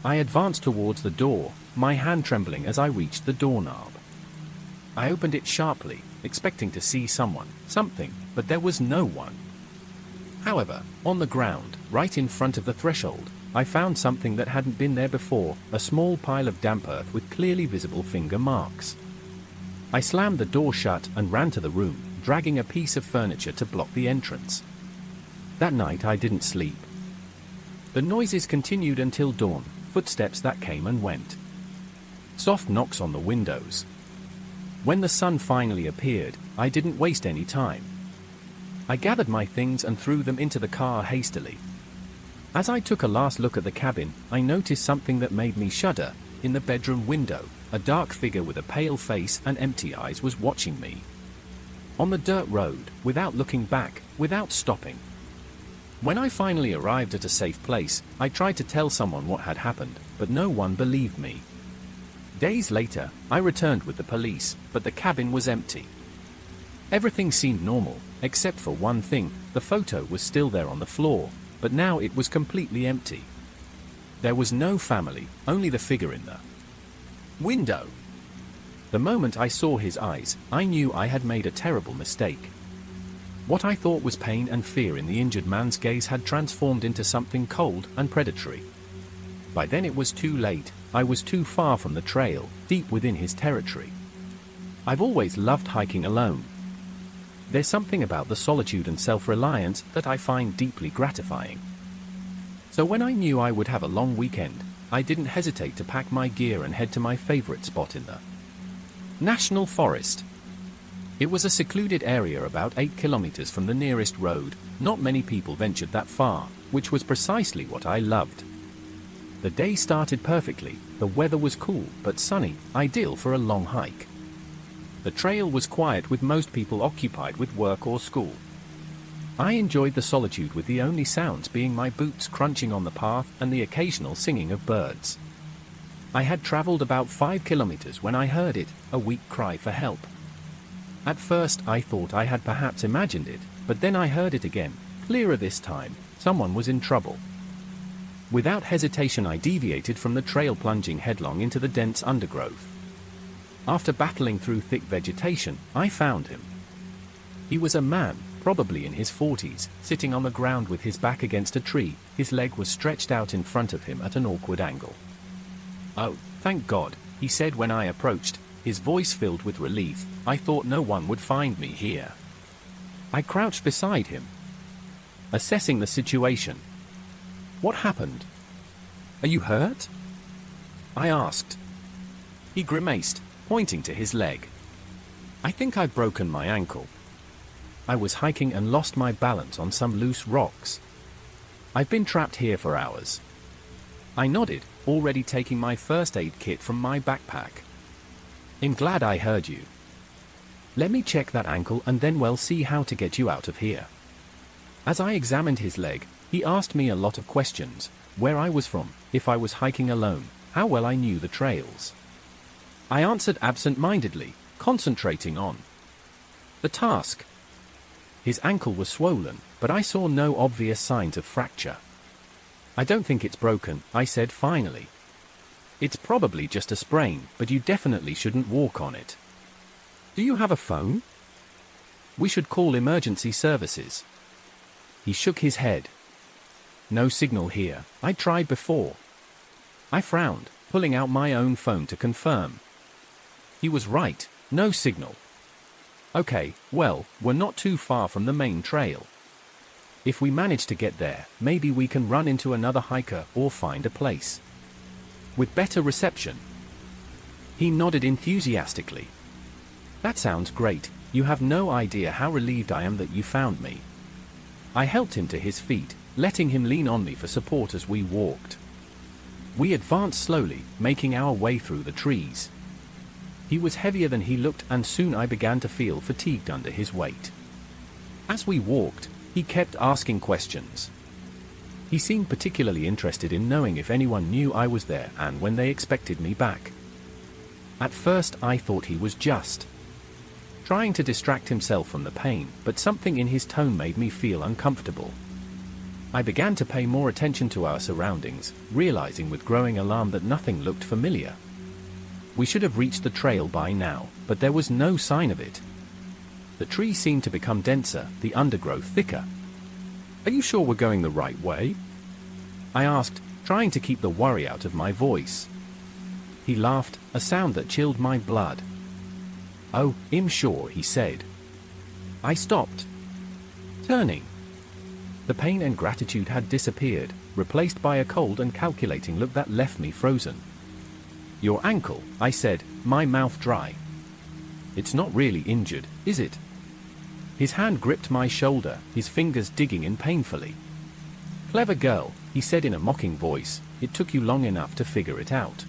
I advanced towards the door, my hand trembling as I reached the doorknob. I opened it sharply, expecting to see something, but there was no one. However, on the ground, right in front of the threshold, I found something that hadn't been there before, a small pile of damp earth with clearly visible finger marks. I slammed the door shut and ran to the room, dragging a piece of furniture to block the entrance. That night I didn't sleep. The noises continued until dawn, footsteps that came and went. Soft knocks on the windows. When the sun finally appeared, I didn't waste any time. I gathered my things and threw them into the car hastily. As I took a last look at the cabin, I noticed something that made me shudder. In the bedroom window, a dark figure with a pale face and empty eyes was watching me. On the dirt road, without looking back, without stopping. When I finally arrived at a safe place, I tried to tell someone what had happened, but no one believed me. Days later, I returned with the police, but the cabin was empty. Everything seemed normal, except for one thing: the photo was still there on the floor, but now it was completely empty. There was no family, only the figure in the window. The moment I saw his eyes, I knew I had made a terrible mistake. What I thought was pain and fear in the injured man's gaze had transformed into something cold and predatory. By then it was too late. I was too far from the trail, deep within his territory. I've always loved hiking alone. There's something about the solitude and self-reliance that I find deeply gratifying. So when I knew I would have a long weekend, I didn't hesitate to pack my gear and head to my favorite spot in the National Forest. It was a secluded area about 8 kilometers from the nearest road. Not many people ventured that far, which was precisely what I loved. The day started perfectly. The weather was cool but sunny, ideal for a long hike. The trail was quiet, with most people occupied with work or school. I enjoyed the solitude, with the only sounds being my boots crunching on the path and the occasional singing of birds. I had traveled about 5 kilometers when I heard it, a weak cry for help. At first I thought I had perhaps imagined it, but then I heard it again, clearer this time. Someone was in trouble. Without hesitation I deviated from the trail, plunging headlong into the dense undergrowth. After battling through thick vegetation, I found him. He was a man, probably in his 40s, sitting on the ground with his back against a tree. His leg was stretched out in front of him at an awkward angle. "Oh, thank God," he said when I approached, his voice filled with relief. "I thought no one would find me here." I crouched beside him, assessing the situation. "What happened? Are you hurt?" I asked. He grimaced, pointing to his leg. "I think I've broken my ankle. I was hiking and lost my balance on some loose rocks. I've been trapped here for hours." I nodded, already taking my first aid kit from my backpack. "I'm glad I heard you. Let me check that ankle and then we'll see how to get you out of here." As I examined his leg, he asked me a lot of questions: where I was from, if I was hiking alone, how well I knew the trails. I answered absent-mindedly, concentrating on the task. His ankle was swollen, but I saw no obvious signs of fracture. "I don't think it's broken," I said finally. It's probably just a sprain, but you definitely shouldn't walk on it. Do you have a phone? We should call emergency services. He shook his head. No signal here. I tried before. I frowned, pulling out my own phone to confirm. He was right, no signal. Okay, well, we're not too far from the main trail. If we manage to get there, maybe we can run into another hiker or find a place with better reception. He nodded enthusiastically. That sounds great. You have no idea how relieved I am that you found me. I helped him to his feet, letting him lean on me for support as we walked. We advanced slowly, making our way through the trees. He was heavier than he looked, and soon I began to feel fatigued under his weight. As we walked, he kept asking questions. He seemed particularly interested in knowing if anyone knew I was there and when they expected me back. At first I thought he was just trying to distract himself from the pain, but something in his tone made me feel uncomfortable. I began to pay more attention to our surroundings, realizing with growing alarm that nothing looked familiar. We should have reached the trail by now, but there was no sign of it. The trees seemed to become denser, the undergrowth thicker. Are you sure we're going the right way? I asked, trying to keep the worry out of my voice. He laughed, a sound that chilled my blood. Oh, I'm sure, he said. I stopped, turning. The pain and gratitude had disappeared, replaced by a cold and calculating look that left me frozen. Your ankle, I said, my mouth dry. It's not really injured, is it? His hand gripped my shoulder, his fingers digging in painfully. Clever girl, he said in a mocking voice, it took you long enough to figure it out.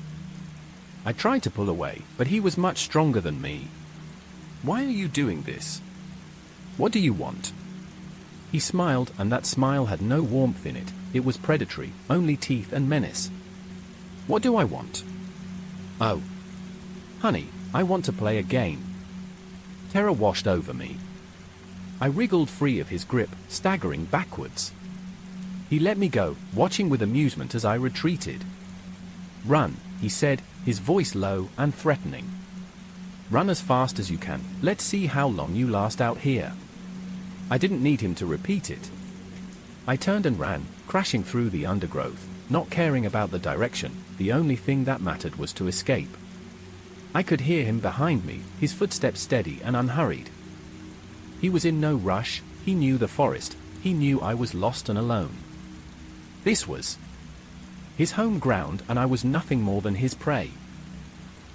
I tried to pull away, but he was much stronger than me. Why are you doing this? What do you want? He smiled, and that smile had no warmth in it. It was predatory, only teeth and menace. What do I want? Oh. Honey, I want to play a game. Terror washed over me. I wriggled free of his grip, staggering backwards. He let me go, watching with amusement as I retreated. Run, he said, his voice low and threatening. Run as fast as you can. Let's see how long you last out here. I didn't need him to repeat it. I turned and ran, crashing through the undergrowth, not caring about the direction. The only thing that mattered was to escape. I could hear him behind me, his footsteps steady and unhurried. He was in no rush. He knew the forest. He knew I was lost and alone. This was his home ground, and I was nothing more than his prey.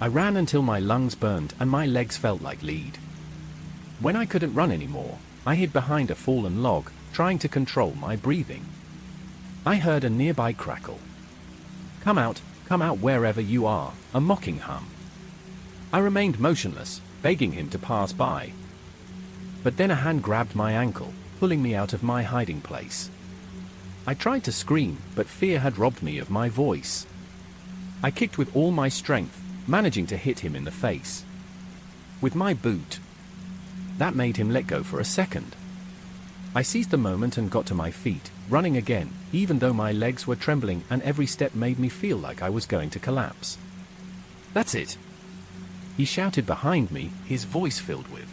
I ran until my lungs burned and my legs felt like lead. When I couldn't run anymore, I hid behind a fallen log, trying to control my breathing. I heard a nearby crackle. Come out wherever you are," a mocking hum. I remained motionless, begging him to pass by. But then a hand grabbed my ankle, pulling me out of my hiding place. I tried to scream, but fear had robbed me of my voice. I kicked with all my strength, managing to hit him in the face with my boot. That made him let go for a second. I seized the moment and got to my feet, running again, even though my legs were trembling and every step made me feel like I was going to collapse. "That's it!" he shouted behind me, his voice filled with